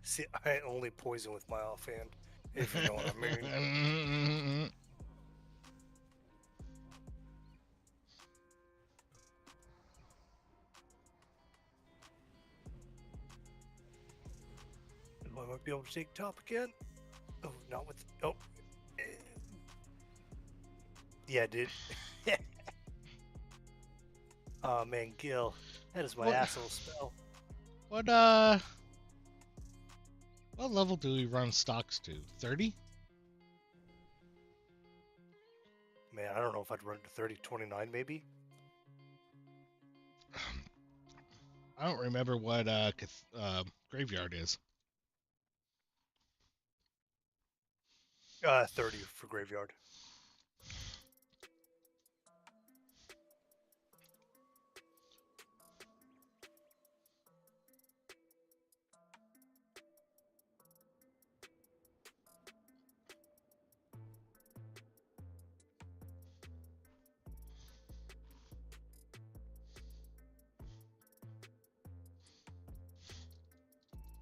See, I only poison with my offhand, if you know what I mean. I might be able to take top again. Oh, not with. Oh. Yeah, dude. Oh man, Gil. That is my What? asshole spell. What level do we run stocks to? 30? Man, I don't know if I'd run to 30, 29 maybe. I don't remember what graveyard is. 30 for graveyard.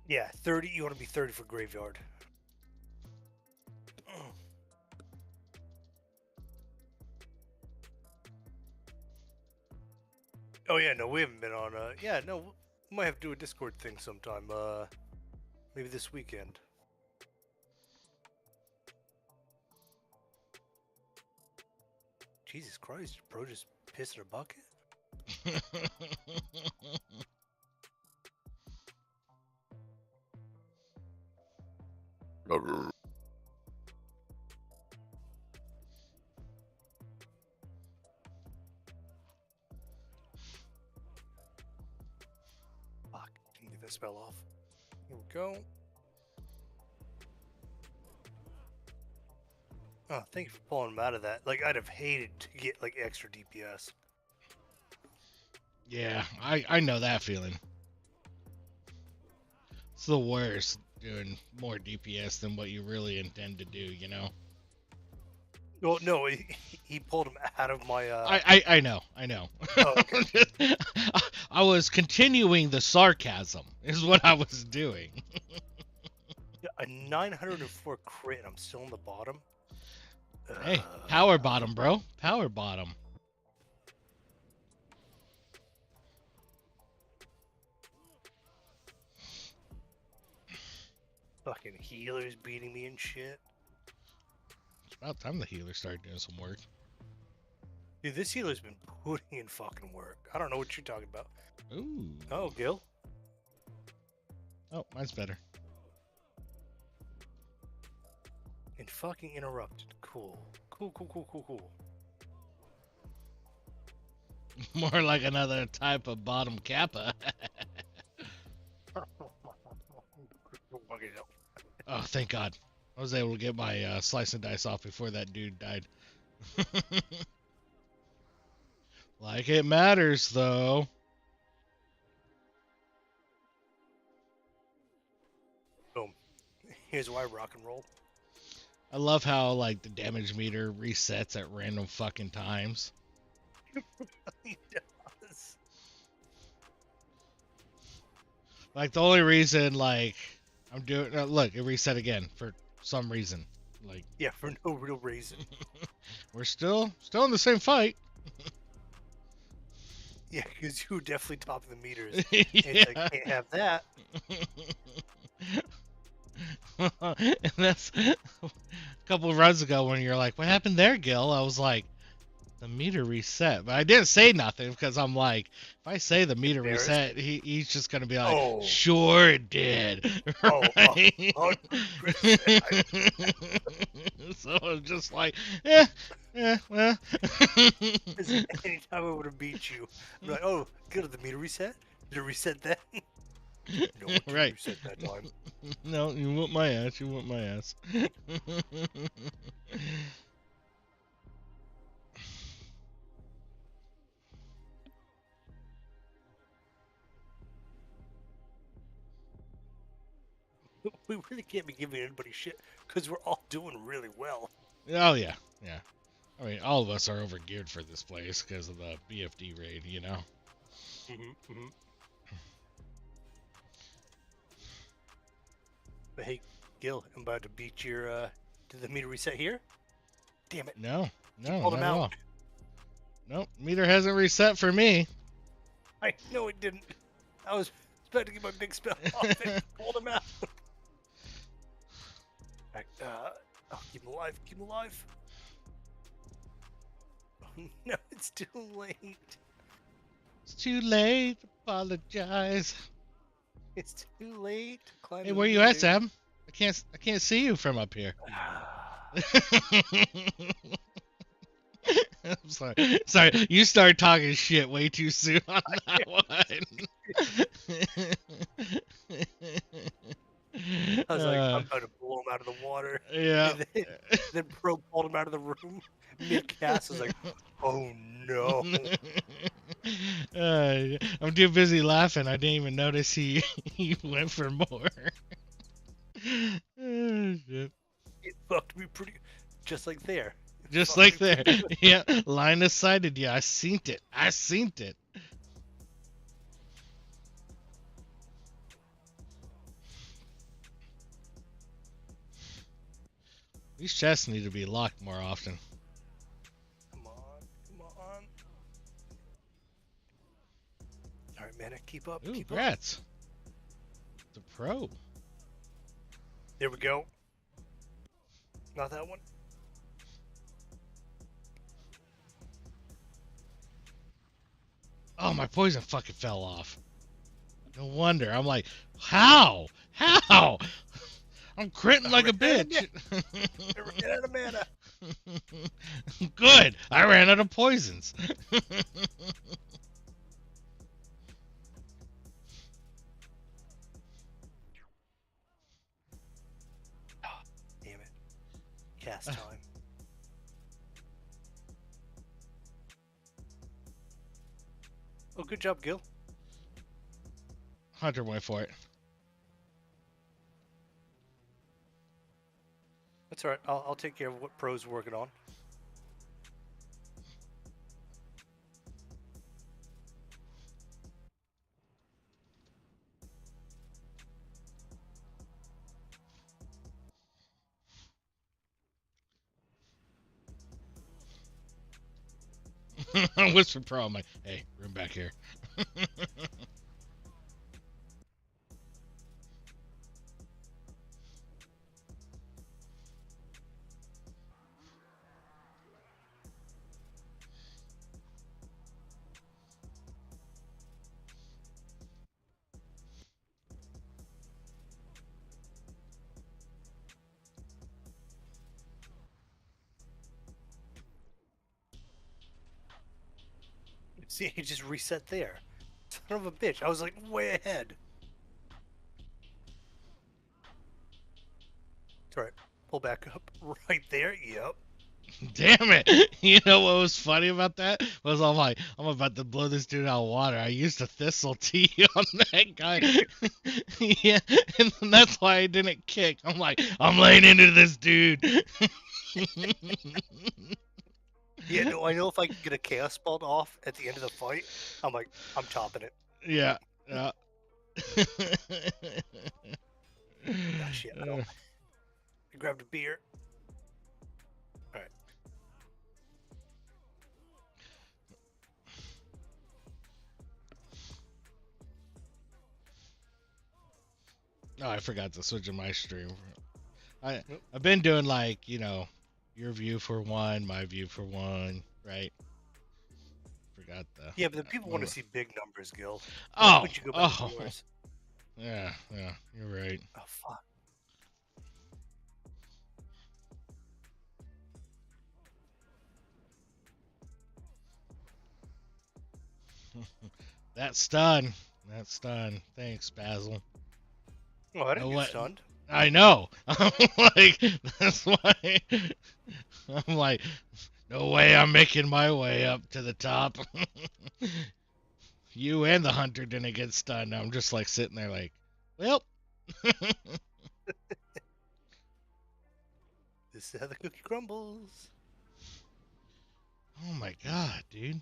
Yeah, 30. You want to be 30 for graveyard. Oh yeah, no, we haven't been on. Yeah, no, we might have to do a Discord thing sometime. Maybe this weekend. Jesus Christ, bro, just piss in a bucket. Fuck, didn't get that spell off. Here we go. Oh, thank you for pulling him out of that. Like, I'd have hated to get like extra DPS. Yeah, I know that feeling. It's the worst, doing more DPS than what you really intend to do, you know? Well, no, he pulled him out of my. I know. Oh, okay. I was continuing the sarcasm, is what I was doing. A 904 crit, and I'm still on the bottom. Hey, power bottom, bro. Power bottom. Fucking healers beating me and shit. It's about time the healer started doing some work. Dude, this healer's been putting in fucking work. I don't know what you're talking about. Ooh. Oh, Gill? Oh, mine's better. And fucking interrupted. Cool. Cool. More like another type of bottom kappa. Oh, thank God. I was able to get my slice and dice off before that dude died. Like it matters, though. Boom. Here's why I rock and roll. I love how, like, the damage meter resets at random fucking times. He does. Like, the only reason, like, I'm doing... look, it reset again for some reason. Like, Yeah, for no real reason. we're still in the same fight. Yeah, because you were definitely topping the meters. Yeah. It's like, can't have that. And that's a couple of runs ago when you're like, what happened there, Gil? I was like, the meter reset. But I didn't say nothing because I'm like, if I say the meter reset, he's just going to be like, Oh. Sure it did. Oh, Right? 100%. So I'm just like, well. Anytime I would have beat you, I'm like, oh, good, did the meter reset? Did it reset that? No, it didn't Right. reset that time. No, you whoop my ass. You whoop my ass. We really can't be giving anybody shit because we're all doing really well. Oh, yeah. Yeah. I mean, all of us are overgeared for this place because of the BFD raid, you know? But hey, Gil, I'm about to beat your, did the meter reset here? Damn it. No, Pulled not him at out. all. Nope, meter hasn't reset for me. I know it didn't. I was about to get my big spell off and pulled him out. Oh, keep him alive, keep him alive. No, it's too late. It's too late. Apologize. It's too late. To climb Hey, the where you at, meter. Sam? I can't see you from up here. I'm sorry. Sorry, you started talking shit way too soon on that one. I was like, I'm about to blow him him out of the water. Yeah. And then Pro pulled him out of the room mid-cast. I was like, oh no. I'm too busy laughing. I didn't even notice he went for more. Oh, shit. It fucked me pretty, just like there. It Just fucked like me there. pretty good. Yeah, line of sighted. Yeah, I seen it. I seen it. These chests need to be locked more often. Come on, come on. All right, man, keep up, Ooh, keep up. grats. The pro. There we go. Not that one. Oh, my poison fucking fell off. No wonder. I'm like, how? How? I'm critting like a bitch. I ran out of mana. Good. I ran out of poisons. Oh, damn it. Cast time. Oh, good job, Gil. Hunter went for it. That's all right. I'll take care of what Pro's working on. Whisper Pro. I'm like, hey, room back here. See, he just reset there. Son of a bitch. I was like way ahead. It's all right. Pull back up. Right there. Yep. Damn it! You know what was funny about that? Was I'm like, I'm about to blow this dude out of water. I used a thistle tea on that guy. Yeah, and that's why I didn't kick. I'm like, I'm laying into this dude. Yeah, no, I know if I can get a chaos spell off at the end of the fight, I'm like, I'm topping it. Yeah. Yeah. Oh, shit, I grabbed a beer. All right. Oh, I forgot to switch in my stream. I've Nope. been doing like, your view for one, my view for one, right? Forgot the. Yeah, but the people want to see big numbers, Gil. Oh, Why would you go back to yours? Yeah, you're right. Oh, fuck. That's done. That's done. Thanks, Basil. Oh, I didn't No get way. stunned. I know. I'm like, that's why. I'm like, no way I'm making my way up to the top. You and the hunter didn't get stunned. I'm just like sitting there like, well. This is how the cookie crumbles. Oh my god, dude.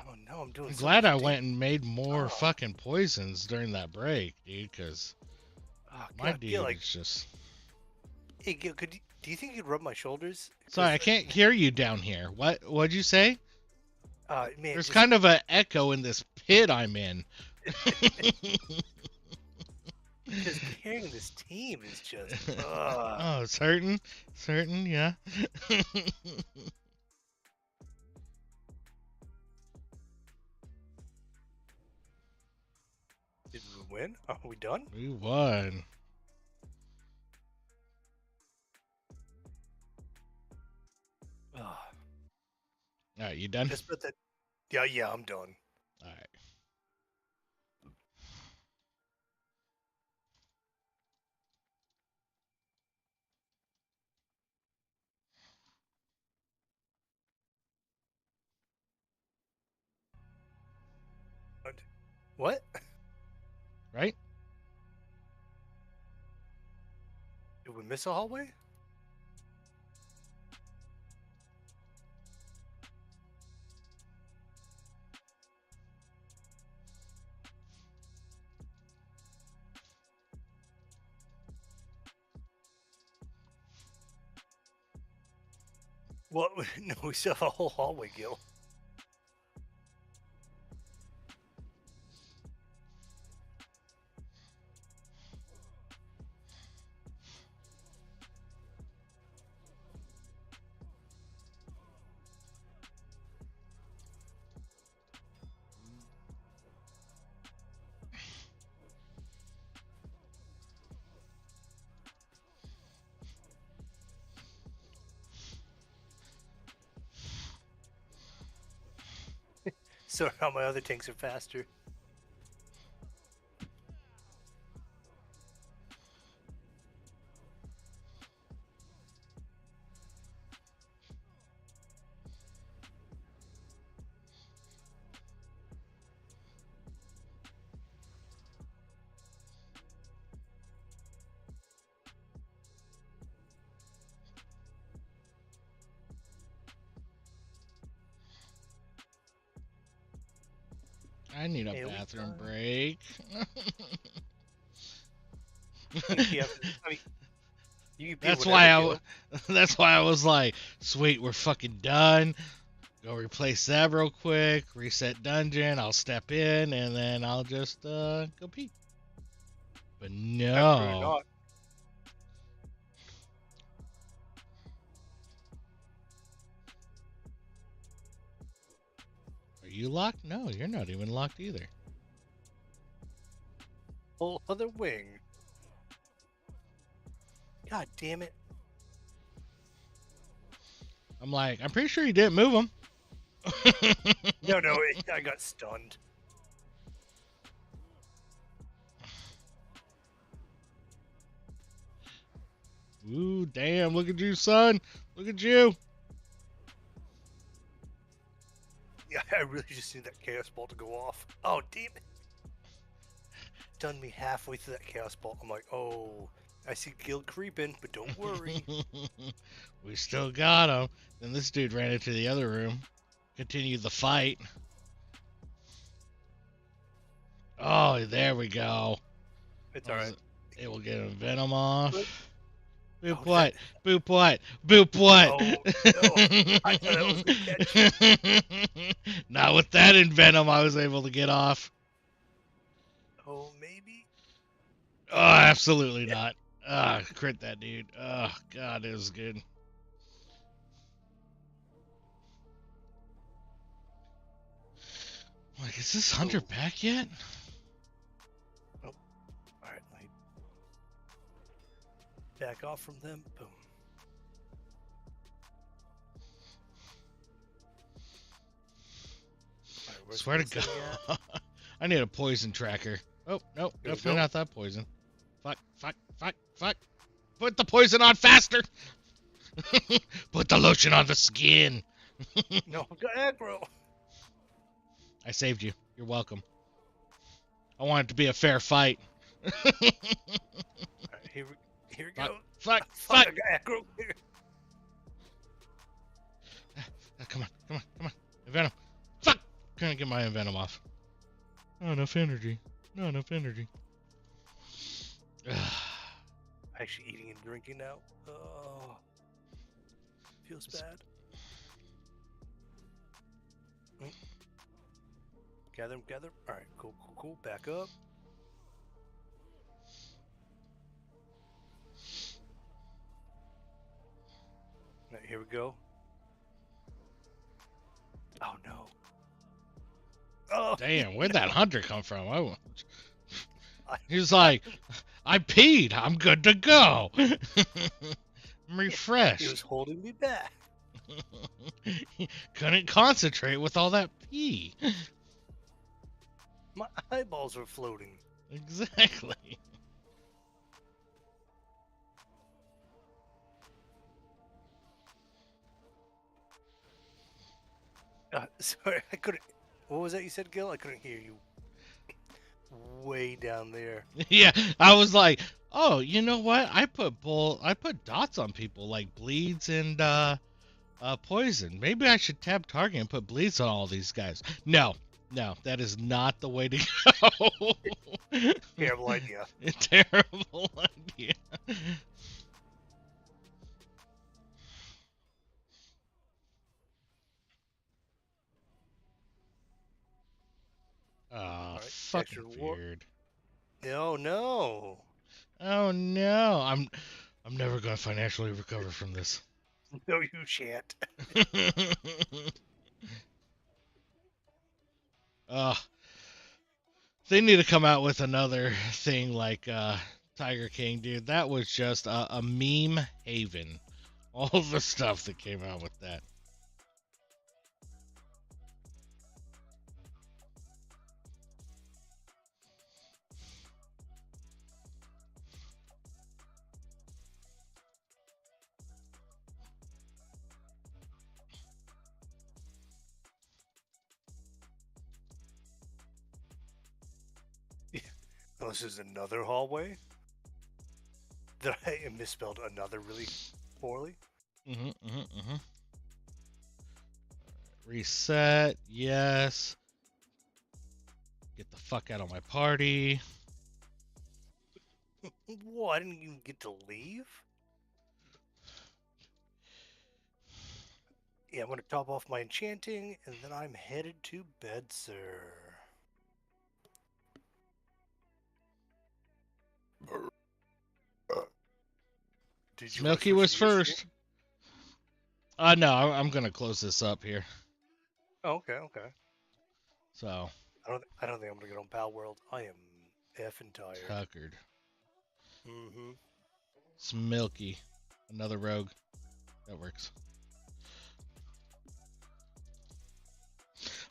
Oh no, I'm doing I'm so glad much I damage. went and made more fucking poisons during that break, dude, because Oh, my God, dude Gil, like, is just... hey, Gil, do you think you could rub my shoulders? Sorry, I can't hear you down here. What'd you say? Man, There's just, kind of an echo in this pit I'm in. because carrying this team is just. Oh, it's hurting? It's hurting, yeah. Did we win? Are we done? We won. Alright, you done? Just put that. Yeah, I'm done. Alright. What? Right? Did we miss a hallway? What? No, we still have a whole hallway, Gil. So how my other tanks are faster. I need a Hey, bathroom break. Yeah, I mean, you can be That's whatever, why Gil. that's why I was like, sweet, we're fucking done. Go replace Zab real quick, reset dungeon, I'll step in, and then I'll just go pee. But Absolutely no. not. Are you locked? No, you're not even locked either. Whole other wing. God damn it. I'm like, I'm pretty sure you didn't move him. No, I got stunned. Ooh, damn, look at you, son. Look at you. Yeah, I really just need that chaos ball to go off. Oh, damn it. Done me halfway through that chaos ball. I'm like, oh, I see Gil creeping, but don't worry. We still got him. Then this dude ran into the other room. Continued the fight. Oh, there we go. It's alright. It will get him venom off. Boop Oh, what? Boop what? Boop what? Oh, no. I thought that was a catch. Not with that in venom I was able to get off. Oh, maybe? Oh, absolutely not. Ah, crit that dude. Oh, God, it was good. Like, is this hunter back yet? Oh, alright. Back off from them. Boom. Right, Swear to God. I need a poison tracker. Oh, no, definitely not that poison. Fuck, fuck, fuck, fuck. Put the poison on faster. Put the lotion on the skin. No, I've got aggro. I saved you. You're welcome. I want it to be a fair fight. Alright, here we Fuck, go. fuck, Fuck, fuck. I got aggro here. Come on, come on, come on. Envenom. Fuck! Couldn't get my envenom off. Not enough energy. Not enough energy. Actually eating and drinking now. Oh, feels bad. Gather them. All right, cool. Back up. All right, here we go. Oh no. Oh, Damn, where'd that hunter come from? He was like, I peed. I'm good to go. I'm refreshed. He was holding me back. Couldn't concentrate with all that pee. My eyeballs were floating. Exactly. Sorry, I couldn't. What was that you said, Gil? I couldn't hear you. way down there. Yeah, I was like, oh, you know what? I put dots on people like bleeds and poison. Maybe I should tab target and put bleeds on all these guys. No, that is not the way to go. Terrible idea. A terrible idea. Oh, Right, fucking extra war. weird. No, no. Oh no, I'm never gonna financially recover from this. No, you shan't. They need to come out with another thing like Tiger King, dude. That was just a meme haven. All the stuff that came out with that. Oh, this is another hallway? That I misspelled another really poorly? Reset, yes. Get the fuck out of my party. Whoa, I didn't even get to leave? Yeah, I'm going to top off my enchanting, and then I'm headed to bed, sir. Smilky was first. No, I'm gonna close this up here. Oh, okay. So. I don't think I'm gonna get on Pal World. I am effing tired. Tuckered. Mm-hmm. Smilky, another rogue. That works.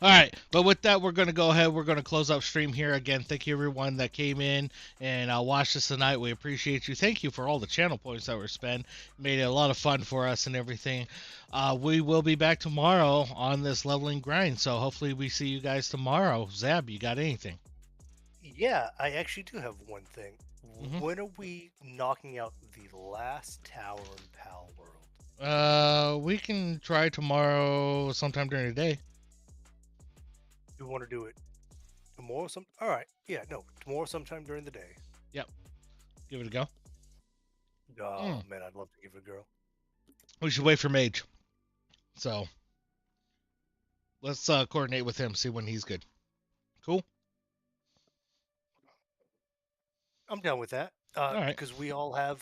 All right, but with that, we're going to go ahead. We're going to close up stream here. Again, thank you everyone that came in and watched us tonight. We appreciate you. Thank you for all the channel points that were spent. Made it a lot of fun for us and everything. We will be back tomorrow on this leveling grind, so hopefully we see you guys tomorrow. Zab, you got anything? Yeah, I actually do have one thing. Mm-hmm. When are we knocking out the last tower in Pal World? We can try tomorrow sometime during the day. You want to do it tomorrow? All right. Yeah, no, tomorrow sometime during the day. Yep. Give it a go. Oh, man, I'd love to give it a go. We should wait for Mage. So, let's coordinate with him, see when he's good. Cool? I'm down with that. All right. Because we all have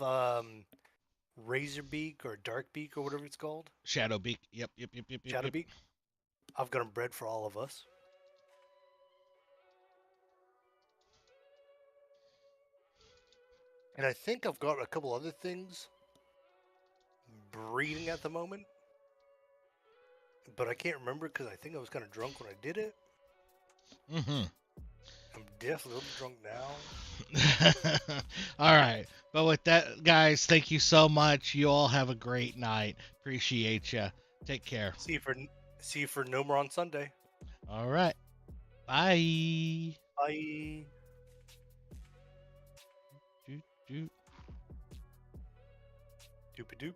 Razorbeak or Darkbeak or whatever it's called. Shadowbeak. Yep. Shadowbeak. I've got them bred for all of us. And I think I've got a couple other things breeding at the moment. But I can't remember because I think I was kind of drunk when I did it. Mm-hmm. I'm definitely a little drunk now. All right. But with that, guys, thank you so much. You all have a great night. Appreciate you. Take care. See you for No More on Sunday. All right. Bye. Bye. Doop. Doopy doop.